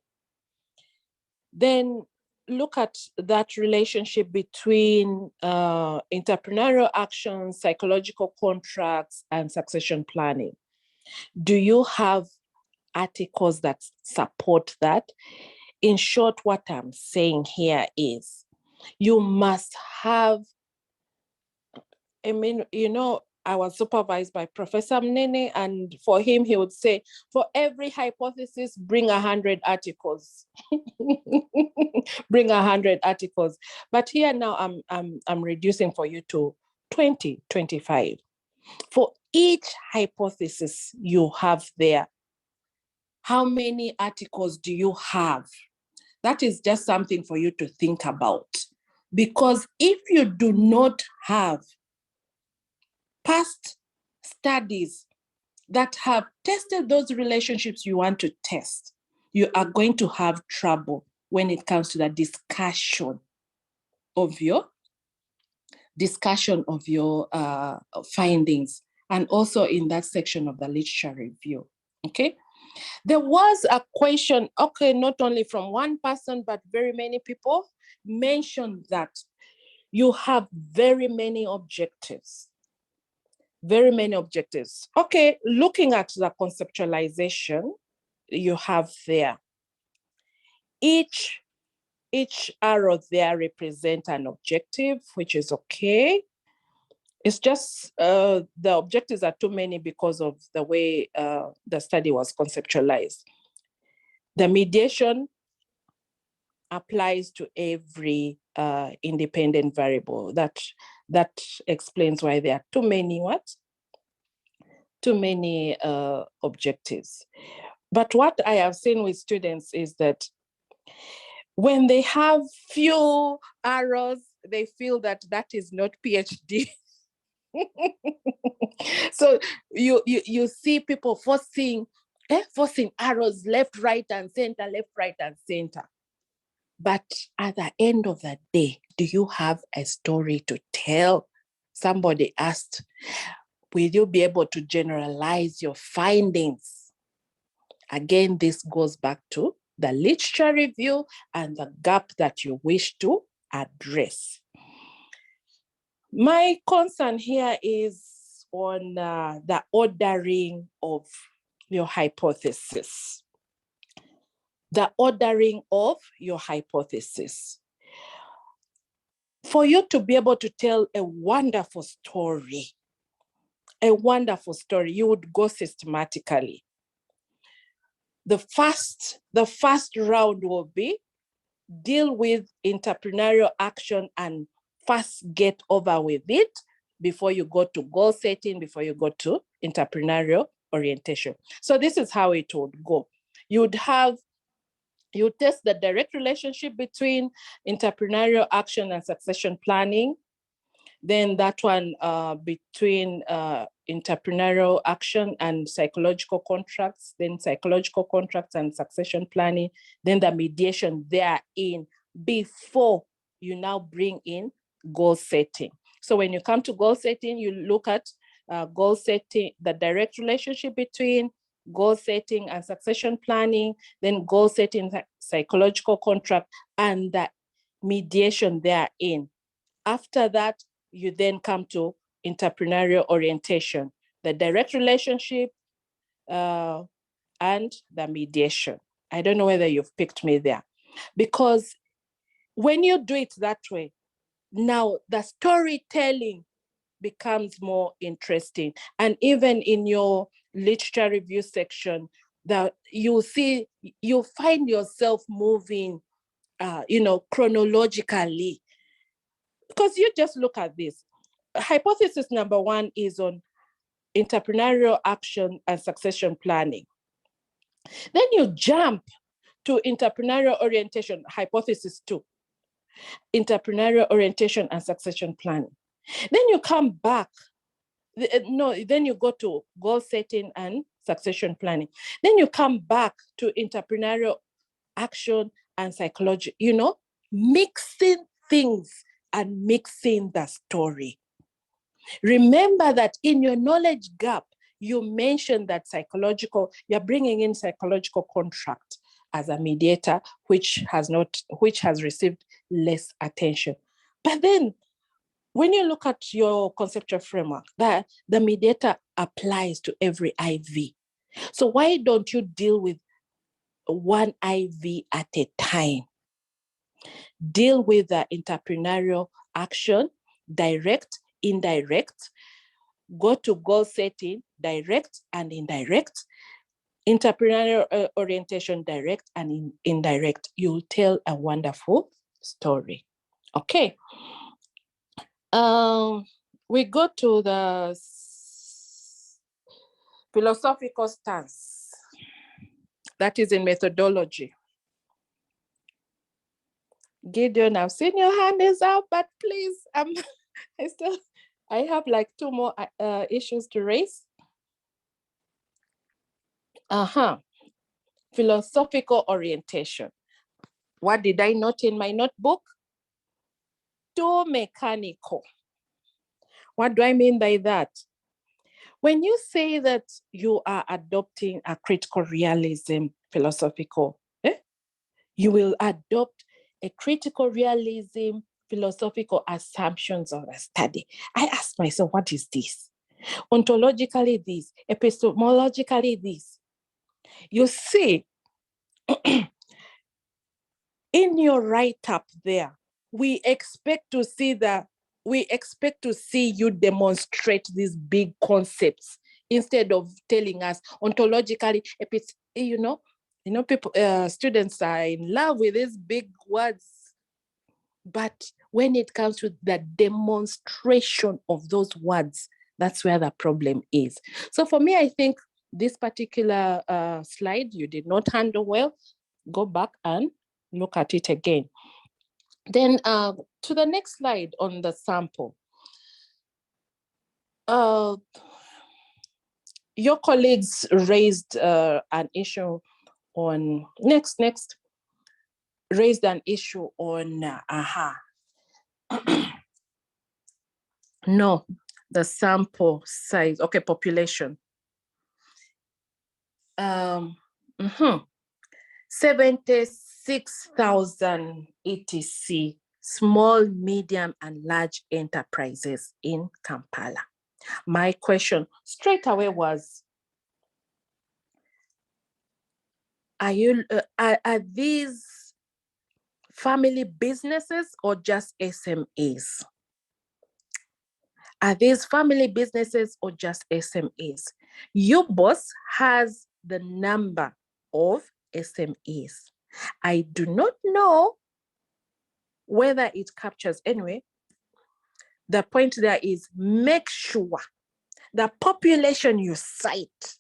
[SPEAKER 14] Then look at that relationship between entrepreneurial actions, psychological contracts, and succession planning. Do you have articles that support that? In short, what I'm saying here is you must have, I was supervised by Professor Mnene, and for him, he would say, for every hypothesis, bring 100 articles. Bring 100 articles. But here now, I'm reducing for you to 20, 25. For each hypothesis you have there, how many articles do you have? That is just something for you to think about. Because if you do not have past studies that have tested those relationships you want to test, you are going to have trouble when it comes to the discussion of your findings and also in that section of the literature review, okay? There was a question, okay, not only from one person, but very many people mentioned that you have very many objectives. Very many objectives. Okay, looking at the conceptualization you have there, each arrow there represents an objective, which is okay. It's just the objectives are too many because of the way the study was conceptualized. The mediation applies to every independent variable. That explains why there are too many objectives. But what I have seen with students is that when they have few arrows, they feel that is not PhD. So you see people forcing arrows left, right, and center, left, right, and center. But at the end of the day, do you have a story to tell? Somebody asked, will you be able to generalize your findings? Again, this goes back to the literature review and the gap that you wish to address. My concern here is on the ordering of your hypothesis. The ordering of your hypothesis. For you to be able to tell a wonderful story, you would go systematically. The first round will be deal with entrepreneurial action and first get over with it before you go to goal setting, before you go to entrepreneurial orientation. So this is how it would go. You test the direct relationship between entrepreneurial action and succession planning. Then that one between entrepreneurial action and psychological contracts, then psychological contracts and succession planning, then the mediation therein before you now bring in goal setting. So when you come to goal setting, you look at goal setting, the direct relationship between goal setting and succession planning, then goal setting, psychological contract, and the mediation therein. After that, you then come to entrepreneurial orientation, the direct relationship and the mediation. I don't know whether you've picked me there. Because when you do it that way, now the storytelling becomes more interesting. And even in your literature review section, that you find yourself moving, chronologically. Because you just look at this. Hypothesis number 1 is on entrepreneurial action and succession planning. Then you jump to entrepreneurial orientation, hypothesis 2, entrepreneurial orientation and succession planning. Then you come back, then you go to goal setting and succession planning. Then you come back to entrepreneurial action and psychology, mixing things and mixing the story. Remember that in your knowledge gap, you mentioned that you're bringing in psychological contract as a mediator, which has received less attention. But then when you look at your conceptual framework, that the mediator applies to every IV. So why don't you deal with one IV at a time? Deal with the entrepreneurial action, direct, indirect, go to goal setting, direct and indirect, entrepreneurial orientation, direct and indirect. You'll tell a wonderful story. Okay. We go to the philosophical stance. That is in methodology. Gideon, I've seen your hand is up, but please, I have like 2 more issues to raise. Philosophical orientation. What did I note in my notebook? Too mechanical. What do I mean by that? When you say that you are adopting a critical realism philosophical, you will adopt a critical realism philosophical assumptions of a study. I ask myself, what is this? Ontologically this, epistemologically this. You see, in your write-up there, we expect to see you demonstrate these big concepts instead of telling us ontologically, people, students are in love with these big words. But when it comes to the demonstration of those words, that's where the problem is. So for me, I think this particular slide you did not handle well. Go back and look at it again. Then to the next slide on the sample. Your colleagues raised an issue on, raised an issue on, no, the sample size, okay, population. 76,000 ETC, small, medium, and large enterprises in Kampala. My question straight away was, are these family businesses or just SMEs? Are these family businesses or just SMEs? Your boss has the number of SMEs. I do not know whether it captures anyway. The point there is make sure the population you cite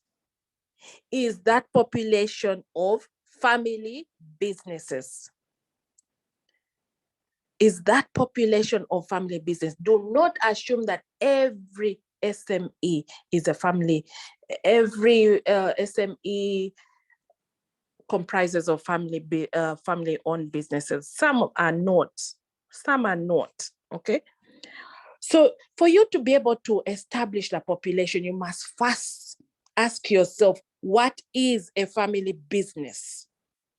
[SPEAKER 14] is that population of family businesses. Is that population of family business. Do not assume that every SME is a family. Every SME comprises of family-owned businesses. Some are not. Some are not, okay? So for you to be able to establish the population, you must first ask yourself, what is a family business?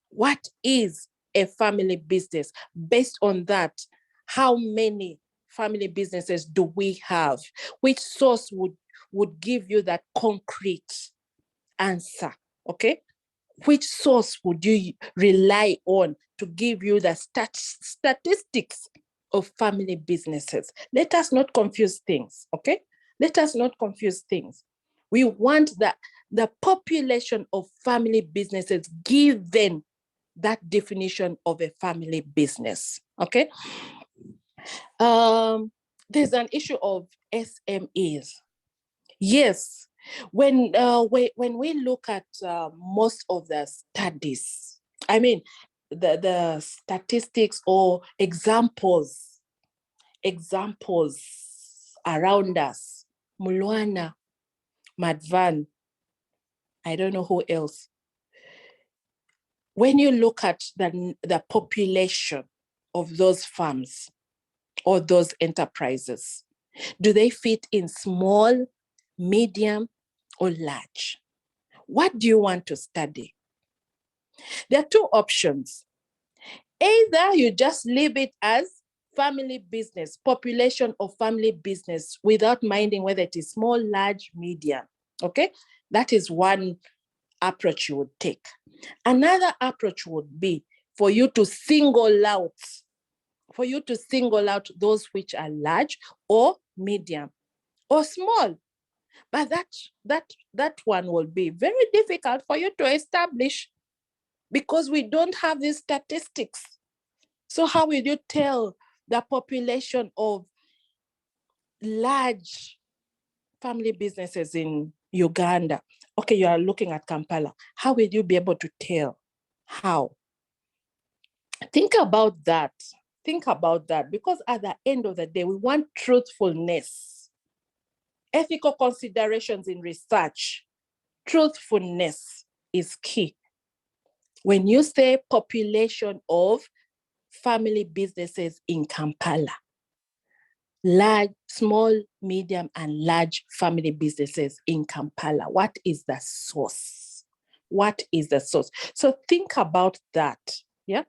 [SPEAKER 14] What is a family business? Based on that, how many family businesses do we have? Which source would give you that concrete answer, okay? Which source would you rely on to give you the statistics of family businesses? Let us not confuse things, okay? Let us not confuse things. We want the population of family businesses given that definition of a family business, okay? There's an issue of SMEs. Yes, when we look at most of the studies, I mean, the statistics or examples around us, Mulwana, Madvan, I don't know who else. When you look at the population of those farms or those enterprises, do they fit in small, medium, or large? What do you want to study? There are two options. Either you just leave it as family business, population of family business, without minding whether it is small, large, medium, okay? That is one approach you would take. Another approach would be for you to single out those which are large or medium or small. But that one will be very difficult for you to establish because we don't have these statistics. So how will you tell the population of large family businesses in Uganda? Okay, you are looking at Kampala. How will you be able to tell? How? Think about that. Think about that, because at the end of the day, we want truthfulness, ethical considerations in research. Truthfulness is key. When you say population of family businesses in Kampala, large, small, medium, and large family businesses in Kampala? What is the source? What is the source? So think about that. Yeah,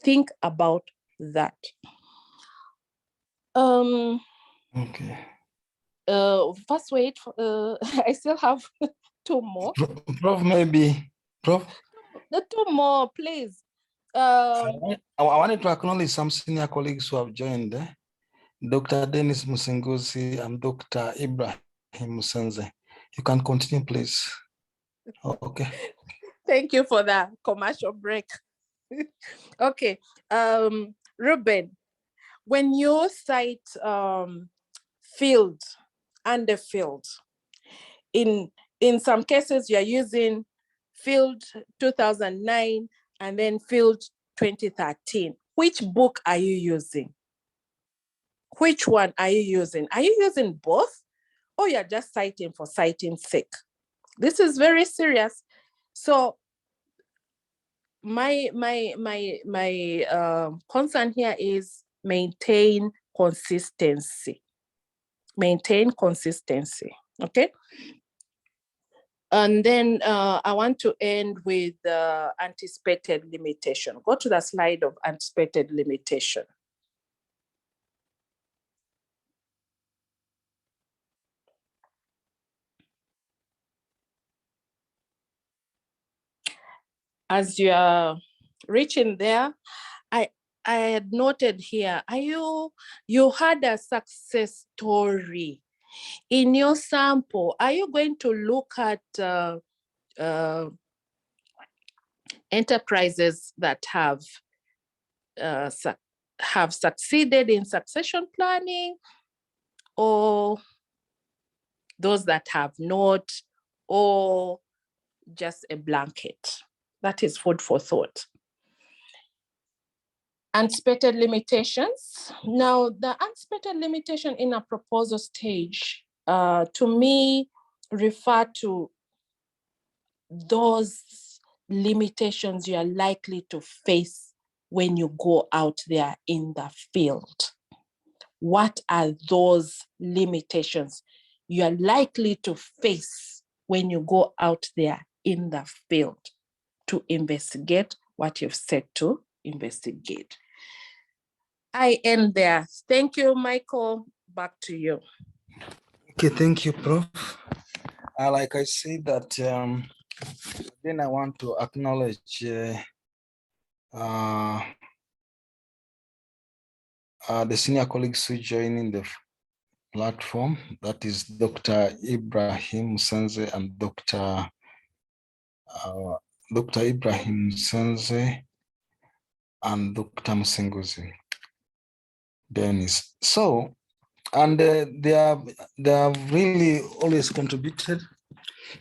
[SPEAKER 14] think about that.
[SPEAKER 7] Okay.
[SPEAKER 14] First, wait. I still have two more.
[SPEAKER 7] Prof, maybe. Prof?
[SPEAKER 14] The two more, please.
[SPEAKER 7] I wanted to acknowledge some senior colleagues who have joined. Dr. Dennis Musenguzi and Dr. Ibrahim Musenze. You can continue, please. Okay.
[SPEAKER 14] Thank you for that commercial break. Okay. Ruben, when you cite field, underfield, in some cases you're using field 2009 and then field 2013. Which book are you using? Which one are you using? Are you using both, or you're just citing for citing's sake? This is very serious. So my concern here is maintain consistency. Maintain consistency, okay? And then I want to end with anticipated limitation. Go to the slide of anticipated limitation. As you are reaching there, I had noted here, you had a success story. In your sample, are you going to look at enterprises that have succeeded in succession planning, or those that have not, or just a blanket? That is food for thought. Anticipated limitations. Now, the anticipated limitation in a proposal stage, to me, refer to those limitations you are likely to face when you go out there in the field. What are those limitations you are likely to face when you go out there in the field to investigate what you've set to investigate? I end there. Thank you, Michael. Back to you.
[SPEAKER 7] Okay, thank you, Prof. Like I said that, then I want to acknowledge the senior colleagues who join in the platform. That is Dr. Ibrahim Musenze and Dr. Ibrahim Musenze and Dr. Musenguzi Dennis. So, and they have really always contributed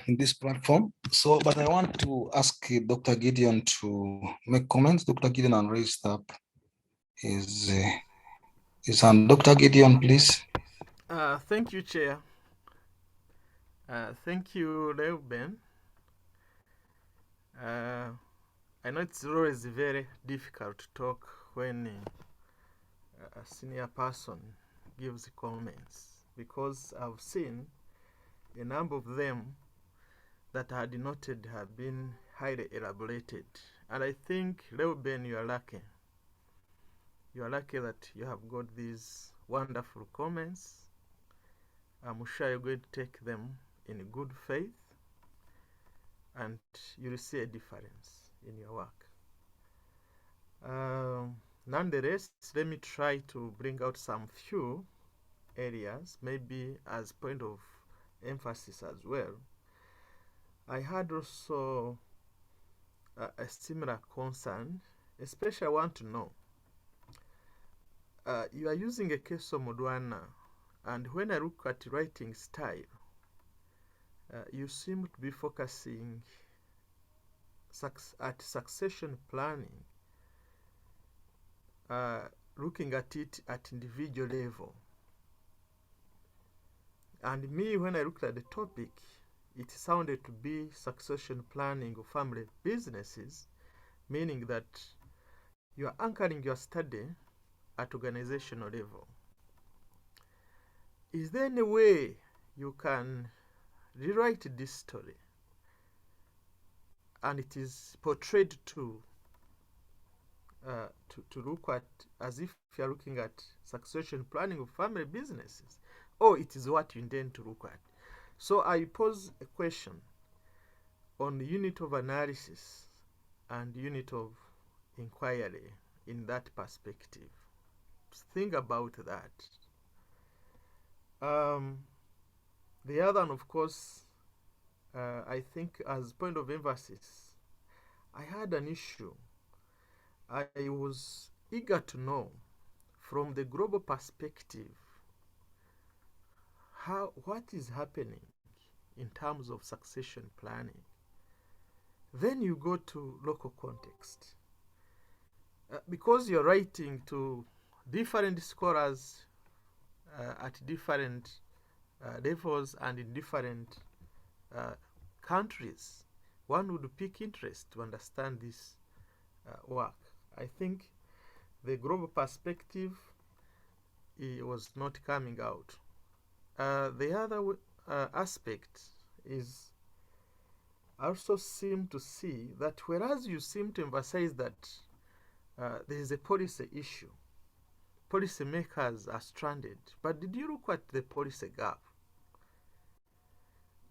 [SPEAKER 7] in this platform. So, but I want to ask Dr. Gideon to make comments. Dr. Gideon raised up his hand. Dr. Gideon, please.
[SPEAKER 15] Thank you, Chair. Thank you, Reuben. I know it's always very difficult to talk when a senior person gives comments, because I've seen a number of them that are denoted have been highly elaborated. And I think, Reuben, you are lucky. You are lucky that you have got these wonderful comments. I'm sure you're going to take them in good faith, and you'll see a difference in your work. Nonetheless, let me try to bring out some few areas, maybe as point of emphasis as well. I had also a similar concern, especially I want to know, you are using a case of Modwana, and when I look at writing style, you seem to be focusing at succession planning, looking at it at individual level. And me, when I looked at the topic, it sounded to be succession planning of family businesses, meaning that you are anchoring your study at organizational level. is there any way you can rewrite this story and it is portrayed to look at as if you're looking at succession planning of family businesses, or it is what you intend to look at? So I pose a question on the unit of analysis and unit of inquiry in that perspective. Think about that. The other one, of course, I think as point of emphasis, I had an issue. I was eager to know from the global perspective what is happening in terms of succession planning. Then you go to local context. Because you're writing to different scholars at different levels and in different countries, one would pick interest to understand this work. I think the global perspective was not coming out. The other aspect is I also seem to see that whereas you seem to emphasize that there is a policy issue, policymakers are stranded, but did you look at the policy gap?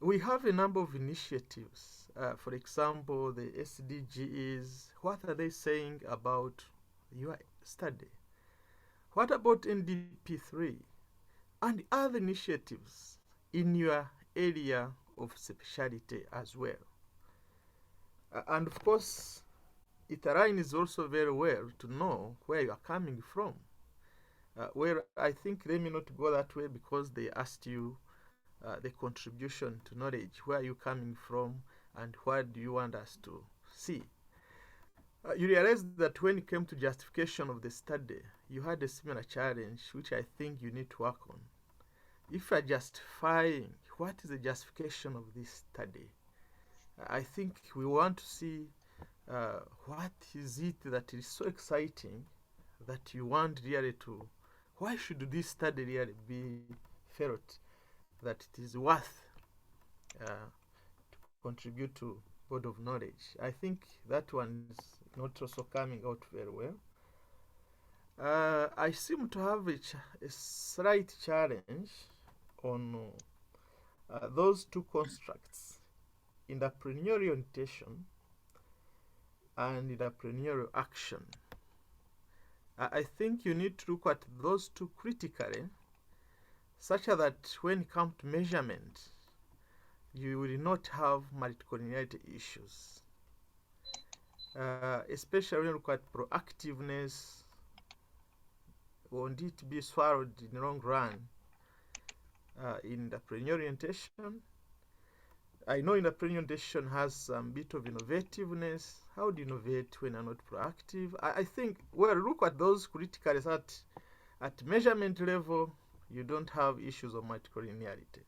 [SPEAKER 15] We have a number of initiatives. For example, the SDGs. What are they saying about your study? What about NDP3 and other initiatives in your area of specialty as well? And of course, it aligns also very well to know where you are coming from. Where I think they may not go that way because they asked you the contribution to knowledge. Where are you coming from and what do you want us to see? You realize that when it came to justification of the study, you had a similar challenge, which I think you need to work on. If you are justifying, what is the justification of this study? I think we want to see what is it that is so exciting that you want really to, why should this study really be felt that it is worth to contribute to board of knowledge? I think that one is not also coming out very well. I seem to have a slight challenge on those two constructs, entrepreneurial orientation and entrepreneurial action. I think you need to look at those two critically, such that when it comes to measurement, you will not have multicollinearity issues. Especially when you look at proactiveness, won't it be swallowed in the long run in entrepreneurial orientation? I know entrepreneurial orientation has some bit of innovativeness. How do you innovate when you're not proactive? I think, well, look at those critically at measurement level, you don't have issues of multicollinearity.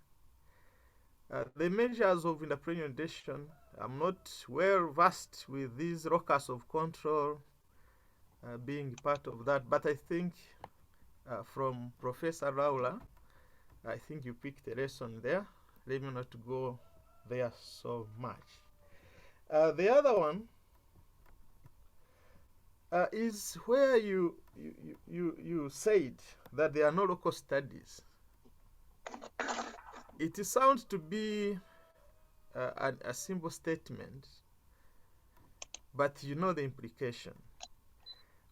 [SPEAKER 15] The measures of entrepreneurial orientation, I'm not well versed with these locus of control being part of that, but I think from Professor Raula, I think you picked a lesson there. Let me not go there so much. The other one is where you said that there are no local studies. It sounds to be a simple statement, but you know the implication.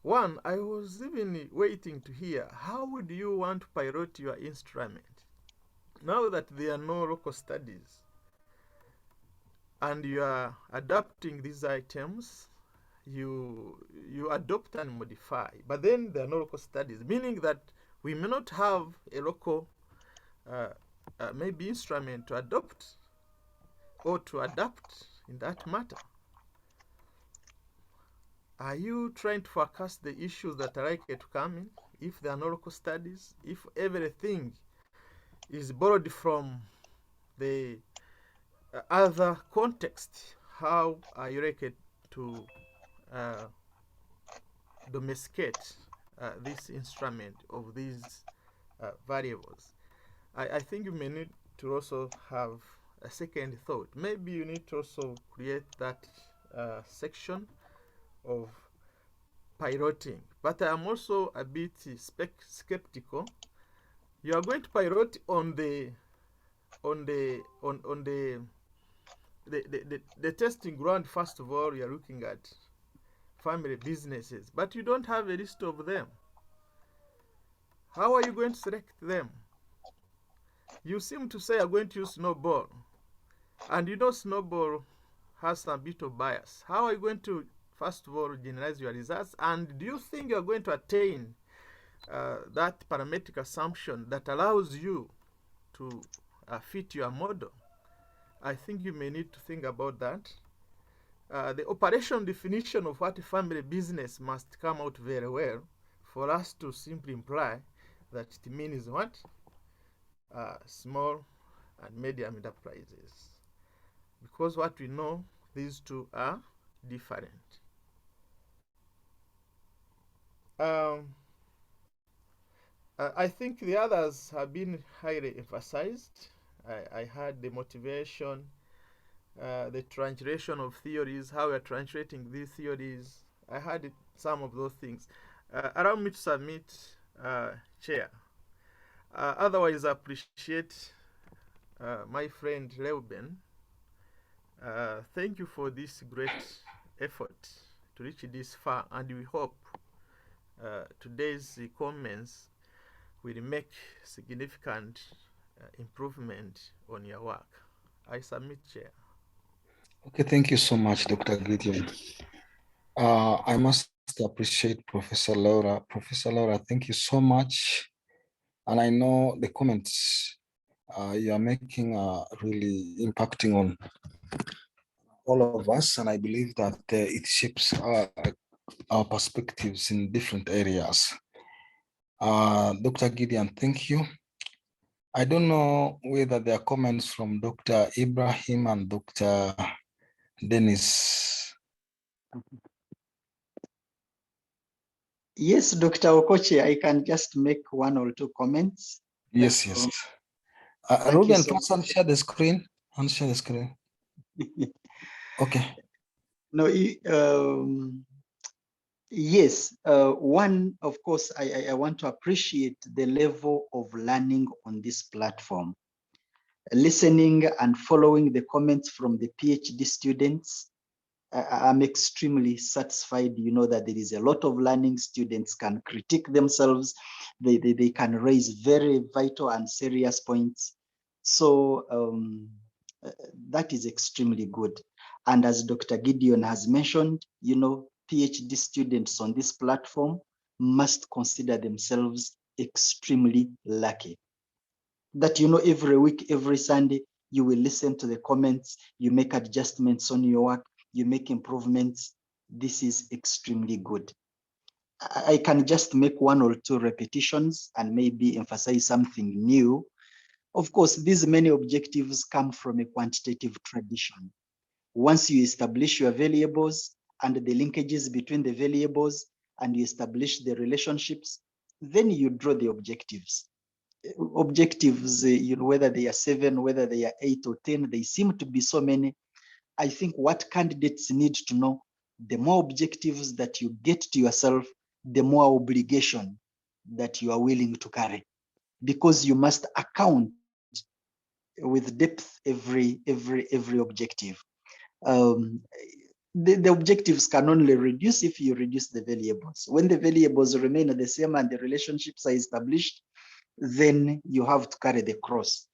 [SPEAKER 15] One, I was even waiting to hear, how would you want to pilot your instrument now that there are no local studies and you are adapting these items? You adopt and modify, but then there are no local studies, meaning that we may not have a local maybe instrument to adopt or to adapt in that matter. Are you trying to forecast the issues that are likely to come in if there are no local studies? If everything is borrowed from the other context, how are you likely to domesticate this instrument of these variables? I think you may need to also have a second thought. Maybe you need to also create that section of piloting. But I'm also a bit skeptical. You are going to pilot on the testing ground. First of all, you're looking at family businesses, but you don't have a list of them. How are you going to select them? You seem to say you're going to use Snowball, and you know Snowball has some bit of bias. How are you going to, first of all, generalize your results? And do you think you're going to attain that parametric assumption that allows you to fit your model? I think you may need to think about that. The operation definition of what a family business must come out very well for us to simply imply that it means what? Small and medium enterprises. Because what we know, these two are different. I think the others have been highly emphasized. I had the motivation, the translation of theories, how we're translating these theories. I had some of those things. Allow me to submit, Chair. Otherwise, I appreciate my friend Leuben. Thank you for this great effort to reach this far, and we hope today's comments will make significant improvement on your work. I submit, Chair.
[SPEAKER 7] Okay, thank you so much, Dr. Gideon. I must appreciate Professor Laura. Professor Laura, thank you so much. And I know the comments you are making are really impacting on all of us, and I believe that it shapes our perspectives in different areas. Dr. Gideon, thank you. I don't know whether there are comments from Dr. Ibrahim and Dr. Dennis.
[SPEAKER 16] Yes, Dr. Okoche, I can just make one or two comments.
[SPEAKER 7] Yes, yes. Ruben, please unshare the screen. Unshare the screen. Okay.
[SPEAKER 16] No, yes, one, of course, I want to appreciate the level of learning on this platform. Listening and following the comments from the PhD students, I'm extremely satisfied, you know, that there is a lot of learning. Students can critique themselves. They can raise very vital and serious points. So that is extremely good. And as Dr. Gideon has mentioned, you know, PhD students on this platform must consider themselves extremely lucky. That, you know, every week, every Sunday, you will listen to the comments, you make adjustments on your work, you make improvements. This is extremely good. I can just make one or two repetitions and maybe emphasize something new. Of course, these many objectives come from a quantitative tradition. Once you establish your variables and the linkages between the variables, and you establish the relationships, then you draw the objectives. Objectives, you know, whether they are 7, whether they are 8 or 10, they seem to be so many. I think what candidates need to know, the more objectives that you get to yourself, the more obligation that you are willing to carry, because you must account with depth every objective. The objectives can only reduce if you reduce the variables. When the variables remain the same and the relationships are established, then you have to carry the cross.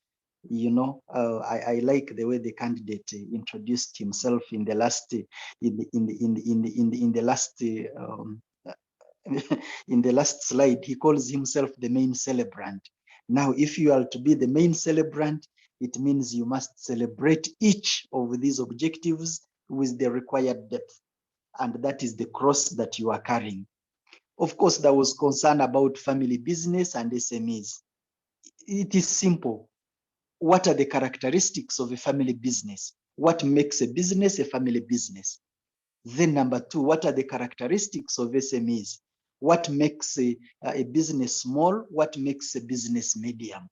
[SPEAKER 16] You know, I like the way the candidate introduced himself in the last in the last slide. He calls himself the main celebrant. Now, if you are to be the main celebrant, it means you must celebrate each of these objectives with the required depth, and that is the cross that you are carrying. Of course, there was concern about family business and SMEs. It is simple. What are the characteristics of a family business? What makes a business a family business? Then number 2, what are the characteristics of SMEs? What makes a business small? What makes a business medium?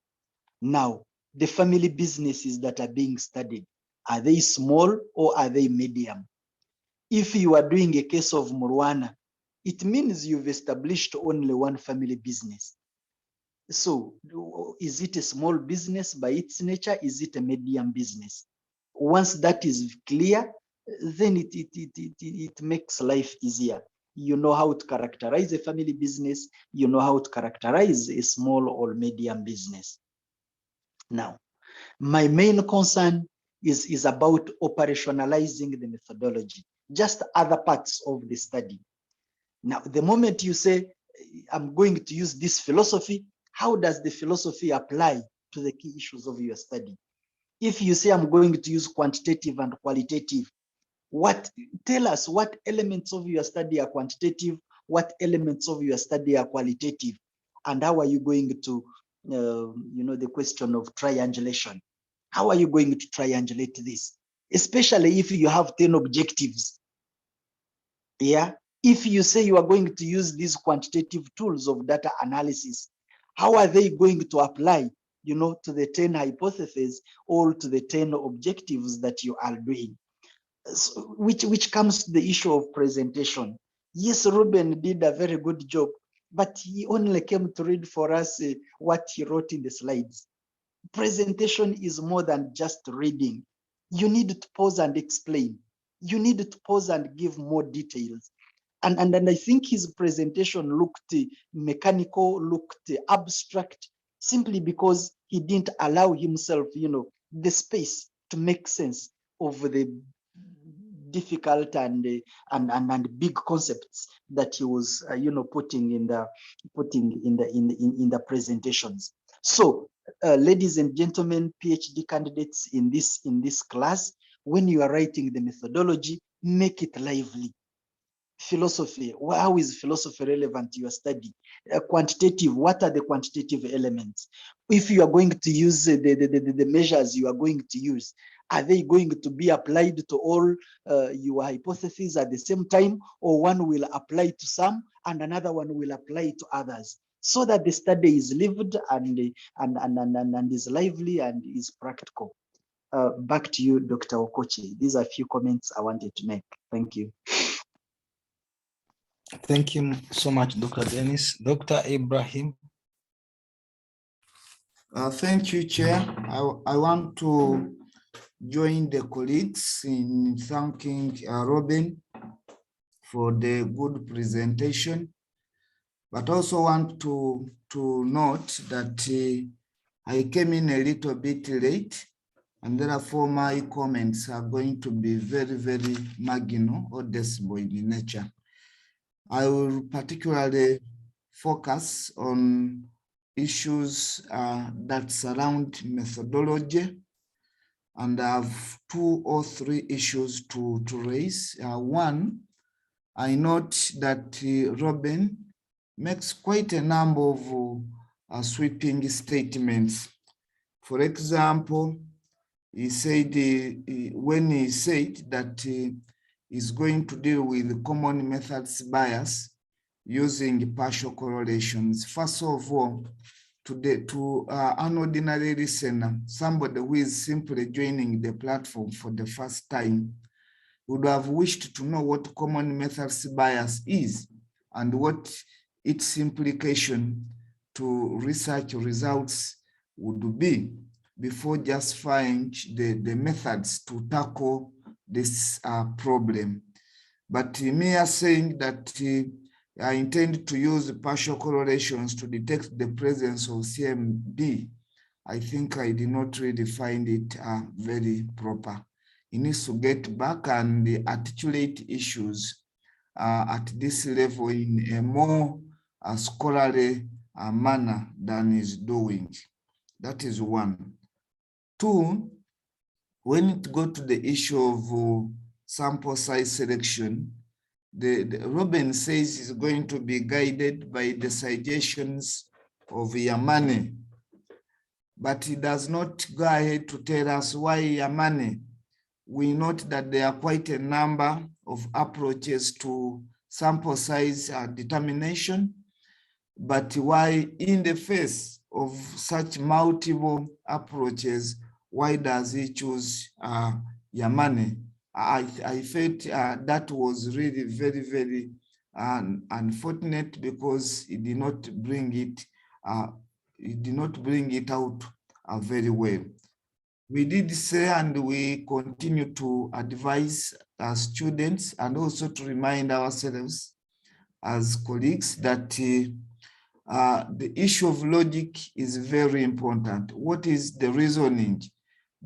[SPEAKER 16] Now, the family businesses that are being studied, are they small or are they medium? If you are doing a case of Murwana, it means you've established only one family business. So is it a small business by its nature? Is it a medium business? Once that is clear, then it makes life easier. You know how to characterize a family business. You know how to characterize a small or medium business. Now, my main concern is about operationalizing the methodology, just other parts of the study. Now, the moment you say, I'm going to use this philosophy, how does the philosophy apply to the key issues of your study? If you say, I'm going to use quantitative and qualitative, tell us what elements of your study are quantitative, what elements of your study are qualitative, and how are you going to, the question of triangulation. How are you going to triangulate this? Especially if you have 10 objectives. Yeah. If you say you are going to use these quantitative tools of data analysis, how are they going to apply, to the 10 hypotheses or to the 10 objectives that you are doing? So, which comes to the issue of presentation. Yes, Ruben did a very good job, but he only came to read for us what he wrote in the slides. Presentation is more than just reading. You need to pause and explain. You need to pause and give more details. And I think his presentation looked mechanical, looked abstract, simply because he didn't allow himself, the space to make sense of the difficult and big concepts that he was, putting in the presentations. So, ladies and gentlemen, PhD candidates in this class, when you are writing the methodology, make it lively. Philosophy, how is philosophy relevant to your study? Quantitative, what are the quantitative elements? If you are going to use the measures you are going to use, are they going to be applied to all your hypotheses at the same time, or one will apply to some and another one will apply to others, so that the study is lived and is lively and is practical? Back to you, Dr. Okochi. These are a few comments I wanted to make. Thank you.
[SPEAKER 7] Thank you so much, Dr. Dennis. Dr. Ibrahim.
[SPEAKER 17] Thank you, Chair. I want to join the colleagues in thanking Robin for the good presentation, but also want to note that I came in a little bit late, and therefore my comments are going to be very, very marginal or decibel in nature. I will particularly focus on issues that surround methodology, and I have 2 or 3 issues to raise. One, I note that Robin makes quite a number of sweeping statements. For example, he said when he said that is going to deal with common methods bias using partial correlations. First of all, to an ordinary listener, somebody who is simply joining the platform for the first time, would have wished to know what common methods bias is and what its implication to research results would be before justifying the methods to tackle this problem. But me saying that I intend to use partial correlations to detect the presence of CMB, I think I did not really find it very proper. He needs to get back and articulate issues at this level in a more scholarly manner than he's doing. That is one. Two, when it goes to the issue of sample size selection, Robin says is going to be guided by the suggestions of Yamane, but he does not go ahead to tell us why Yamane. We note that there are quite a number of approaches to sample size determination, but why in the face of such multiple approaches, why does he choose Yamane? I felt that was really very, very unfortunate, because it did not bring it out very well. We did say, and we continue to advise our students and also to remind ourselves as colleagues that the issue of logic is very important. What is the reasoning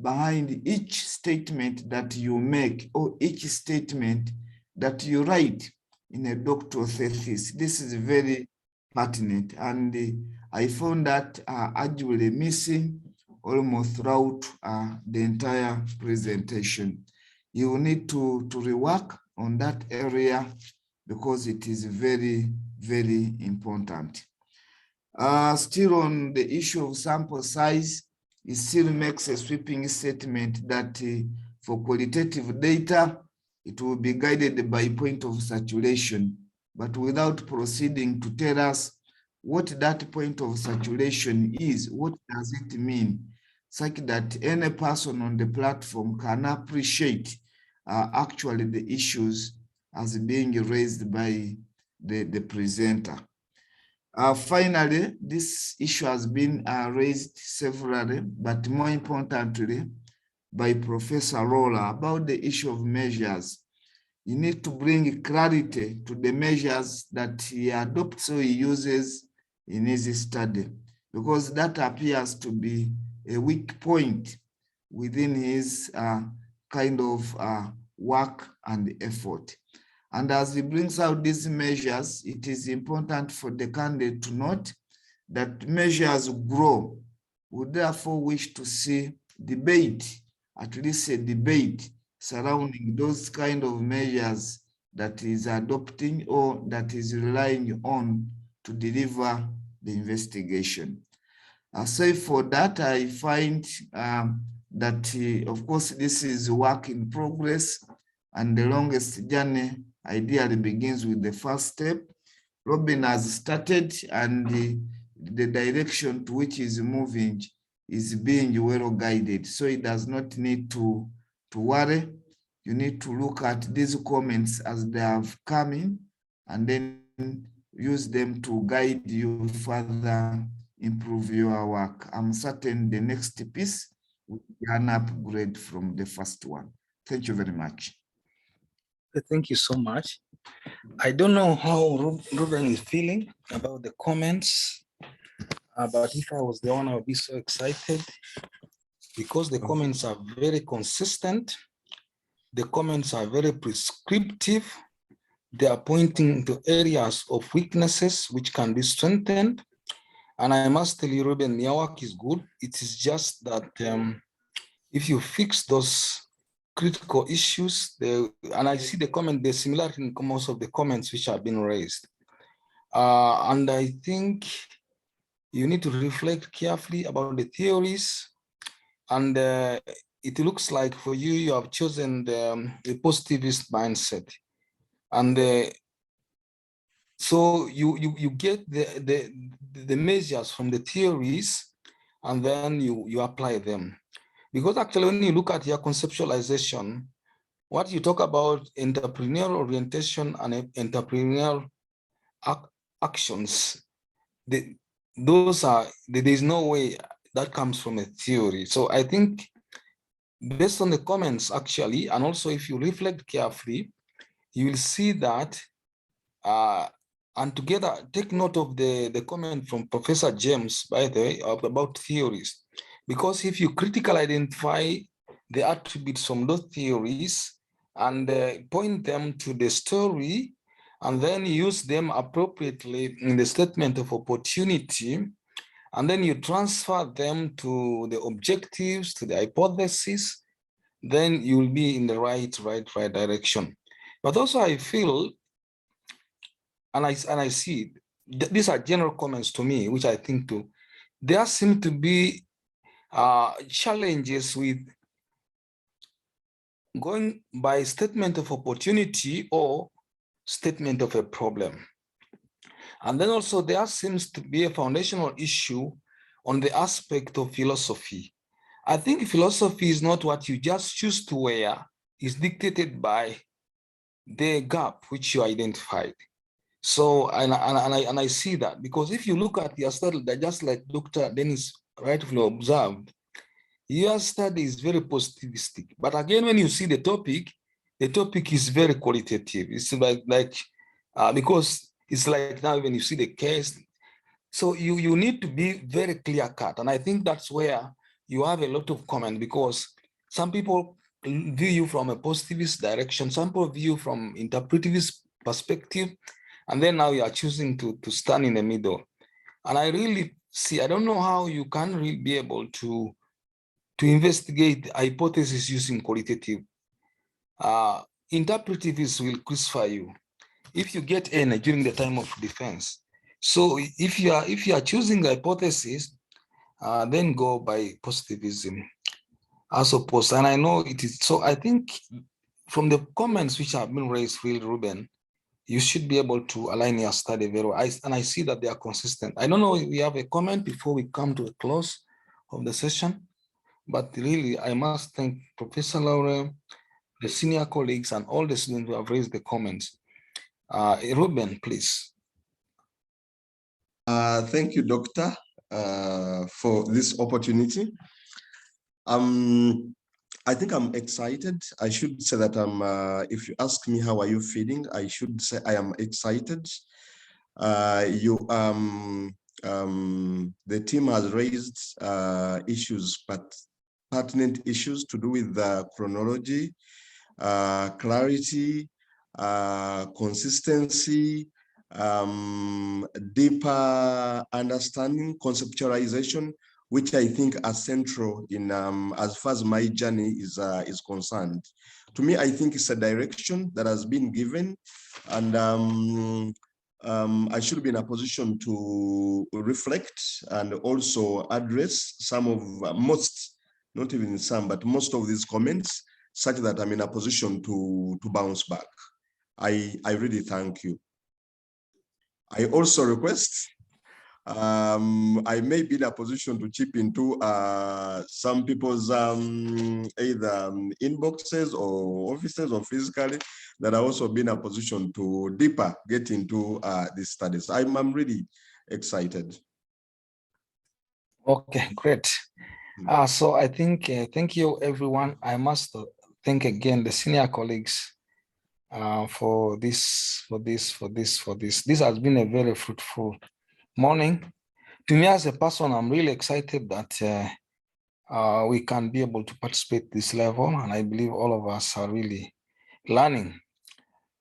[SPEAKER 17] behind each statement that you make, or each statement that you write in a doctoral thesis? This is very pertinent, and I found that actually missing almost throughout the entire presentation. You need to rework on that area, because it is very, very important. Still on the issue of sample size, it still makes a sweeping statement that for qualitative data, it will be guided by point of saturation, but without proceeding to tell us what that point of saturation is, what does it mean, such that any person on the platform can appreciate actually the issues as being raised by the presenter. Finally, this issue has been raised severally, but more importantly, by Professor Rolla about the issue of measures. You need to bring clarity to the measures that he adopts or he uses in his study, because that appears to be a weak point within his kind of work and effort. And as he brings out these measures, it is important for the candidate to note that measures grow. We therefore wish to see debate, at least a debate surrounding those kind of measures that is adopting or that is relying on to deliver the investigation. Aside for that, I find that, of course, this is work in progress, and the longest journey ideally begins with the first step. Robin has started, and the direction to which is moving is being well guided. So it does not need to worry. You need to look at these comments as they have come in, and then use them to guide you further, improve your work. I'm certain the next piece will be an upgrade from the first one. Thank you very much.
[SPEAKER 7] Thank you so much. I don't know how Ruben is feeling about the comments, but if I was the one, I would be so excited, because the comments are very consistent. The comments are very prescriptive. They are pointing to areas of weaknesses which can be strengthened. And I must tell you, Ruben, your work is good. It is just that if you fix those critical issues, and I see the comment, the similarity in most of the comments which have been raised. And I think you need to reflect carefully about the theories. And it looks like for you, you have chosen the positivist mindset. And so you get the measures from the theories, and then you apply them. Because actually, when you look at your conceptualization, what you talk about entrepreneurial orientation and entrepreneurial actions, there's no way that comes from a theory. So I think based on the comments actually, and also if you reflect carefully, you will see that, and together take note of the comment from Professor James, by the way, about theories. Because if you critically identify the attributes from those theories and point them to the story, and then use them appropriately in the statement of opportunity, and then you transfer them to the objectives, to the hypothesis, then you will be in the right direction. But also I feel, and I see, these are general comments to me, which I think too, there seem to be challenges with going by statement of opportunity or statement of a problem. And then also there seems to be a foundational issue on the aspect of philosophy. I think philosophy is not what you just choose to wear, it's dictated by the gap which you identified. So, and I see that, because if you look at your study, just like Dr. Dennis rightfully observed, your study is very positivistic. But again, when you see the topic is very qualitative. It's because it's like now when you see the case, so you need to be very clear cut. And I think that's where you have a lot of comment, because some people view you from a positivist direction, some people view from interpretivist perspective, and then now you are choosing to stand in the middle. And I really see, I don't know how you can really be able to investigate hypothesis using qualitative. Interpretivists will crucify you if you get any during the time of defense. So if you are choosing hypothesis, then go by positivism as opposed. And I know it is so. I think from the comments which have been raised, Phil Ruben, you should be able to align your study very well. And I see that they are consistent. I don't know if we have a comment before we come to a close of the session, but really I must thank Professor Laura, the senior colleagues, and all the students who have raised the comments. Ruben, please.
[SPEAKER 8] Thank you, Doctor, for this opportunity. I think I'm excited. I should say that if you ask me how are you feeling, I should say I am excited. The team has raised issues, but pertinent issues to do with the chronology, clarity, consistency, deeper understanding, conceptualization, which I think are central in as far as my journey is concerned. To me, I think it's a direction that has been given, and I should be in a position to reflect and also address some of most, not even some, but most of these comments, such that I'm in a position to bounce back. I really thank you. I also request I may be in a position to chip into some people's either inboxes or offices or physically, that I also be in a position to deeper get into these studies. I'm really excited.
[SPEAKER 7] Okay, great. So I think, thank you, everyone. I must thank again the senior colleagues for this. This has been a very fruitful morning. To me as a person, I'm really excited that we can be able to participate at this level, and I believe all of us are really learning.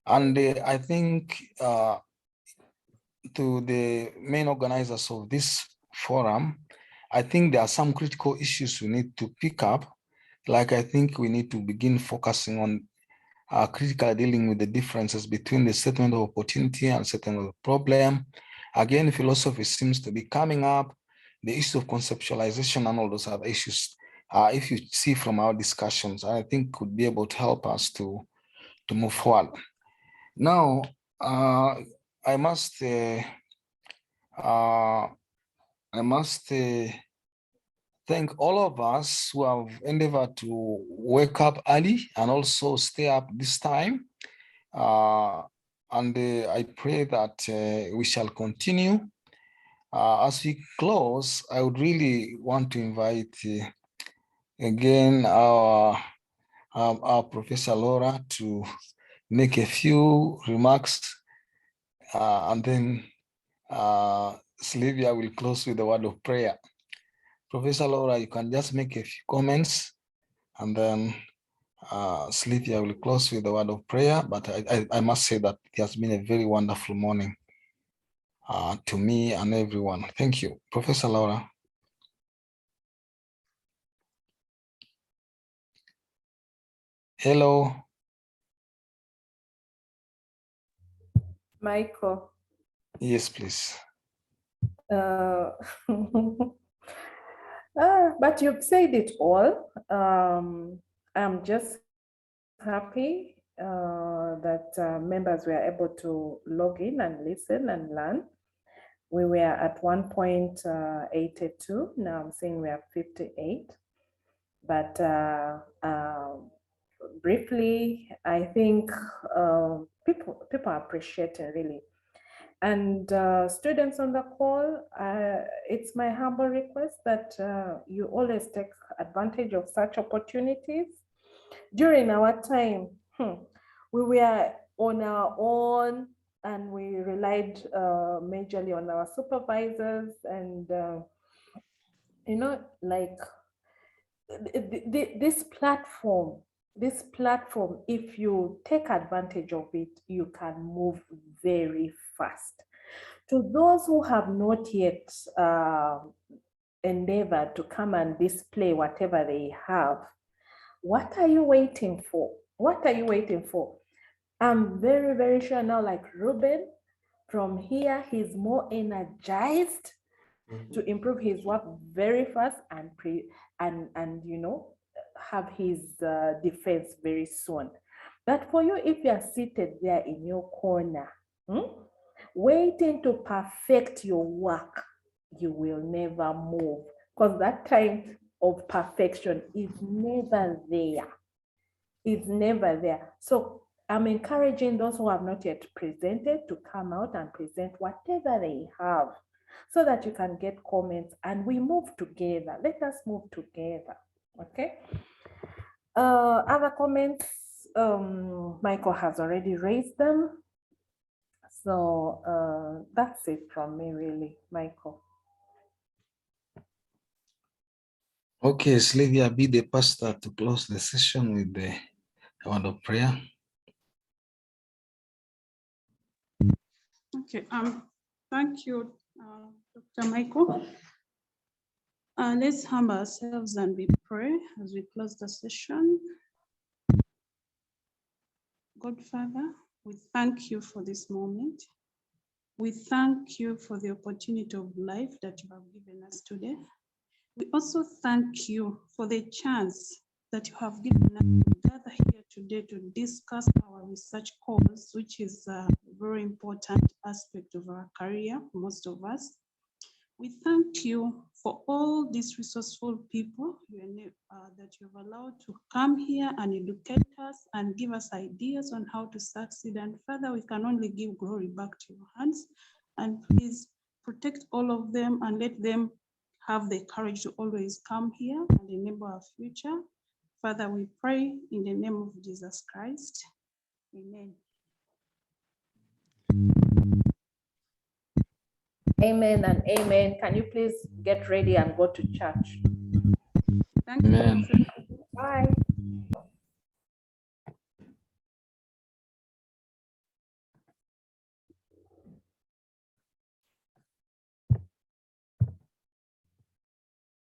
[SPEAKER 7] And I think to the main organizers of this forum, I think there are some critical issues we need to pick up. Like I think we need to begin focusing on critically dealing with the differences between the statement of opportunity and statement of problem. Again, philosophy seems to be coming up, the issue of conceptualization and all those other issues. If you see from our discussions, I think could be able to help us to move forward. Now, I must thank all of us who have endeavored to wake up early and also stay up this time. And I pray that we shall continue. As we close, I would really want to invite again our Professor Laura to make a few remarks, and then Sylvia will close with a word of prayer. Professor Laura, you can just make a few comments, and then Sylvia will close with a word of prayer. But I must say that it has been a very wonderful morning to me and everyone. Thank you. Professor Laura. Hello.
[SPEAKER 18] Michael.
[SPEAKER 7] Yes, please.
[SPEAKER 18] But you've said it all. I'm just happy that members were able to log in and listen and learn. We were at 1.82. Now I'm saying we are 58. But briefly, I think people appreciate it really. And students on the call, it's my humble request that you always take advantage of such opportunities. During our time, we were on our own and we relied majorly on our supervisors and, you know, like this platform, if you take advantage of it, you can move very fast. To those who have not yet endeavored to come and display whatever they have, what are you waiting for? What are you waiting for? I'm very, very sure now, like Ruben, from here, he's more energized to improve his work very fast and you know, have his defense very soon. But for you, if you are seated there in your corner, waiting to perfect your work, you will never move, because that time of perfection is never there. It's never there. So I'm encouraging those who have not yet presented to come out and present whatever they have, so that you can get comments and we move together. Let us move together, okay? Other comments, Michael has already raised them. So that's it from me really, Michael.
[SPEAKER 7] Okay, Sylvia, be the pastor to close the session with the word of prayer.
[SPEAKER 11] Okay, thank you, Dr. Michael. Let's humble ourselves and we pray as we close the session. God, Father, we thank you for this moment. We thank you for the opportunity of life that you have given us today. We also thank you for the chance that you have given us to gather here today to discuss our research course, which is a very important aspect of our career, most of us. We thank you for all these resourceful people that you have allowed to come here and educate us and give us ideas on how to succeed. And Father, we can only give glory back to your hands. And please protect all of them and let them have the courage to always come here and enable our future. Father, we pray in the name of Jesus Christ. Amen.
[SPEAKER 18] Amen and amen. Can you please get ready and go to church?
[SPEAKER 11] Thank you.
[SPEAKER 7] Amen.
[SPEAKER 18] Bye.